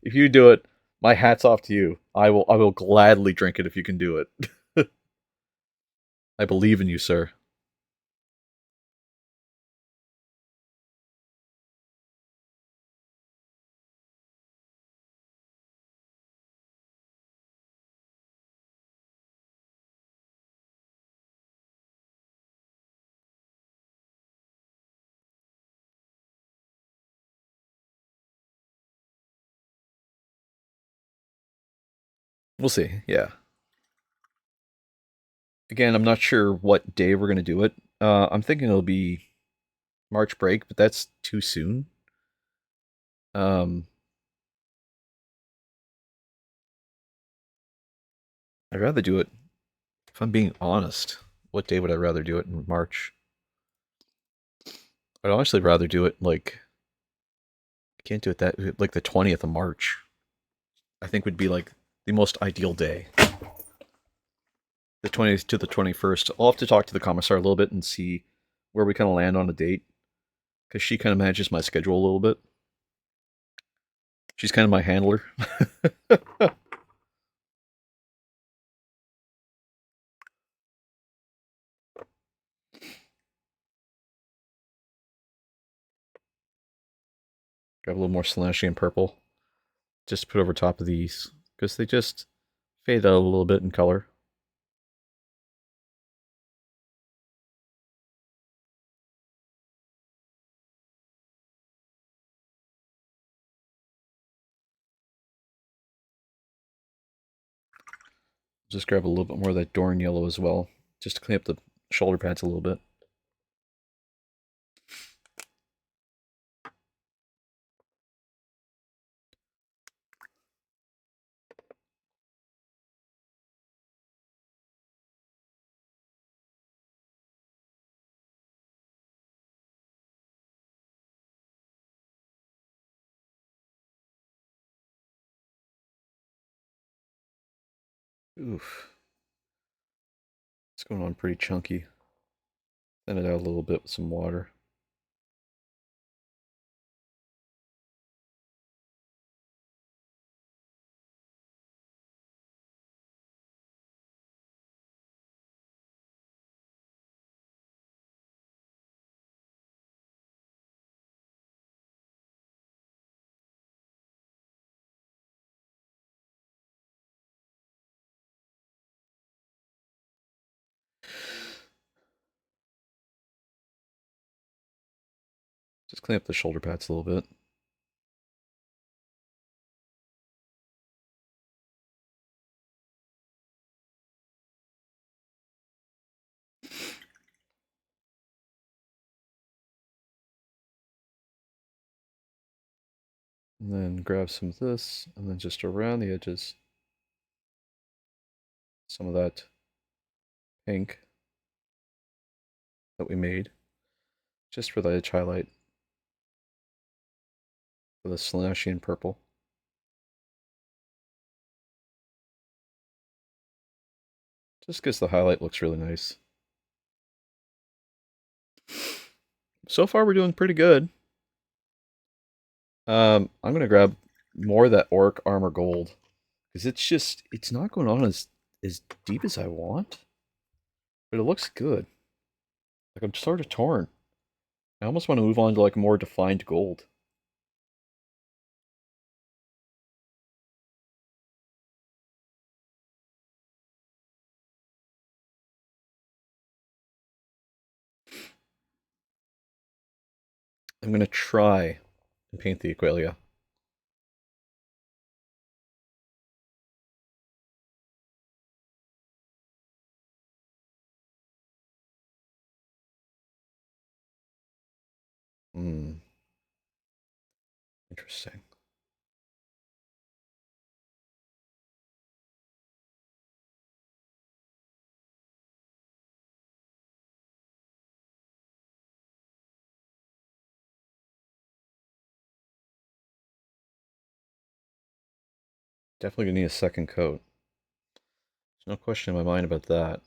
If you do it, my hat's off to you. I will gladly drink it if you can do it. I believe in you, sir. We'll see. Yeah. Again, I'm not sure what day we're gonna do it. I'm thinking it'll be March break, but that's too soon. Um, I'd rather do it. If I'm being honest, what day would I rather do it in March? I'd honestly rather do it like I can't do it that like the 20th of March. I think would be like the most ideal day. The 20th to the 21st. I'll have to talk to the commissar a little bit and see where we kind of land on a date because she kind of manages my schedule a little bit. She's kind of my handler. Grab a little more Celestian purple. Just put over top of these because they just fade out a little bit in color. Just grab a little bit more of that Dorn yellow as well, just to clean up the shoulder pads a little bit. Oof. It's going on pretty chunky. Thin it out a little bit with some water. Just clean up the shoulder pads a little bit. And then grab some of this, and then just around the edges, some of that pink that we made, just for the edge highlight, for the Celestian purple. Just because the highlight looks really nice. So far, we're doing pretty good. I'm gonna grab more of that Orc Armor Gold because it's not going on as deep as I want, but it looks good. Like I'm sort of torn. I almost want to move on to like more defined gold. I'm gonna try and paint the Aqualia. Hmm. Interesting. Definitely gonna need a second coat. There's no question in my mind about that.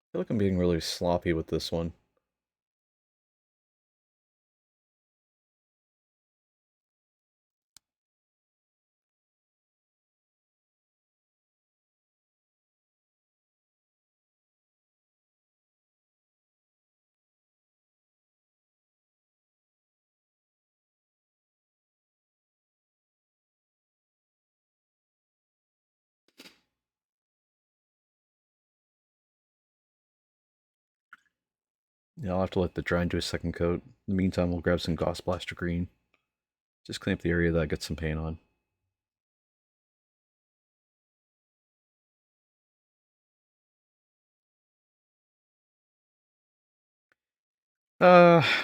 I feel like I'm being really sloppy with this one. Yeah, I'll have to let the dry and do a second coat. In the meantime, we'll grab some Gauss Blaster Green. Just clean up the area that I get some paint on.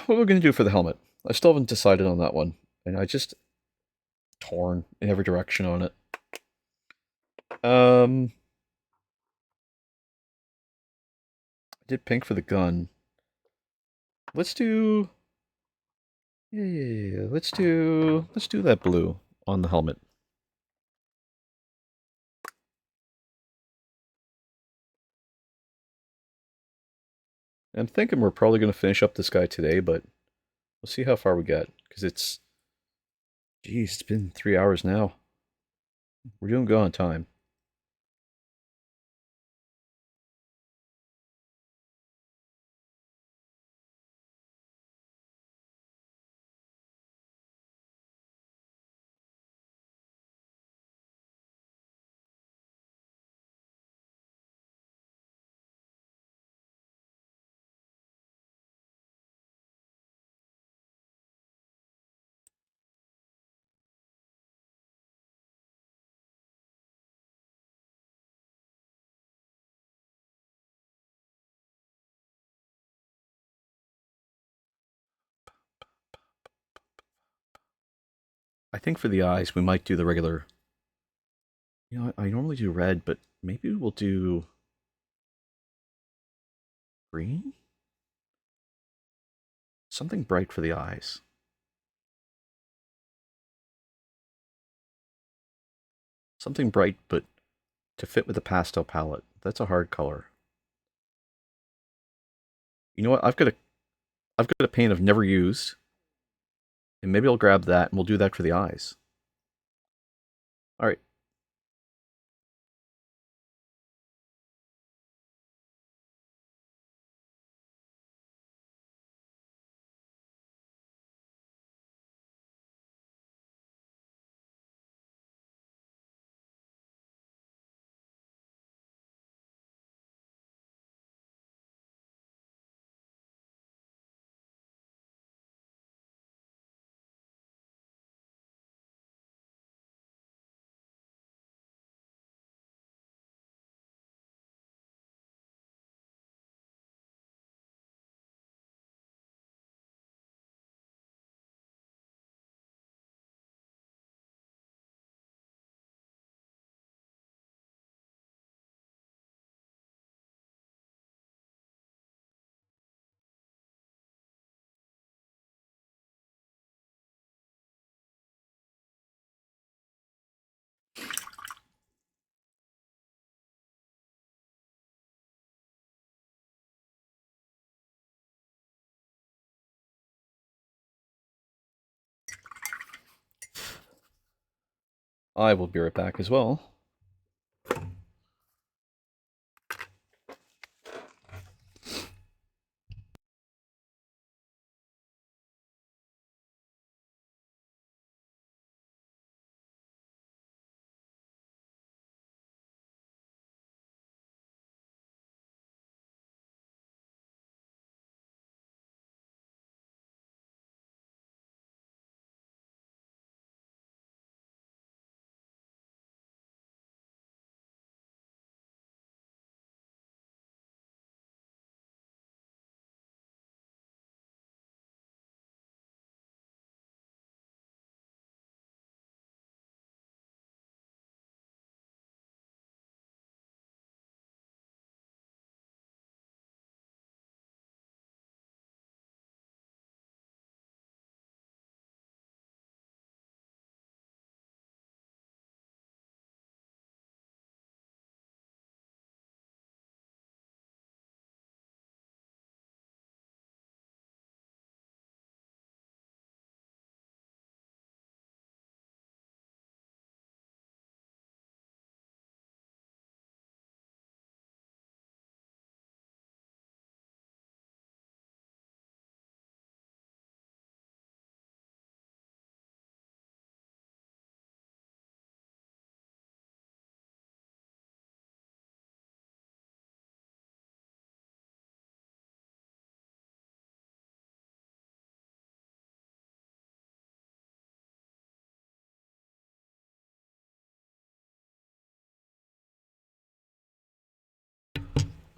What we're gonna do for the helmet. I still haven't decided on that one. And I just torn in every direction on it. I did pink for the gun. Let's do Yeah. Let's do that blue on the helmet. I'm thinking we're probably going to finish up this guy today, but we'll see how far we get. Because geez, it's been 3 hours now. We're doing good on time. I think for the eyes, we might do the regular. You know, I normally do red, but maybe we'll do green? Something bright for the eyes. Something bright, but to fit with the pastel palette. That's a hard color. You know what? I've got a paint I've never used, and maybe I'll grab that and we'll do that for the eyes. All right. I will be right back as well.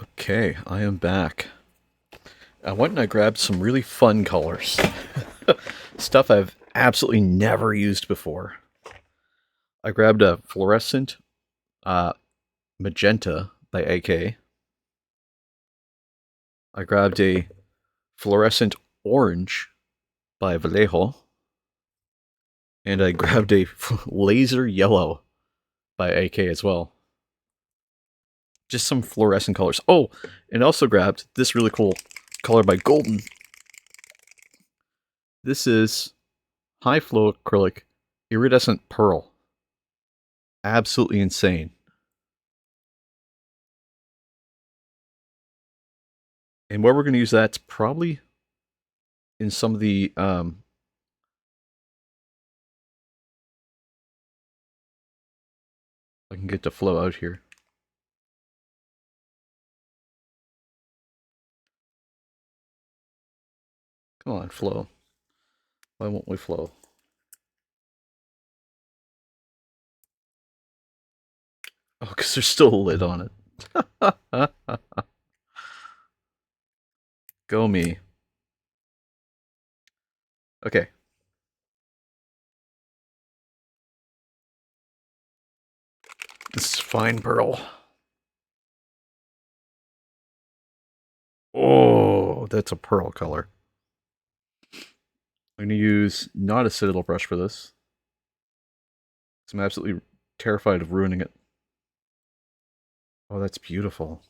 Okay, I am back. I went and I grabbed some really fun colors. Stuff I've absolutely never used before. I grabbed a fluorescent uh, magenta by AK. I grabbed a fluorescent orange by Vallejo. And I grabbed a laser yellow by AK as well. Just some fluorescent colors. Oh, and also grabbed this really cool color by Golden. This is high flow acrylic iridescent pearl. Absolutely insane. And where we're going to use that's probably in some of the I can get the flow out here. Come on, flow. Why won't we flow? Oh, because there's still a lid on it. Go me. Okay. This is fine pearl. Oh, that's a pearl color. I'm going to use not a Citadel brush for this. I'm absolutely terrified of ruining it. Oh, that's beautiful.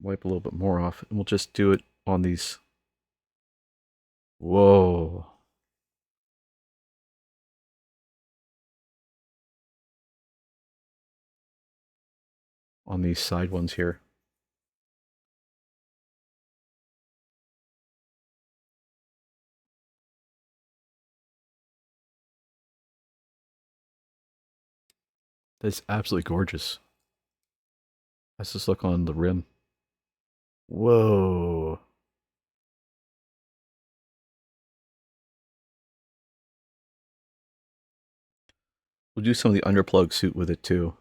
Wipe a little bit more off, and we'll just do it on these. Whoa. On these side ones here. That's absolutely gorgeous. How's this look on the rim? Whoa. We'll do some of the underplug suit with it too.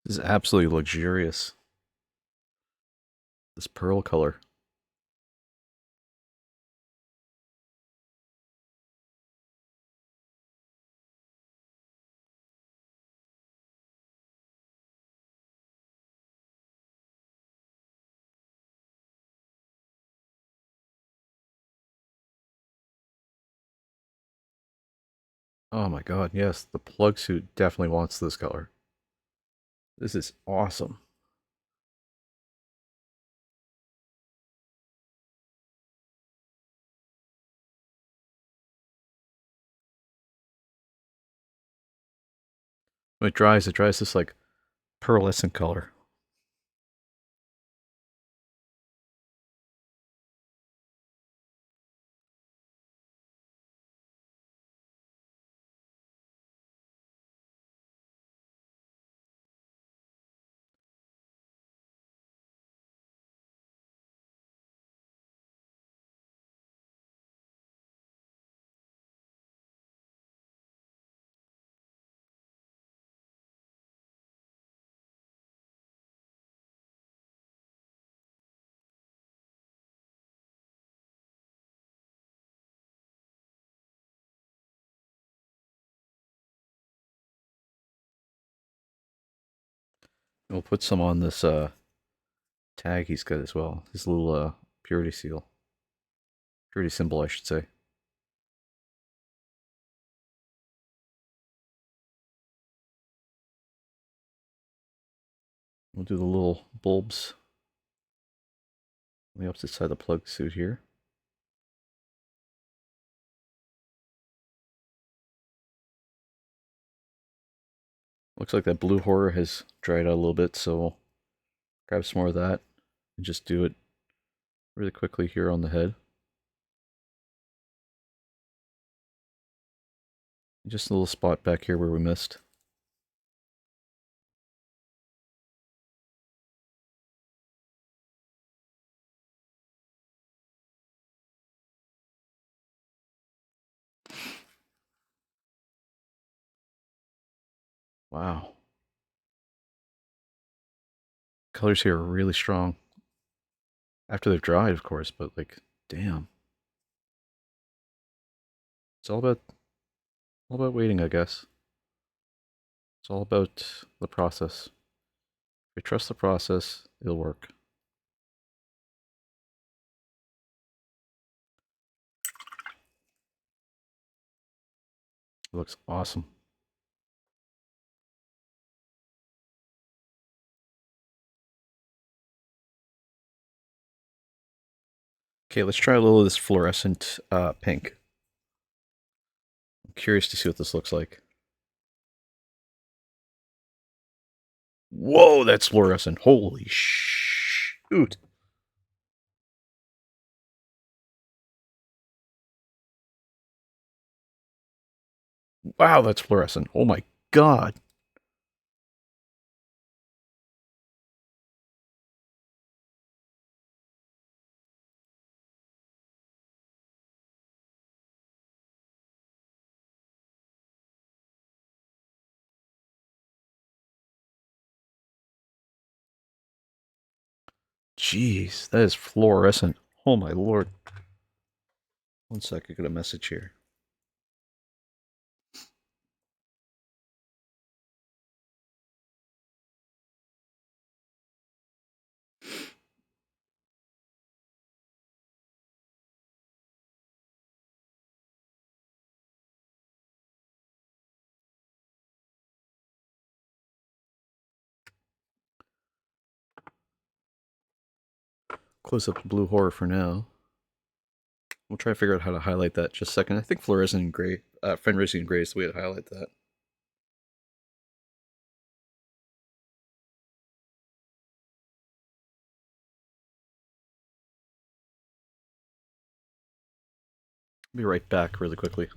This is absolutely luxurious. This pearl color. Oh my god, yes, the plug suit definitely wants this color. This is awesome. When it dries this like pearlescent color. We'll put some on this tag he's got as well. His little purity seal. Purity symbol, I should say. We'll do the little bulbs on the opposite side of the plug suit here. Looks like that blue horror has dried out a little bit, so we'll grab some more of that and just do it really quickly here on the head. Just a little spot back here where we missed. Wow. Colors here are really strong. After they've dried, of course, but like, damn. It's all about waiting, I guess. It's all about the process. If you trust the process, it'll work. It looks awesome. Okay, let's try a little of this fluorescent pink. I'm curious to see what this looks like. Whoa, that's fluorescent. Holy shoot. Wow, that's fluorescent. Oh my god. Jeez, that is fluorescent. Oh my lord. One sec, I got a message here. Close up the blue horror for now. We'll try to figure out how to highlight that just a second. I think fluorescent and gray, friend racing gray is the way to highlight that. I'll be right back really quickly.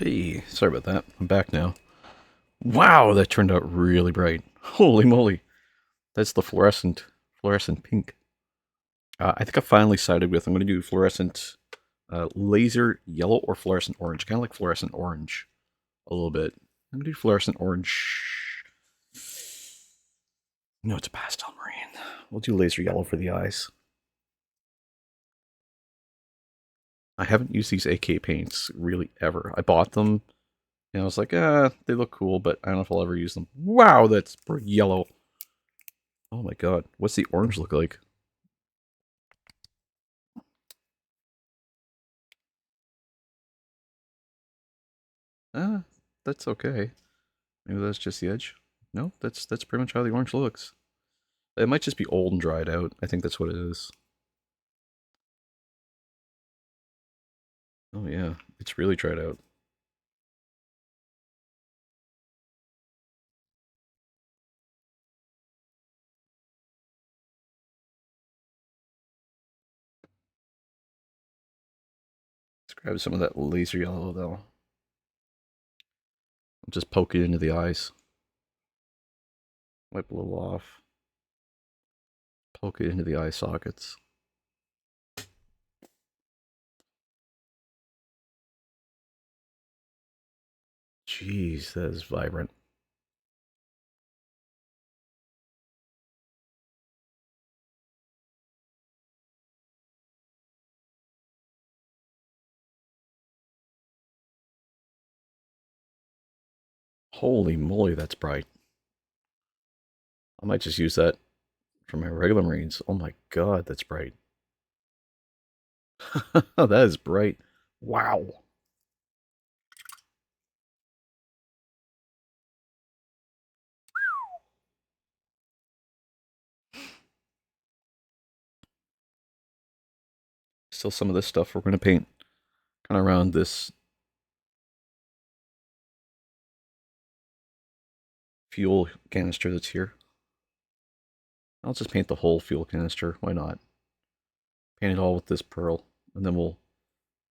Hey, sorry about that. I'm back now. Wow, that turned out really bright. Holy moly. That's the fluorescent pink. I think I finally sided with, I'm going to do fluorescent laser yellow or fluorescent orange. Kind of like fluorescent orange a little bit. I'm going to do fluorescent orange. No, it's a pastel marine. We'll do laser yellow for the eyes. I haven't used these AK paints really ever. I bought them and I was like, they look cool, but I don't know if I'll ever use them. Wow, that's yellow. Oh my god. What's the orange look like? Ah, that's okay. Maybe that's just the edge. No, that's pretty much how the orange looks. It might just be old and dried out. I think that's what it is. Oh yeah, it's really dried out. Let's grab some of that laser yellow though. Just poke it into the eyes. Wipe a little off. Poke it into the eye sockets. Jeez, that is vibrant. Holy moly, that's bright. I might just use that for my regular marines. Oh my god, that's bright. That is bright. Wow. Still some of this stuff we're going to paint kind of around this fuel canister that's here. I'll just paint the whole fuel canister. Why not? Paint it all with this pearl, and then we'll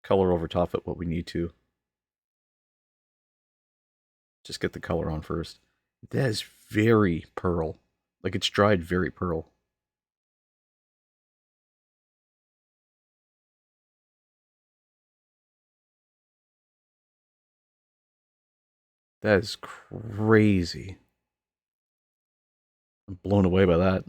color over top it what we need to. Just get the color on first. That is very pearl. Like it's dried very pearl. That is crazy. I'm blown away by that.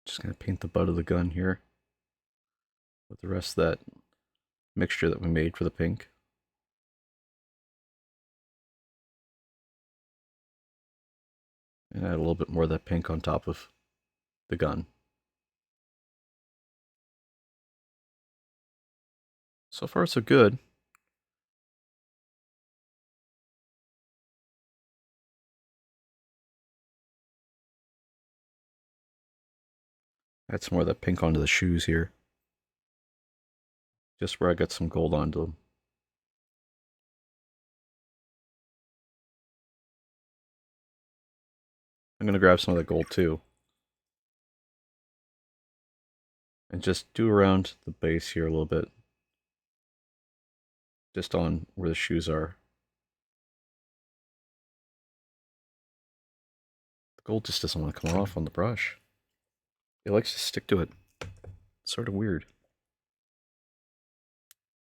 Just gonna paint the butt of the gun here with the rest of that mixture that we made for the pink. And add a little bit more of that pink on top of the gun. So far, so good. Add some more of that pink onto the shoes here. Just where I got some gold onto them. I'm going to grab some of that gold too. And just do around the base here a little bit. Just on where the shoes are. The gold just doesn't want to come off on the brush. It likes to stick to it. It's sort of weird.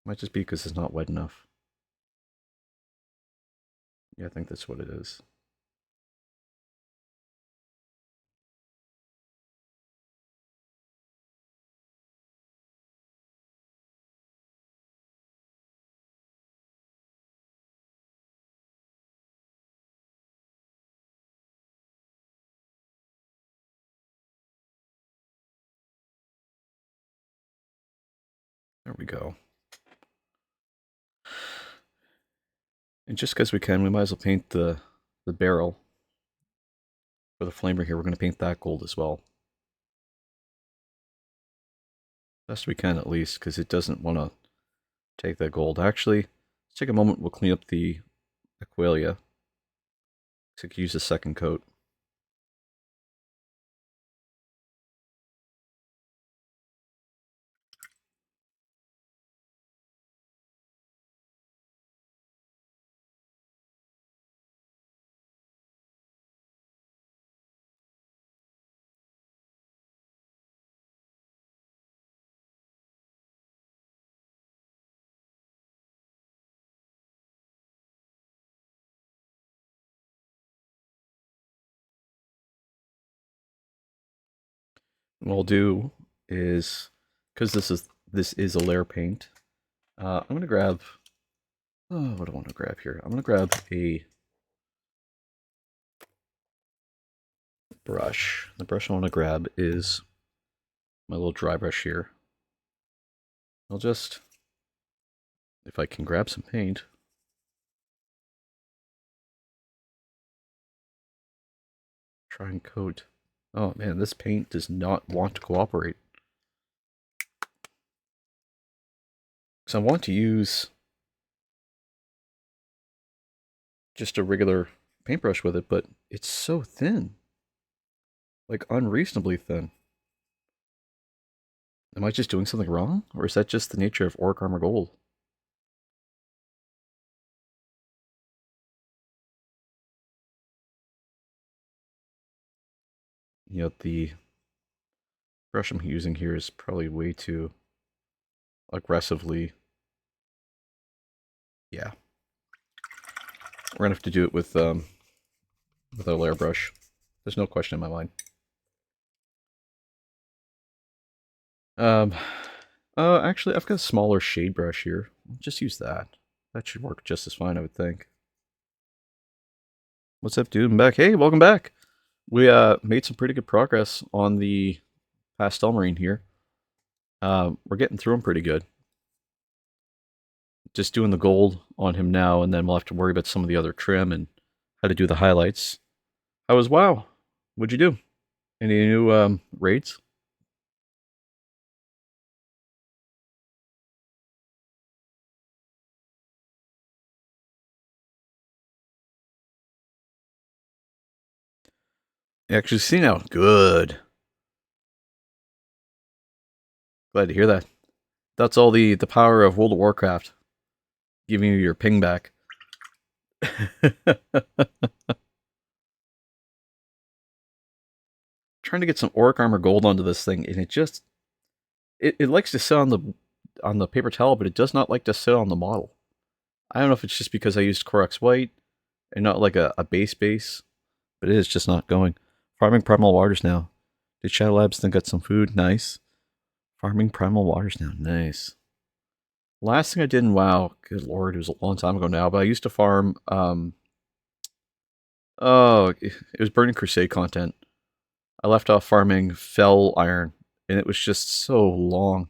Might just be because it's not wet enough. Yeah, I think that's what it is. There we go. And just because we can, we might as well paint the barrel for the flamer here. We're going to paint that gold as well. Best we can, at least, because it doesn't want to take that gold. Actually, let's take a moment. We'll clean up the Aqualia. So I could use a second coat. What I'll do is, because this is a layer paint, I'm gonna grab. Oh, what do I want to grab here? I'm gonna grab a brush. The brush I want to grab is my little dry brush here. I'll just, if I can grab some paint, try and coat. Oh man, this paint does not want to cooperate. Because I want to use just a regular paintbrush with it, but it's so thin. Like unreasonably thin. Am I just doing something wrong? Or is that just the nature of Orc Armor Gold? You know, the brush I'm using here is probably way too aggressively. Yeah. We're gonna have to do it with a layer brush. There's no question in my mind. Um, actually, I've got a smaller shade brush here. Just use that. That should work just as fine, I would think. What's up, dude? I'm back. Hey, welcome back. We made some pretty good progress on the Pastel Marine here. We're getting through them pretty good. Just doing the gold on him now, and then we'll have to worry about some of the other trim and how to do the highlights. How was WoW? What'd you do? Any new raids? You actually see now? Good. Glad to hear that. That's all the power of World of Warcraft giving you your ping back. Trying to get some Orc Armor Gold onto this thing, and it just it likes to sit on the paper towel, but it does not like to sit on the model. I don't know if it's just because I used Corax White and not like a base, but it is just not going. Farming Primal Waters now. Did Shadow Labs then get some food? Nice. Farming Primal Waters now. Nice. Last thing I did in WoW, good lord, it was a long time ago now, but I used to farm, oh, it was Burning Crusade content. I left off farming Fell Iron, and it was just so long.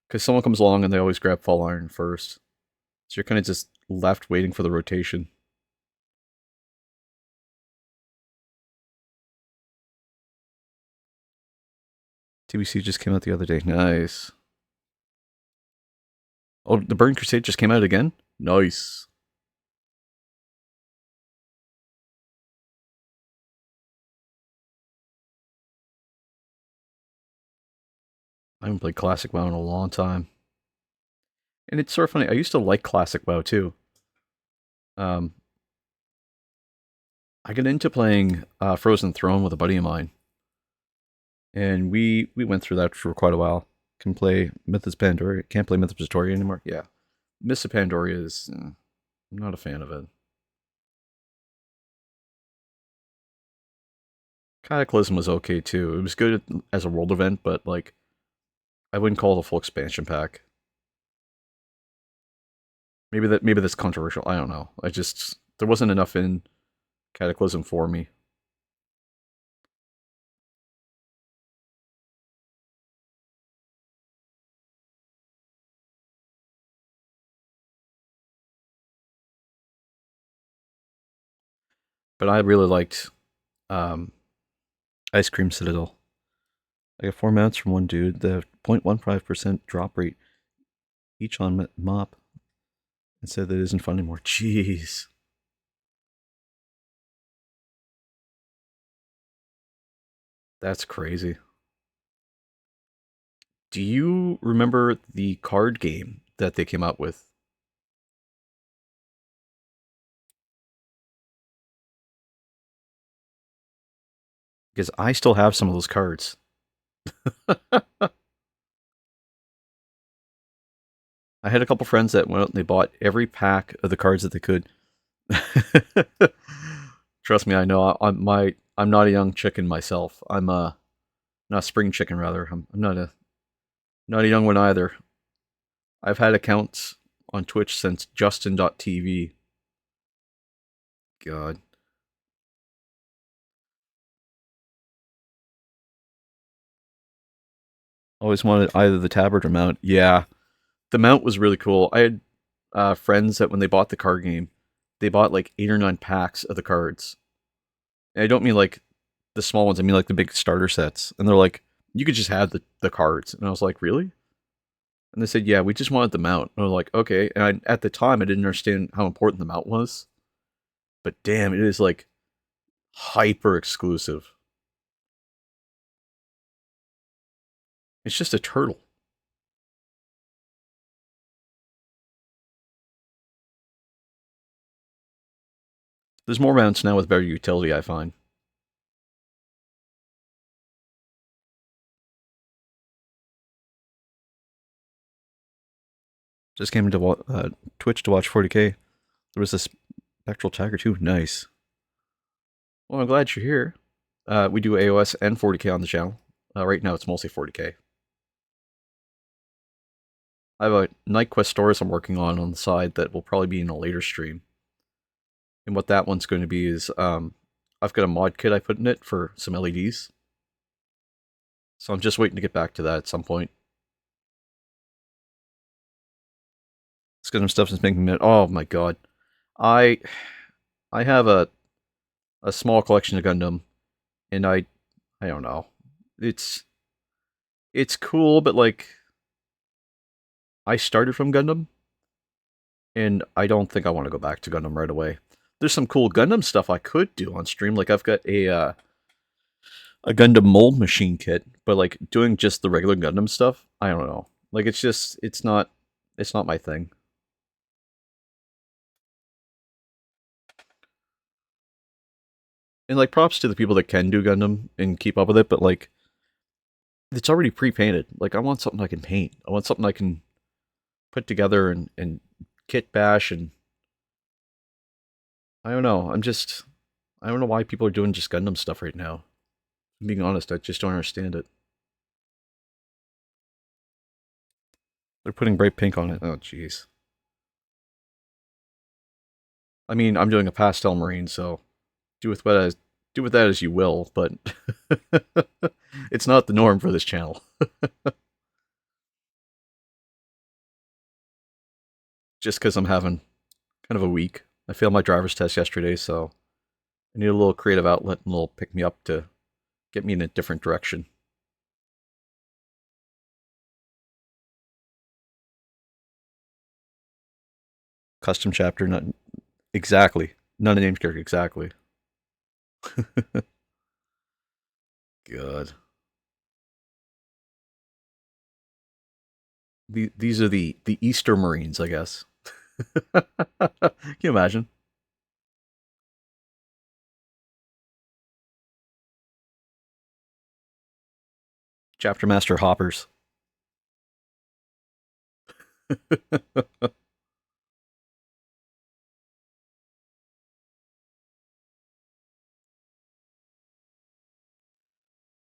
Because someone comes along and they always grab Fell Iron first. So you're kind of just left waiting for the rotation. TBC just came out the other day. Nice. Oh, the Burning Crusade just came out again? Nice. I haven't played Classic WoW in a long time. And it's sort of funny, I used to like Classic WoW too. Um, I got into playing Frozen Throne with a buddy of mine. And we went through that for quite a while. Can play Myth of Pandaria. Can't play Myth of Pandaria anymore. Yeah. Myth of Pandaria is... I'm not a fan of it. Cataclysm was okay too. It was good as a world event, but like, I wouldn't call it a full expansion pack. Maybe that's controversial. I don't know. I just there wasn't enough in Cataclysm for me. but I really liked um, Ice Cream Citadel. I got 4 mounts from one dude. The 0.15% drop rate each on mop, and said that it isn't fun anymore. Jeez. That's crazy. Do you remember the card game that they came out with? Because I still have some of those cards. I had a couple friends that went out and they bought every pack of the cards that they could. Trust me, I know. I'm not a young chicken myself. I'm not a spring chicken rather. I'm not a young one either. I've had accounts on Twitch since Justin.tv. God. Always wanted either the tabard or mount. Yeah. The mount was really cool. I had friends that when they bought the card game, they bought like 8 or 9 packs of the cards. And I don't mean like the small ones, I mean like the big starter sets. And they're like, you could just have the cards. And I was like, really? And they said, yeah, we just wanted the mount. And I was like, okay. And at the time, I didn't understand how important the mount was. But damn, it is like hyper exclusive. It's just a turtle. There's more mounts now with better utility, I find. Just came into Twitch to watch 40k. There was this Spectral Tiger too. Nice. Well, I'm glad you're here. We do AOS and 40k on the channel. Right now, it's mostly 40k. I have a Night Quest stories I'm working on the side that will probably be in a later stream. And what that one's going to be is I've got a mod kit I put in it for some LEDs. So I'm just waiting to get back to that at some point. This kind of stuff is making me. Oh my god, I I have a small collection of Gundam, and I don't know. It's it's cool, but like I started from Gundam, and I don't think I want to go back to Gundam right away. There's some cool Gundam stuff I could do on stream. Like I've got a Gundam mold machine kit, but like doing just the regular Gundam stuff, I don't know. Like it's not my thing. And like props to the people that can do Gundam and keep up with it, but like it's already pre-painted. Like I want something I can paint. I want something I can put together and kit bash and I don't know. I don't know why people are doing just Gundam stuff right now. I'm being honest, I just don't understand it. They're putting bright pink on it. Oh jeez. I mean, I'm doing a pastel marine, so do with what as do with that as you will, but it's not the norm for this channel. Just because I'm having kind of a week. I failed my driver's test yesterday, so I need a little creative outlet and a little pick me up to get me in a different direction. Custom chapter, not exactly. Not a named character, exactly. Good. These are the Easter Marines, I guess. Can you imagine? Chapter Master Hoppers.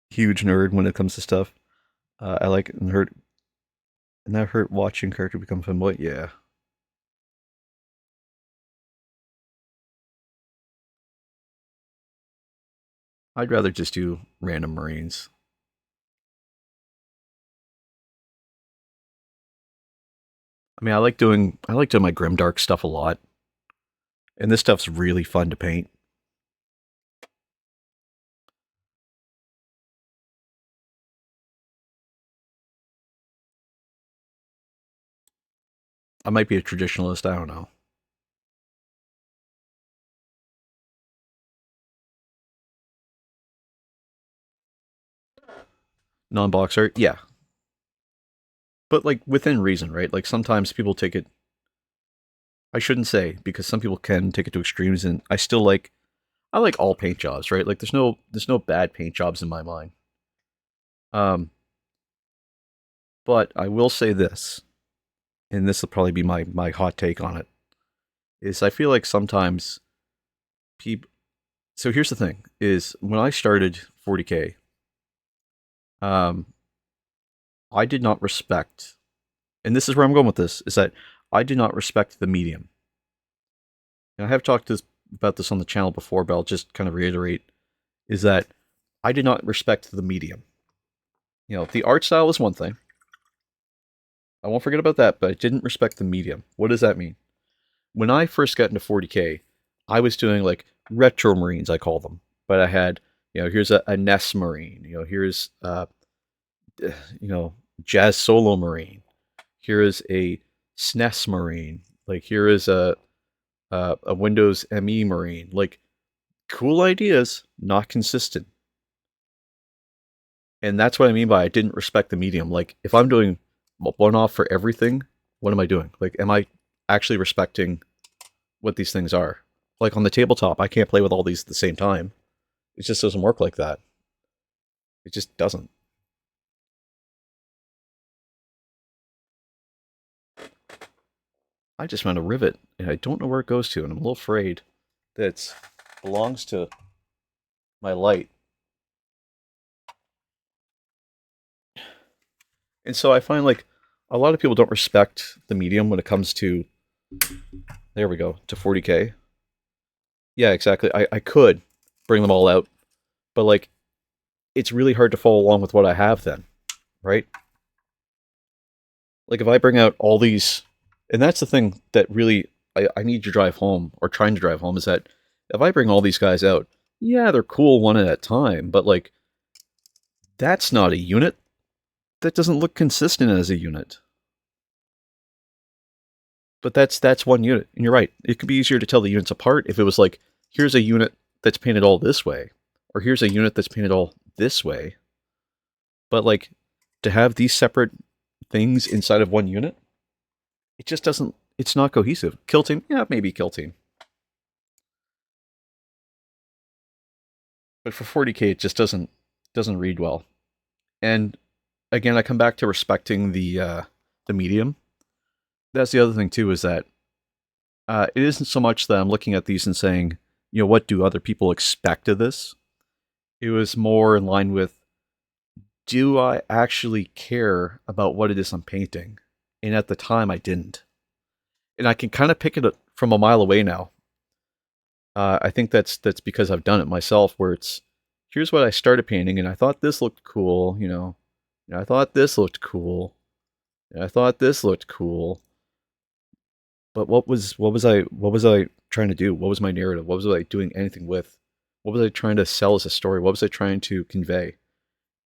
Huge nerd when it comes to stuff. I like it and that hurt watching character become fanboy. Yeah, I'd rather just do random Marines. I mean, I like doing my grimdark stuff a lot, and this stuff's really fun to paint. I might be a traditionalist. I don't know. Non-boxer, yeah, but like within reason, right? Like sometimes people take it. I shouldn't say because some people can take it to extremes, and I like all paint jobs, right? Like there's no bad paint jobs in my mind. Um, but I will say this, and this will probably be my hot take on it, is I feel like sometimes people. So here's the thing: is when I started 40K, um, I did not respect, and this is where I'm going with this, is that I did not respect the medium. And I have talked about this on the channel before, but I'll just kind of reiterate: is that I did not respect the medium. You know, the art style is one thing. I won't forget about that, but I didn't respect the medium. What does that mean? When I first got into 40K, I was doing like retro marines, I call them. But I had, here's a Ness marine. Here's you know, jazz solo marine. Here is a SNES marine. Like here is a Windows ME marine. Like cool ideas, not consistent. And that's what I mean by I didn't respect the medium. Like if I'm doing one off for everything, what am I doing? Like, am I actually respecting what these things are? Like on the tabletop, I can't play with all these at the same time. It just doesn't work like that. It just doesn't. I just found a rivet, and I don't know where it goes to, and I'm a little afraid that it belongs to my light. And so I find like a lot of people don't respect the medium when it comes to, there we go, to 40K. Yeah, exactly. I could bring them all out, but like it's really hard to follow along with what I have then, right? Like if I bring out all these, and that's the thing that really I need to drive home or trying to drive home is that if I bring all these guys out, yeah, they're cool one at a time, but like that's not a unit. That doesn't look consistent as a unit. But that's one unit, and you're right. It could be easier to tell the units apart if it was like, here's a unit that's painted all this way, or here's a unit that's painted all this way. But like to have these separate things inside of one unit, it just doesn't. It's not cohesive. Kill team, yeah, maybe kill team, but for 40K, it just doesn't read well. And again, I come back to respecting the medium. That's the other thing too, is that it isn't so much that I'm looking at these and saying, what do other people expect of this? It was more in line with, do I actually care about what it is I'm painting? And at the time, I didn't. And I can kind of pick it from a mile away now. I think that's because I've done it myself, where it's, here's what I started painting, and I thought this looked cool, and I thought this looked cool, and I thought this looked cool. But what was I trying to do? What was my narrative? What was I doing anything with? What was I trying to sell as a story? What was I trying to convey?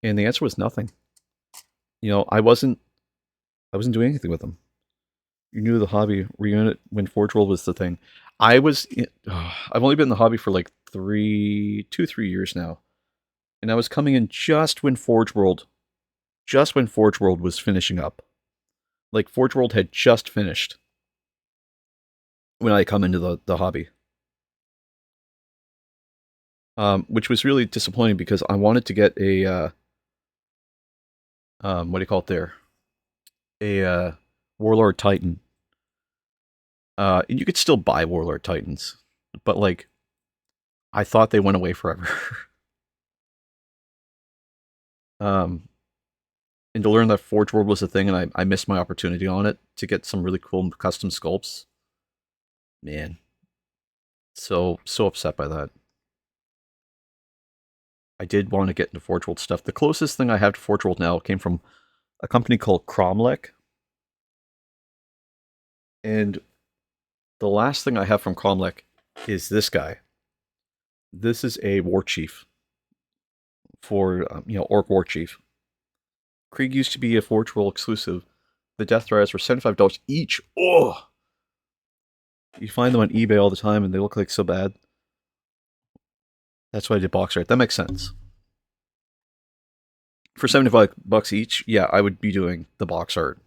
And the answer was nothing. I wasn't doing anything with them. You knew the hobby reunit when Forge World was the thing. I've only been in the hobby for like 2, 3 years now, and I was coming in just when Forge World was finishing up. Like Forge World had just finished when I come into the hobby, which was really disappointing because I wanted to get a what do you call it there, a Warlord Titan. And you could still buy Warlord Titans, but like I thought they went away forever. um, and to learn that Forge World was a thing, and I missed my opportunity on it to get some really cool custom sculpts. Man, so upset by that. I did want to get into Forge World stuff. The closest thing I have to Forge World now came from a company called Cromlech, and the last thing I have from Cromlech is this guy. This is a war chief for Orc War Chief. Krieg used to be a Forge World exclusive, the Death Riders were $75 each. Oh! You find them on eBay all the time and they look like so bad. That's why I did box art. That makes sense. For $75 each, yeah, I would be doing the box art.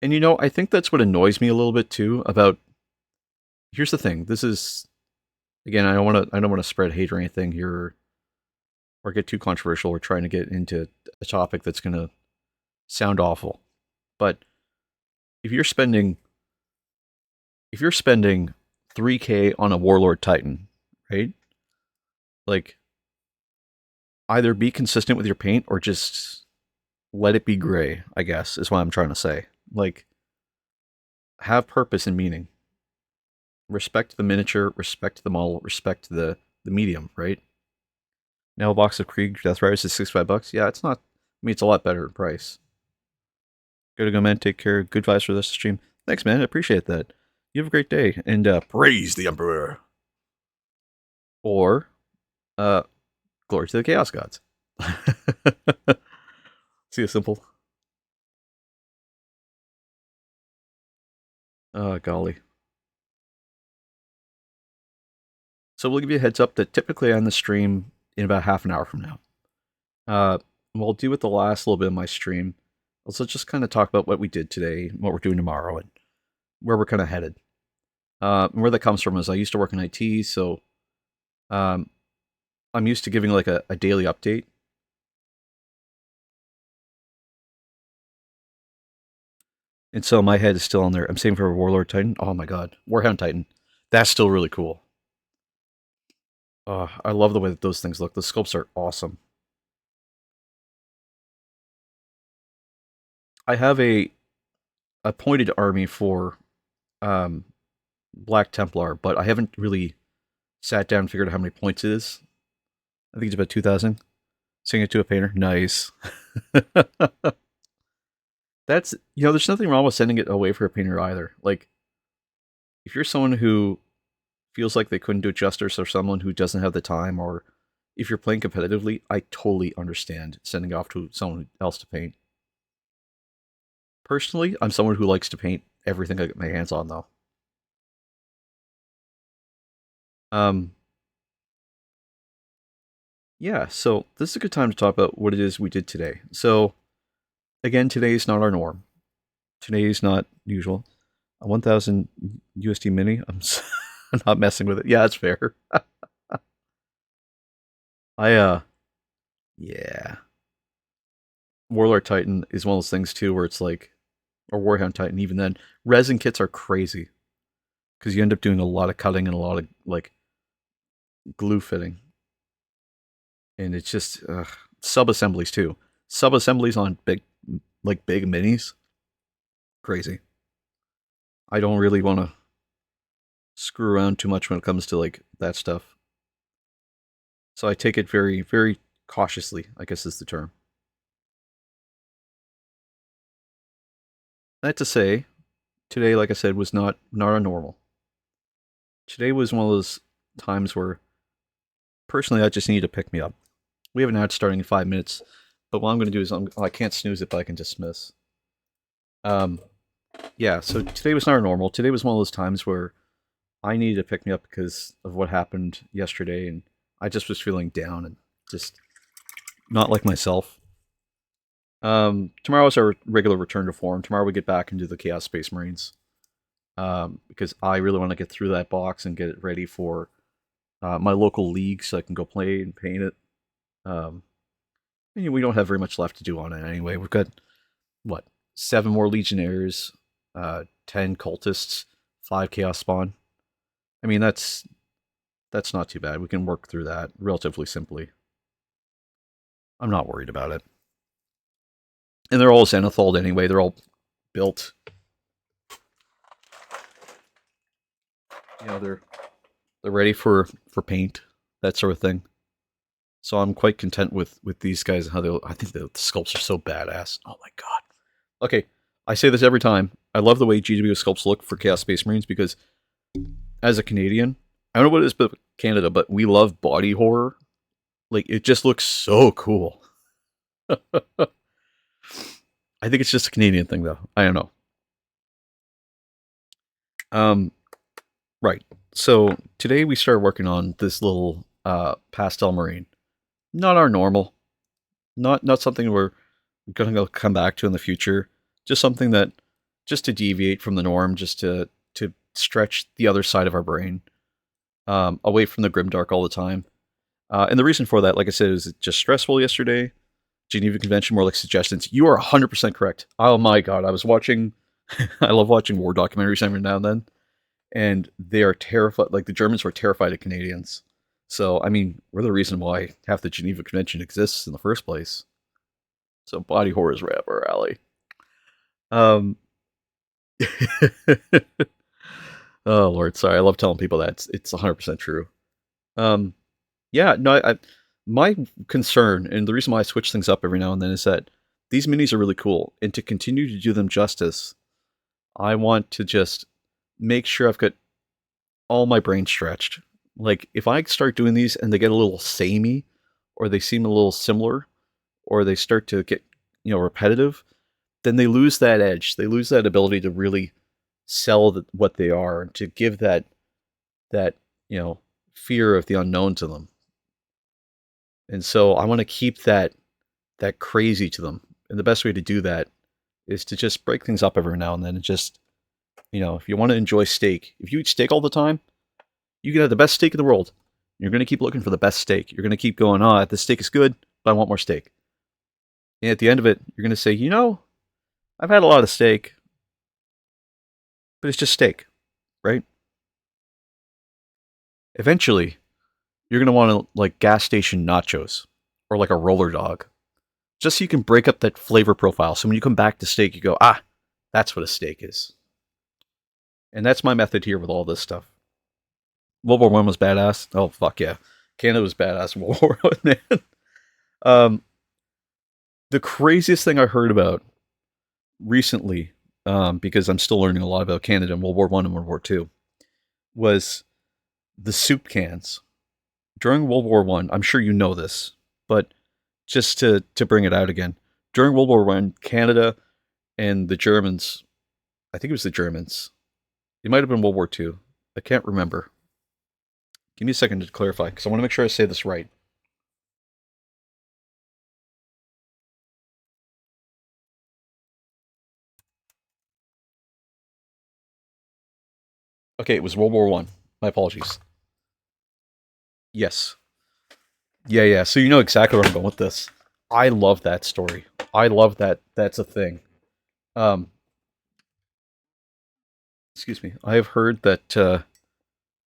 And you know, I think that's what annoys me a little bit too about. Here's the thing. This is, again, I don't want to spread hate or anything here, or get too controversial, or trying to get into a topic that's going to sound awful. But if you're spending 3K on a Warlord Titan, right? Like, either be consistent with your paint or just let it be gray, I guess, is what I'm trying to say. Like, have purpose and meaning. Respect the miniature, respect the model, respect the medium, right? Now a box of Krieg Death Riders is $65. Yeah, it's not, I mean, it's a lot better in price. Good to go, man. Take care. Good vibes for this stream. Thanks, man. I appreciate that. You have a great day. And praise the Emperor. Or glory to the Chaos Gods. See you, simple. Oh, golly. So we'll give you a heads up that typically I end the stream in about half an hour from now. We'll do with the last little bit of my stream. Let's just kind of talk about what we did today, what we're doing tomorrow, and where we're kind of headed. And where that comes from is I used to work in IT, so I'm used to giving like a daily update. And so my head is still on there. I'm saving for Warlord Titan. Oh my god. Warhound Titan. That's still really cool. I love the way that those things look. The sculpts are awesome. I have a appointed army for Black Templar, but I haven't really sat down and figured out how many points it is. I think it's about 2,000. Sing it to a painter. Nice. That's, you know, there's nothing wrong with sending it away for a painter either. Like, if you're someone who feels like they couldn't do it justice, or someone who doesn't have the time, or if you're playing competitively, I totally understand sending it off to someone else to paint. Personally, I'm someone who likes to paint everything I get my hands on, though. Yeah, so this is a good time to talk about what it is we did today. So, again, today is not our norm. Today is not usual. A 1,000 USD mini. I'm not messing with it. Yeah, that's fair. Yeah. Warlord Titan is one of those things too, where it's like, or Warhound Titan. Even then, resin kits are crazy because you end up doing a lot of cutting and a lot of like glue fitting, and it's just sub assemblies too. Sub assemblies on big minis. Crazy. I don't really want to screw around too much when it comes to like that stuff. So I take it very, very cautiously, I guess is the term. That to say, today, like I said, was not our normal. Today was one of those times where, personally, I just need to pick me up. We have an ad starting in 5 minutes, but what I'm going to do is I can't snooze it, but I can dismiss. Yeah, so today was not our normal. Today was one of those times where I needed to pick me up because of what happened yesterday, and I just was feeling down and just not like myself. Tomorrow is our regular return to form. Tomorrow we get back into the Chaos Space Marines. Because I really want to get through that box and get it ready for my local league so I can go play and paint it. And, you know, we don't have very much left to do on it anyway. We've got, 7 more Legionnaires, 10 Cultists, 5 Chaos Spawn. I mean, that's not too bad. We can work through that relatively simply. I'm not worried about it. And they're all Zenithal anyway. They're all built. You know, they're ready for paint, that sort of thing. So I'm quite content with these guys and how they. I think the sculpts are so badass. Oh my god. Okay, I say this every time. I love the way GW sculpts look for Chaos Space Marines because, as a Canadian, I don't know what it is about Canada, but we love body horror. Like, it just looks so cool. I think it's just a Canadian thing, though. I don't know. Um, right. So today we started working on this little pastel marine. Not our normal. Not something we're gonna come back to in the future. Just something that just to deviate from the norm, just to stretch the other side of our brain, away from the grimdark all the time. And the reason for that, like I said, is just stressful yesterday. Geneva Convention, more like suggestions. You are 100% correct. Oh my god, I was watching. I love watching war documentaries every now and then, and they are terrified. Like the Germans were terrified of Canadians. So I mean, we're the reason why half the Geneva Convention exists in the first place. So body horror is right up our alley. Um, oh Lord, sorry. I love telling people that it's 100% true. Um, yeah, no, my concern and the reason why I switch things up every now and then is that these minis are really cool, and to continue to do them justice, I want to just make sure I've got all my brain stretched. Like if I start doing these and they get a little samey, or they seem a little similar, or they start to get repetitive, then they lose that edge. They lose that ability to really sell what they are and to give that fear of the unknown to them. And so I want to keep that crazy to them. And the best way to do that is to just break things up every now and then and just, if you want to enjoy steak, if you eat steak all the time, you can have the best steak in the world. You're going to keep looking for the best steak. You're going to keep going, this steak is good, but I want more steak. And at the end of it, you're going to say, I've had a lot of steak, but it's just steak, right? Eventually, you're going to want to like gas station nachos or like a roller dog, just so you can break up that flavor profile. So when you come back to steak, you go, that's what a steak is. And that's my method here with all this stuff. World War One was badass. Oh fuck yeah, Canada was badass in World War One, man. Um, the craziest thing I heard about recently, because I'm still learning a lot about Canada and World War One and World War Two, was the soup cans during World War One. I'm sure you know this, but just to bring it out again, during World War One, Canada and the Germans, I think it was the Germans. It might have been World War Two. I can't remember. Give me a second to clarify because I want to make sure I say this right. Okay, it was World War One. My apologies. Yes. Yeah, yeah. So you know exactly where I'm going with this. I love that story. I love that. That's a thing. Um, excuse me. I have heard that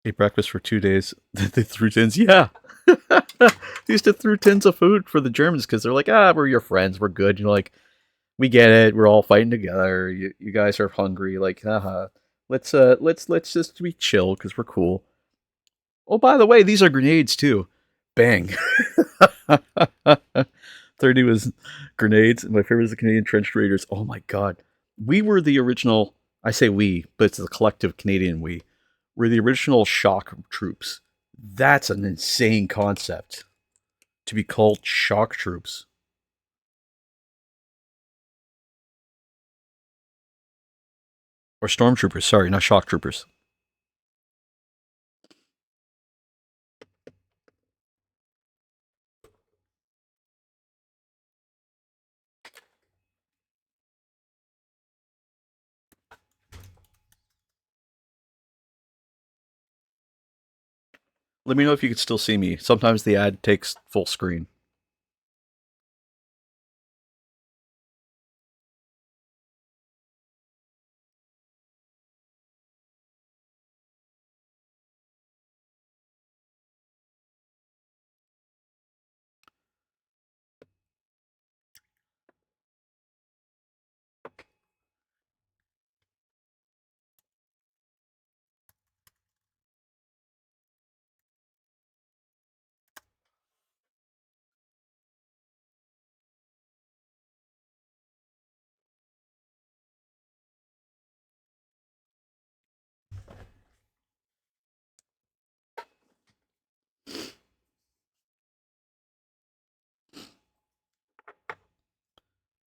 ate breakfast for 2 days. They threw tins. Yeah, they used to throw tins of food for the Germans because they're like, we're your friends. We're good. Like, we get it. We're all fighting together. You guys are hungry. Like, haha. Let's just be chill because we're cool. Oh, by the way, these are grenades too. Bang. 30 was grenades. My favorite is the Canadian Trench Raiders. Oh my god. We were the original, I say we, but it's the collective Canadian we. We're the original shock troops. That's an insane concept to be called shock troops. Or stormtroopers, sorry, not shock troopers. Let me know if you can still see me. Sometimes the ad takes full screen.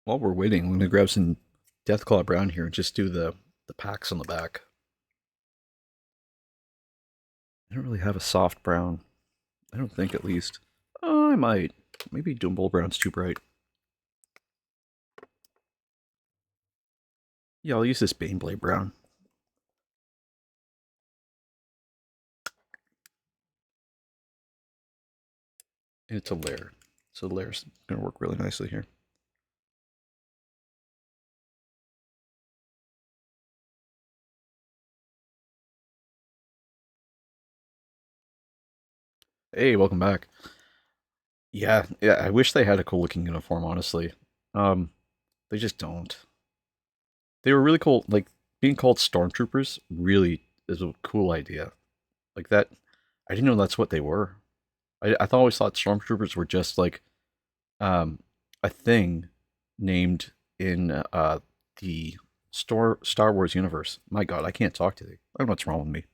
While we're waiting, I'm gonna grab some Deathclaw Brown here and just do the packs on the back. I don't really have a soft brown. I don't think, at least. I might. Maybe Doom Brown's too bright. Yeah, I'll use this Baneblade Brown. And it's a layer. So the layer's going to work really nicely here. Hey, welcome back. Yeah, I wish they had a cool looking uniform, honestly. They just don't. They were really cool. Like, being called Stormtroopers really is a cool idea. Like that, I didn't know that's what they were. I always thought Stormtroopers were just like um, a thing named in the Star Wars universe. My God, I can't talk today. I don't know what's wrong with me.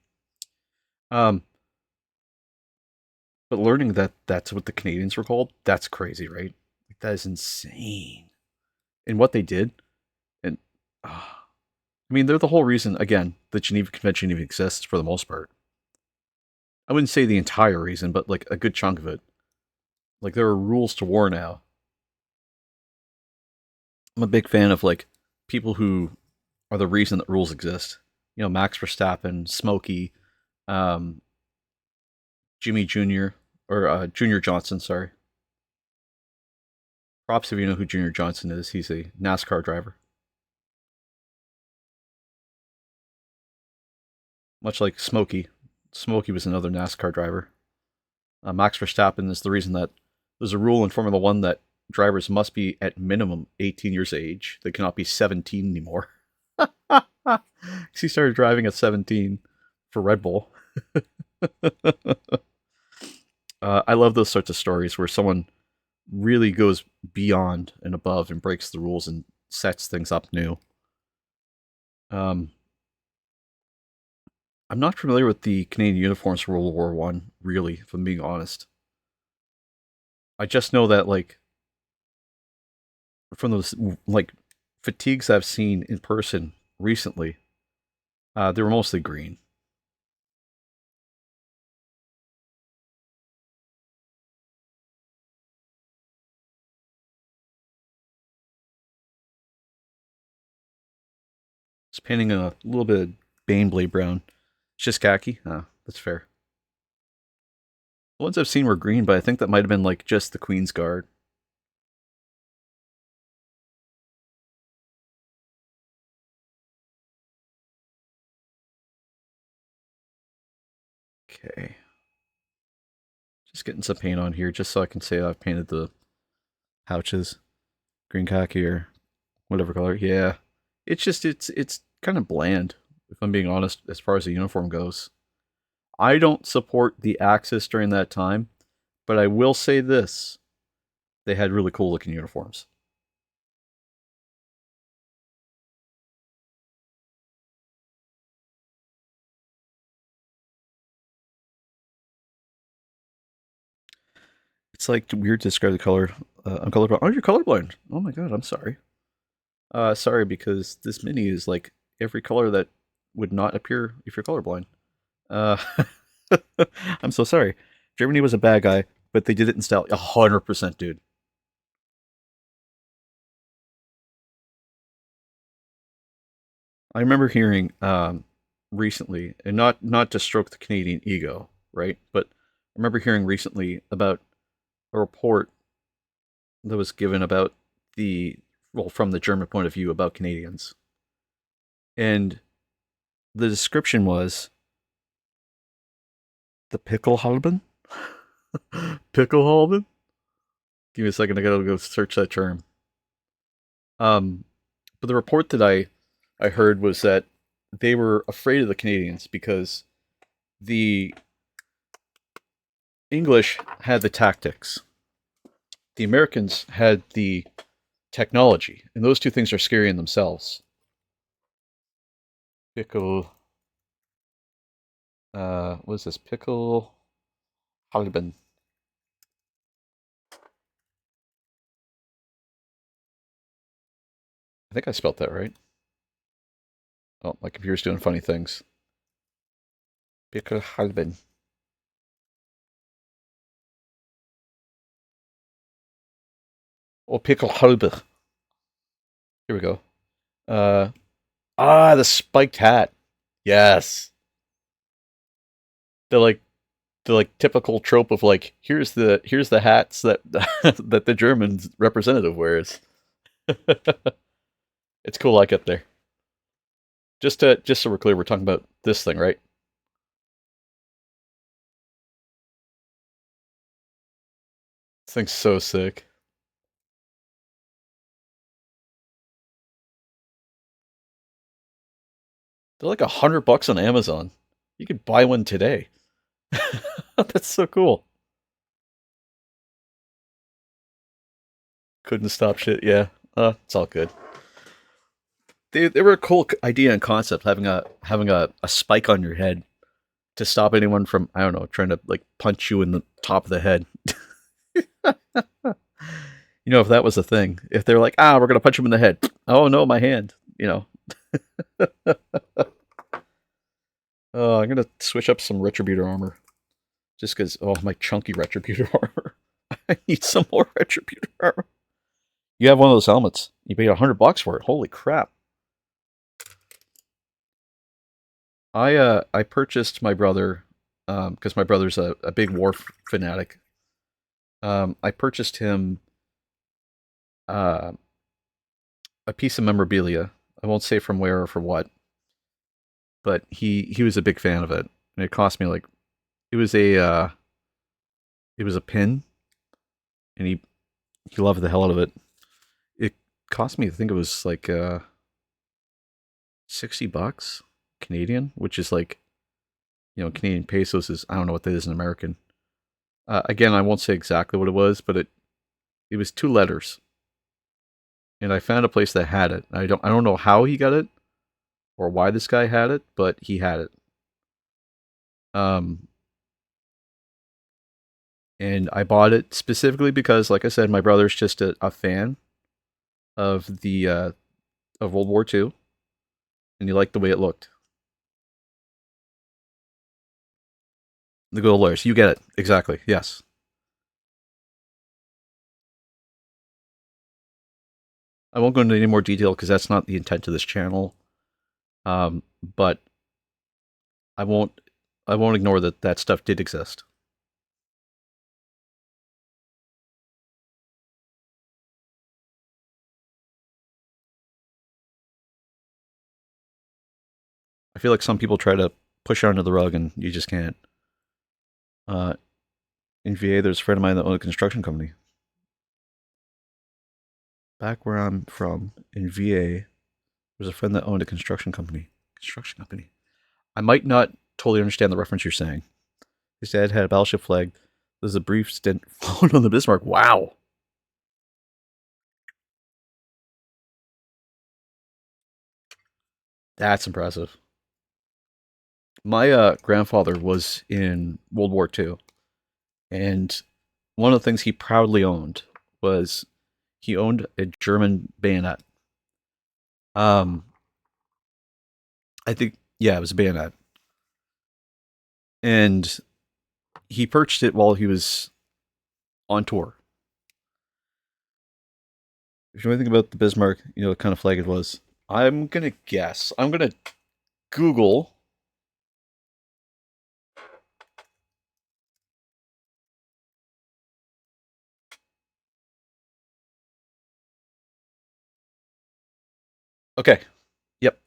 Um, but learning that that's what the Canadians were called, that's crazy, right? Like, that is insane. And what they did, and I mean, they're the whole reason. Again, the Geneva Convention even exists for the most part. I wouldn't say the entire reason, but like a good chunk of it. Like, there are rules to war now. I'm a big fan of like people who are the reason that rules exist. You know, Max Verstappen, Smokey, um, Jimmy Jr. or Junior Johnson. Sorry. Props if you know who Junior Johnson is. He's a NASCAR driver, much like Smokey. Smokey was another NASCAR driver. Max Verstappen is the reason that there's a rule in Formula One that drivers must be at minimum 18 years of age. They cannot be 17 anymore. Because he started driving at 17 for Red Bull. I love those sorts of stories where someone really goes beyond and above and breaks the rules and sets things up new. Um, I'm not familiar with the Canadian uniforms for World War One, really, if I'm being honest. I just know that like from those like fatigues I've seen in person recently, they were mostly green. It's painting a little bit of Baneblade brown. It's just khaki. That's fair. The ones I've seen were green, but I think that might have been like just the Queen's Guard. Okay. Just getting some paint on here just so I can say I've painted the pouches. Green khaki or whatever color. Yeah. It's kind of bland, if I'm being honest, as far as the uniform goes. I don't support the Axis during that time, but I will say this. They had really cool looking uniforms. It's like weird to describe the color. I'm colorblind. Oh, you're colorblind. Oh my god, I'm sorry. Sorry, because this mini is like every color that would not appear if you're colorblind. Uh, I'm so sorry. Germany was a bad guy, but they did it in style. 100%, dude. I remember hearing recently, and not to stroke the Canadian ego, right? But I remember hearing recently about a report that was given about the well, from the German point of view about Canadians, and the description was the pickle halben. Pickle halben. Give me a second. I gotta go search that term. Um, but the report that I heard was that they were afraid of the Canadians because the English had the tactics, the Americans had the technology, and those two things are scary in themselves. Pickle, what is this? Pickle Halben. I think I spelt that right. Oh, my computer's doing funny things. Pickelhalben. Oh, Pickelhalbe. Here we go. Uh, the spiked hat. Yes. The like the typical trope of like here's the hats that that the German representative wears. It's cool I get there. Just so we're clear, we're talking about this thing, right? This thing's so sick. They're like $100 on Amazon. You could buy one today. That's so cool. Couldn't stop shit. Yeah, it's all good. They were a cool idea and concept, having a spike on your head to stop anyone from, I don't know, trying to like punch you in the top of the head. You know, if that was a thing, if they're like, we're gonna punch him in the head. Oh no, my hand. You know. I'm gonna switch up some retributor armor, just because. Oh, my chunky retributor armor. I need some more retributor armor. You have one of those helmets. You paid $100 for it. Holy crap! I purchased my brother, because my brother's a big war fanatic. I purchased him uh, a piece of memorabilia. I won't say from where or for what, but he was a big fan of it, and it cost me like it was a uh, it was a pin, and he loved the hell out of it. It cost me, I think it was like $60 Canadian, which is like, Canadian pesos is, I don't know what that is in American. Again, I won't say exactly what it was, but it was 2 letters, and I found a place that had it. I don't know how he got it or why this guy had it, but he had it. Um, and I bought it specifically because, like I said, my brother's just a fan of the of World War II, and he liked the way it looked. The good old lawyers, you get it exactly. Yes, I won't go into any more detail because that's not the intent of this channel. But I won't I won't ignore that that stuff did exist. I feel like some people try to push it under the rug, and you just can't. Uh, in VA, there's a friend of mine that owned a construction company. Back where I'm from, in VA, there's a friend that owned a construction company. Construction company. I might not totally understand the reference you're saying. His dad had a battleship flag. There's a brief stint flown on the Bismarck. Wow, that's impressive. My grandfather was in World War II, and one of the things he proudly owned was he owned a German bayonet. Um, I think, yeah, it was a bayonet, and he purchased it while he was on tour. If you know anything about the Bismarck, you know what kind of flag it was. I'm gonna guess. I'm gonna Google. Okay. Yep.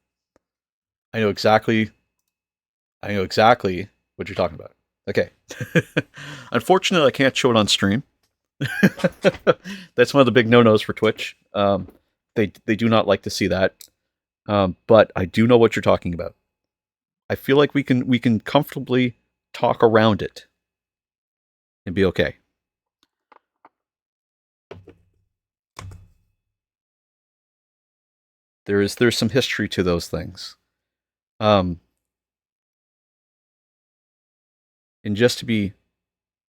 I know exactly. I know exactly what you're talking about. Okay. Unfortunately, I can't show it on stream. That's one of the big no-nos for Twitch. They do not like to see that. But I do know what you're talking about. I feel like we can comfortably talk around it and be okay. There's some history to those things. Um, and just to be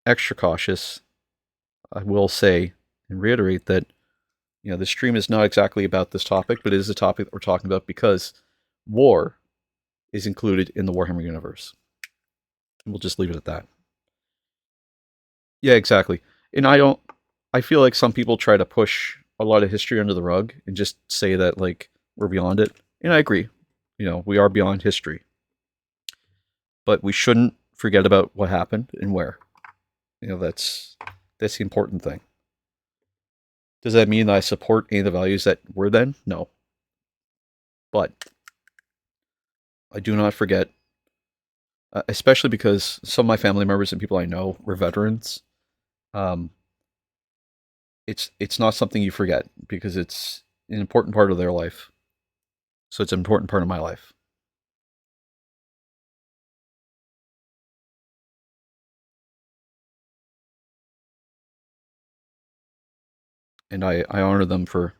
extra cautious, I will say and reiterate that This stream is not exactly about this topic, but it is a topic that we're talking about because war is included in the Warhammer universe. And we'll just leave it at that. Yeah, exactly. And I feel like some people try to push a lot of history under the rug and just say that like we're beyond it. And I agree. We are beyond history. But we shouldn't forget about what happened and where. That's the important thing. Does that mean that I support any of the values that were then? No. But I do not forget, especially because some of my family members and people I know were veterans. Um, it's not something you forget because it's an important part of their life. So it's an important part of my life. And I honor them for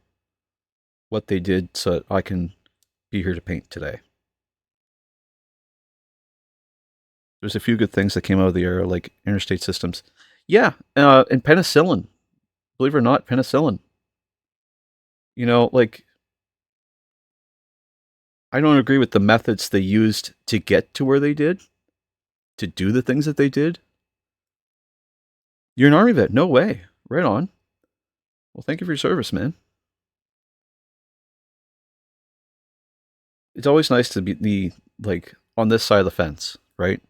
what they did so that I can be here to paint today. There's a few good things that came out of the era, like interstate systems. Yeah, and penicillin. Believe it or not, penicillin. Like, I don't agree with the methods they used to get to where they did, to do the things that they did. You're an army vet. No way. Right on. Well, thank you for your service, man. It's always nice to be like on this side of the fence, right?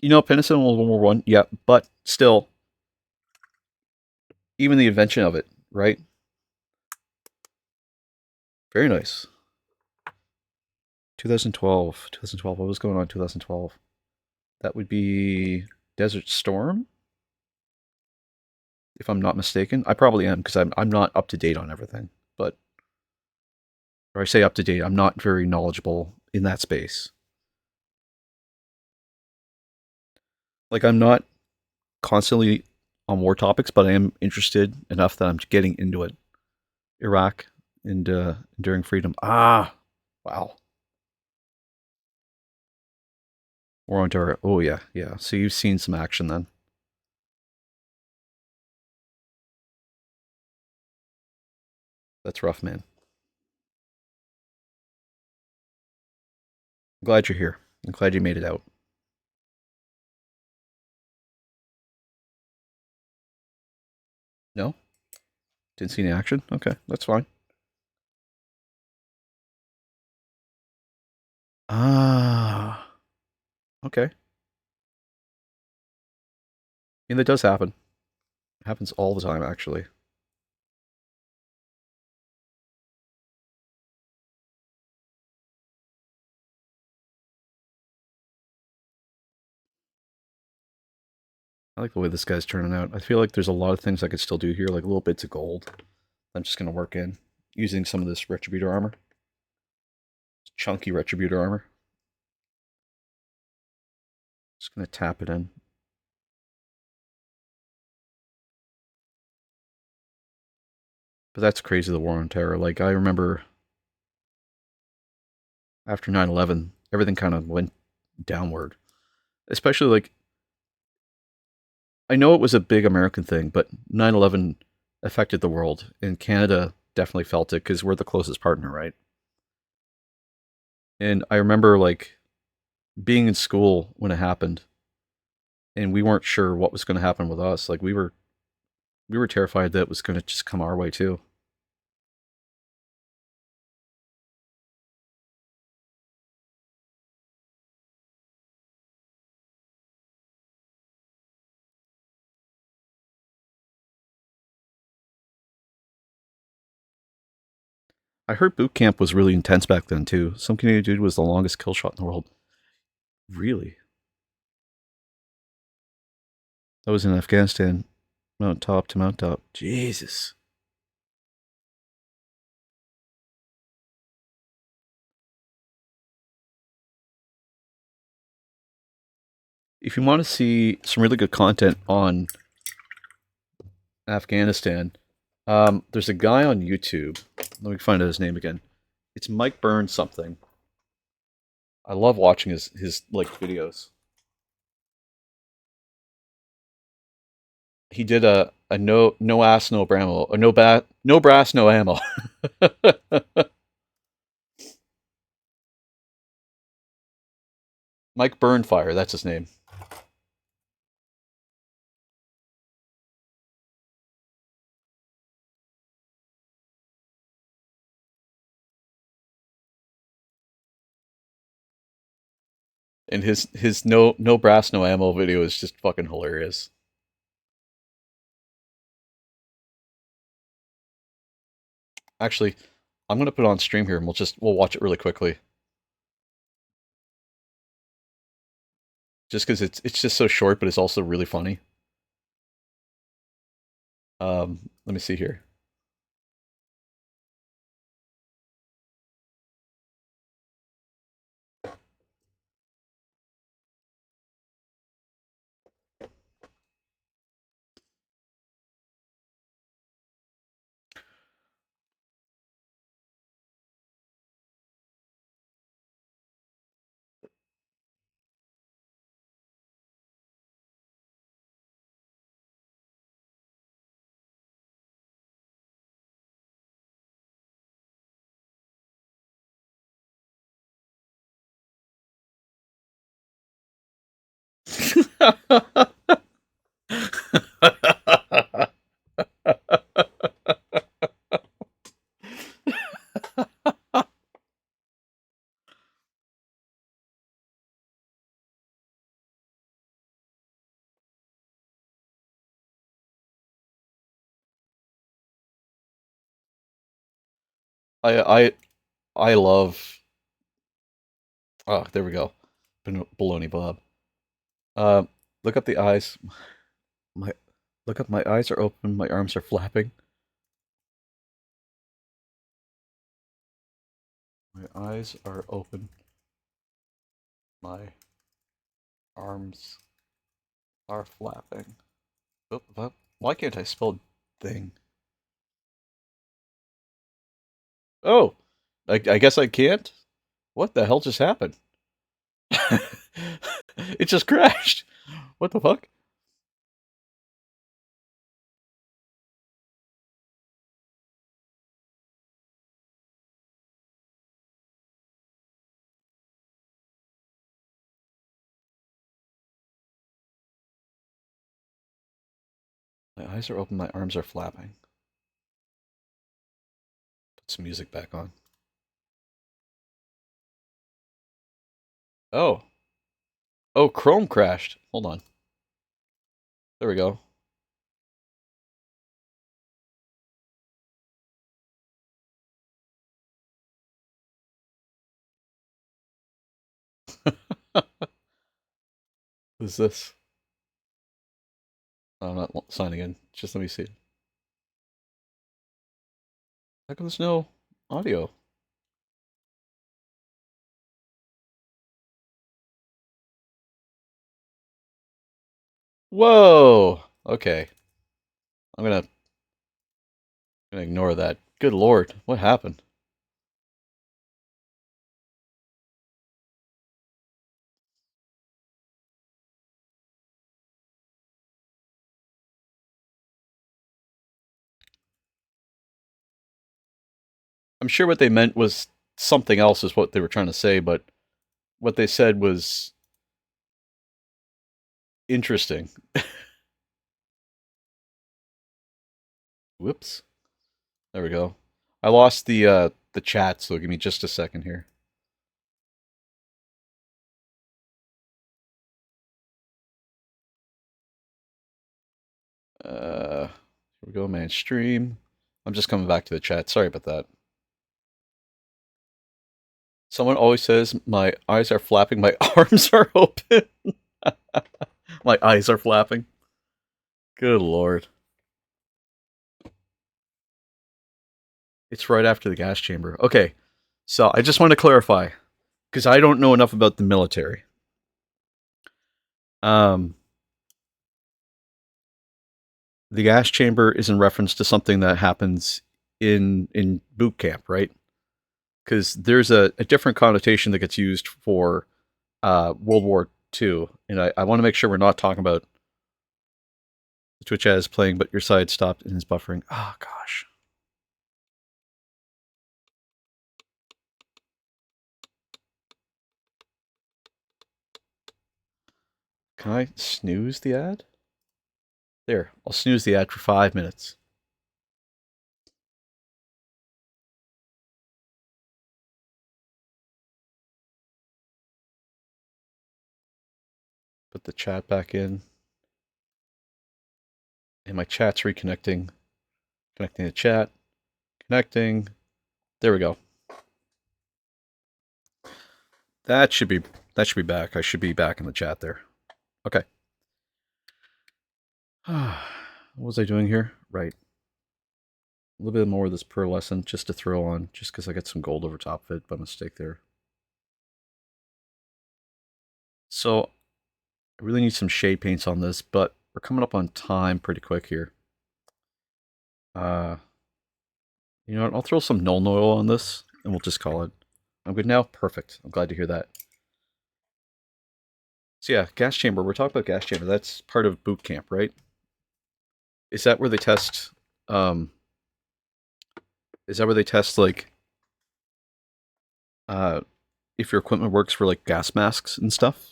Penicillin was World War One, yeah, but still, even the invention of it, right? Very nice. 2012. 2012. What was going on in 2012? That would be Desert Storm, if I'm not mistaken. I probably am because I'm not up to date on everything. But or I say up to date, I'm not very knowledgeable in that space. Like I'm not constantly on war topics, but I am interested enough that I'm getting into it. Iraq and Enduring Freedom. Ah, wow. War on Terror. Oh yeah, yeah. So you've seen some action then. That's rough, man. I'm glad you're here. I'm glad you made it out. No? Didn't see any action? Okay, that's fine. Ah, okay. And that does happen. It happens all the time, actually. I like the way this guy's turning out. I feel like there's a lot of things I could still do here, like little bits of gold. I'm just going to work in using some of this Retributor armor. Chunky Retributor armor. Just going to tap it in. But that's crazy, the War on Terror. Like, I remember after 9/11, everything kind of went downward. Especially, like, I know it was a big American thing, but 9/11 affected the world, and Canada definitely felt it because we're the closest partner, right? And I remember, like, being in school when it happened, and we weren't sure what was going to happen with us. Like, we were terrified that it was going to just come our way, too. I heard boot camp was really intense back then, too. Some Canadian dude was the longest kill shot in the world. Really? That was in Afghanistan, mount top to mount top. Jesus. If you want to see some really good content on Afghanistan, there's a guy on YouTube. Let me find out his name again. It's Mike Burns something. I love watching his like videos. He did a A no ass, no brammo. No brass, no ammo. Mike Burnfire, that's his name. And his no brass, no ammo video is just fucking hilarious. Actually, I'm gonna put it on stream here and we'll watch it really quickly. Just because it's just so short, but it's also really funny. Let me see here. I I I love. Oh, there we go. Baloney Bob. Uh, look up the eyes. My look up. My eyes are open. My arms are flapping. My eyes are open. My arms are flapping. Oh, why can't I spell thing? Oh, I guess I can't. What the hell just happened? It just crashed. What the fuck? My eyes are open. My arms are flapping. Put some music back on. Oh. Oh, Chrome crashed. Hold on. There we go. Who's this? Oh, I'm not signing in. Just let me see. How come there's no audio? Whoa. Okay. I'm gonna ignore that. Good lord. What happened? I'm sure what they meant was something else is what they were trying to say, but what they said was interesting. Whoops. There we go. I lost the chat, so give me just a second here. Here we go, man. Stream. I'm just coming back to the chat. Sorry about that. Someone always says my eyes are flapping, my arms are open. My eyes are flapping. Good lord. It's right after the gas chamber. Okay, so I just want to clarify, because I don't know enough about the military. The gas chamber is in reference to something that happens in boot camp, right? Because there's a different connotation that gets used for World War II, and I want to make sure we're not talking about The Twitch ad is playing, but your side stopped and is buffering. Oh, gosh. Can I snooze the ad? There, I'll snooze the ad for 5 minutes. Put the chat back in. And my chat's reconnecting. Connecting the chat. Connecting. There we go. That should be back. I should be back in the chat there. Okay. What was I doing here? Right. A little bit more of this pearlescent just to throw on, just because I got some gold over top of it by mistake there. So I really need some shade paints on this, but we're coming up on time pretty quick here. You know what? I'll throw some Nuln Oil on this, and we'll just call it. I'm good now? Perfect. I'm glad to hear that. So yeah, gas chamber. We're talking about gas chamber. That's part of boot camp, right? Is that where they test... is that where they test, like... if your equipment works for, like, gas masks and stuff?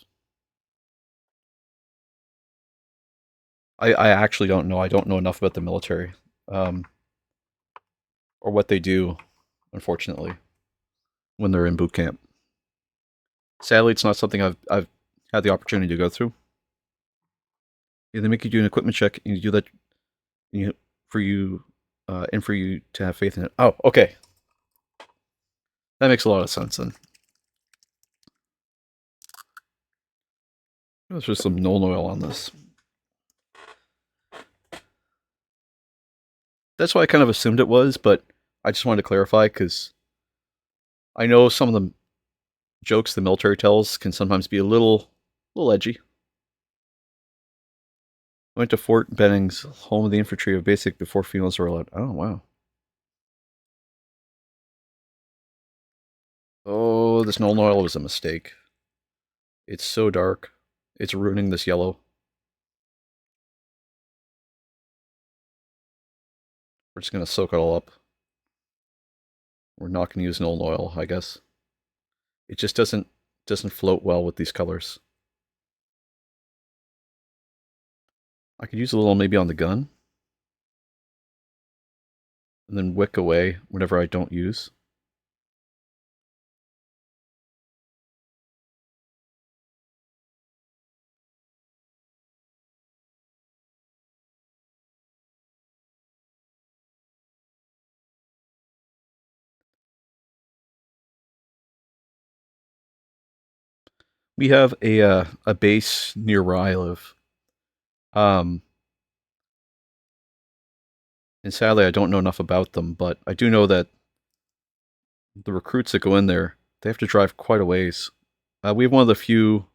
I actually don't know. I don't know enough about the military. Or what they do, unfortunately, when they're in boot camp. Sadly, it's not something I've had the opportunity to go through. Yeah, they make you do an equipment check, and you do that for you to have faith in it. Oh, okay. That makes a lot of sense then. Let's just some Nuln Oil on this. That's why I kind of assumed it was, but I just wanted to clarify because I know some of the jokes the military tells can sometimes be a little edgy. I went to Fort Benning's, home of the infantry of basic before females were allowed. Oh, wow. Oh, this Nuln Oil was a mistake. It's so dark. It's ruining this yellow. We're just going to soak it all up. We're not going to use Nuln Oil, I guess. It just doesn't float well with these colors. I could use a little maybe on the gun. And then wick away whenever I don't use. We have a base near where I live. And sadly, I don't know enough about them, but I do know that the recruits that go in there, they have to drive quite a ways. We have one of the few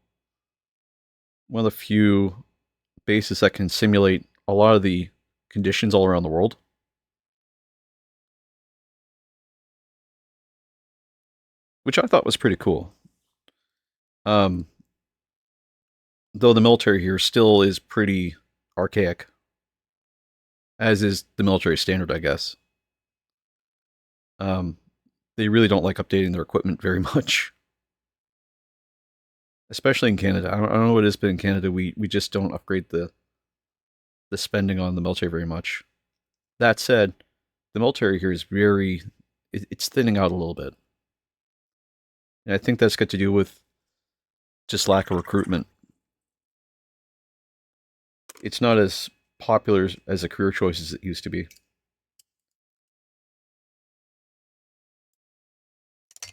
bases that can simulate a lot of the conditions all around the world. Which I thought was pretty cool. Though the military here still is pretty archaic. As is the military standard, I guess. They really don't like updating their equipment very much. Especially in Canada. I don't know what it is, but in Canada, we just don't upgrade the spending on the military very much. That said, the military here is it's thinning out a little bit. And I think that's got to do with just lack of recruitment. It's not as popular as a career choice as it used to be. I'm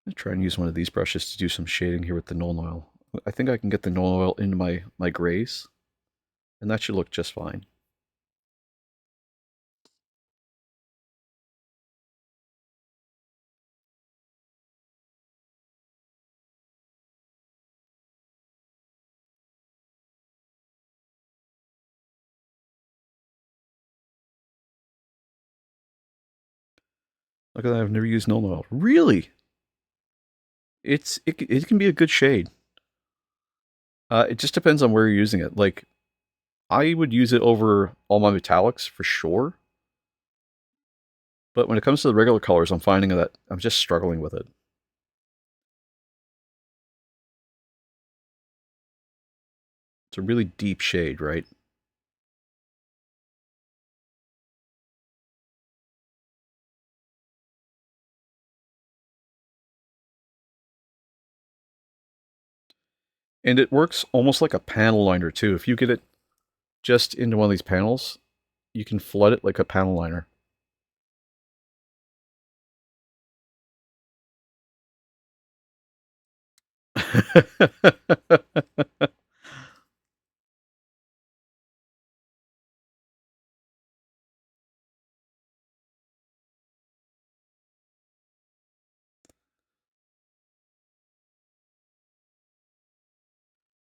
going to try and use one of these brushes to do some shading here with the Nuln Oil. I think I can get the Nuln Oil into my grays, and that should look just fine. Look at that, I've never used Nuln Oil. Really? It can be a good shade. It just depends on where you're using it. Like, I would use it over all my metallics for sure. But when it comes to the regular colors, I'm finding that I'm just struggling with it. It's a really deep shade, right? And it works almost like a panel liner too. If you get it just into one of these panels, you can flood it like a panel liner.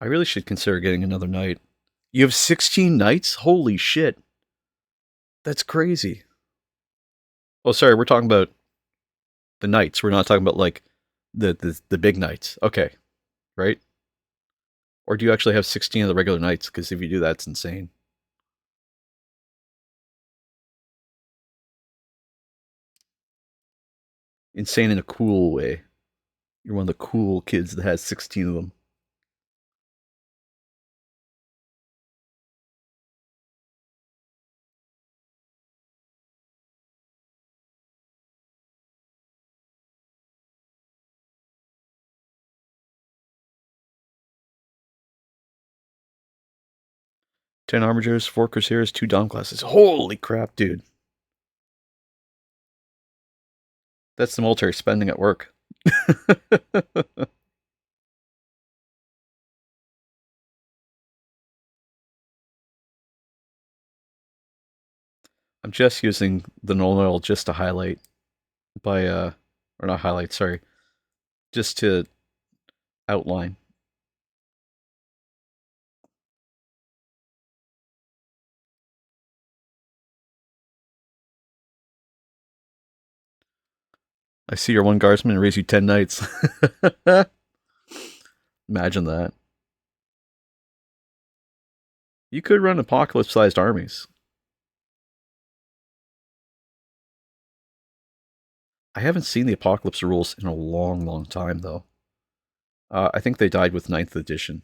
I really should consider getting another night. You have 16 nights? Holy shit. That's crazy. Oh, sorry, we're talking about the nights. We're not talking about like the big nights. Okay, right? Or do you actually have 16 of the regular nights? Because if you do, that's insane. Insane in a cool way. You're one of the cool kids that has 16 of them. Ten armigers, four cuirassiers, two dom classes. Holy crap, dude! That's the military spending at work. I'm just using the null oil just to highlight by or not highlight, sorry, just to outline. I see your one guardsman and raise you 10 knights. Imagine that. You could run apocalypse-sized armies. I haven't seen the apocalypse rules in a long, long time though. I think they died with ninth edition.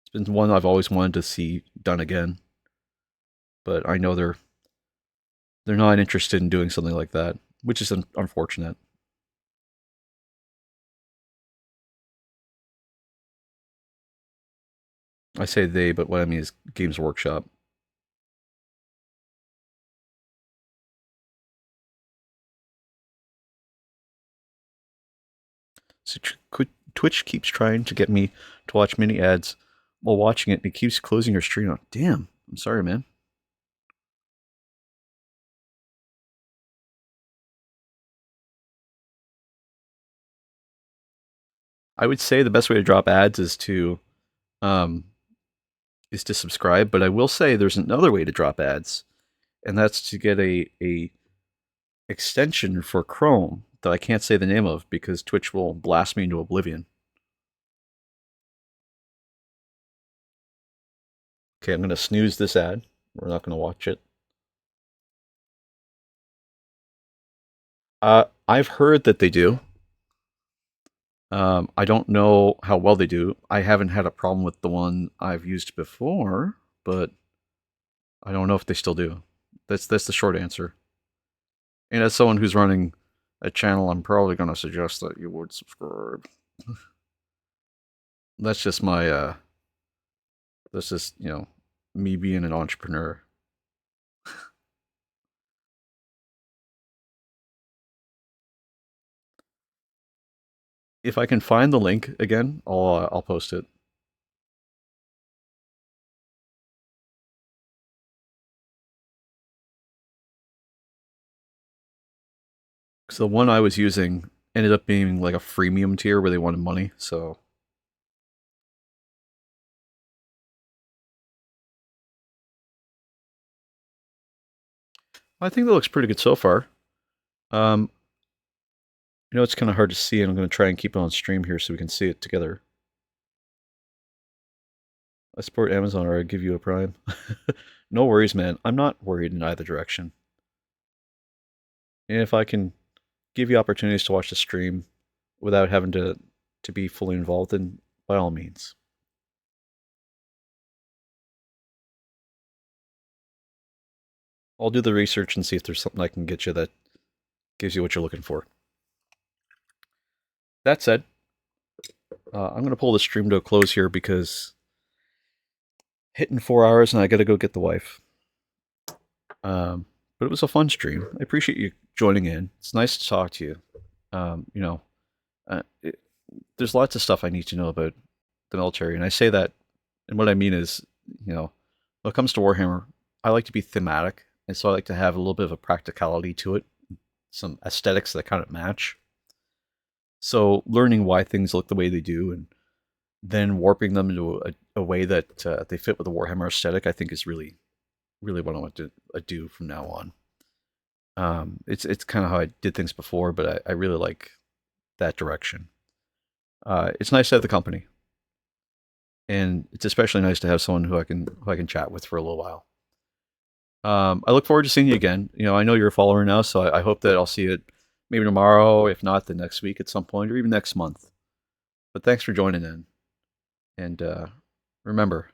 It's been one I've always wanted to see done again, but I know they're not interested in doing something like that, which is unfortunate. I say they, but what I mean is Games Workshop. So Twitch keeps trying to get me to watch mini ads while watching it, and it keeps closing your stream. Oh, damn, I'm sorry, man. I would say the best way to drop ads um, is to subscribe, but I will say there's another way to drop ads, and that's to get a extension for Chrome that I can't say the name of because Twitch will blast me into oblivion. Okay, I'm going to snooze this ad. We're not going to watch it. I've heard that they do. I don't know how well they do. I haven't had a problem with the one I've used before, but I don't know if they still do. That's the short answer. And as someone who's running a channel, I'm probably going to suggest that you would subscribe. That's just my that's just, me being an entrepreneur. If I can find the link again, I'll post it. So the one I was using ended up being like a freemium tier where they wanted money, so I think that looks pretty good so far. Um, it's kind of hard to see, and I'm going to try and keep it on stream here so we can see it together. I support Amazon or I give you a Prime. No worries, man. I'm not worried in either direction. And if I can give you opportunities to watch the stream without having to be fully involved, then by all means. I'll do the research and see if there's something I can get you that gives you what you're looking for. That said, I'm going to pull the stream to a close here because hitting 4 hours and I got to go get the wife. But it was a fun stream. I appreciate you joining in. It's nice to talk to you. You know, there's lots of stuff I need to know about the military, and I say that, and what I mean is, when it comes to Warhammer, I like to be thematic, and so I like to have a little bit of a practicality to it, some aesthetics that kind of match. So learning why things look the way they do, and then warping them into a way that they fit with the Warhammer aesthetic, I think is really, really what I want to do from now on. It's kind of how I did things before, but I really like that direction. It's nice to have the company, and it's especially nice to have someone who I can chat with for a little while. I look forward to seeing you again. I know you're a follower now, so I hope that I'll see it maybe tomorrow, if not the next week at some point, or even next month. But thanks for joining in, and remember,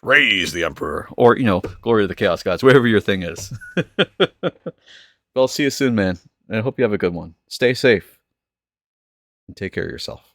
praise the Emperor, or glory to the Chaos Gods, whatever your thing is. But I'll see you soon, man. And I hope you have a good one. Stay safe and take care of yourself.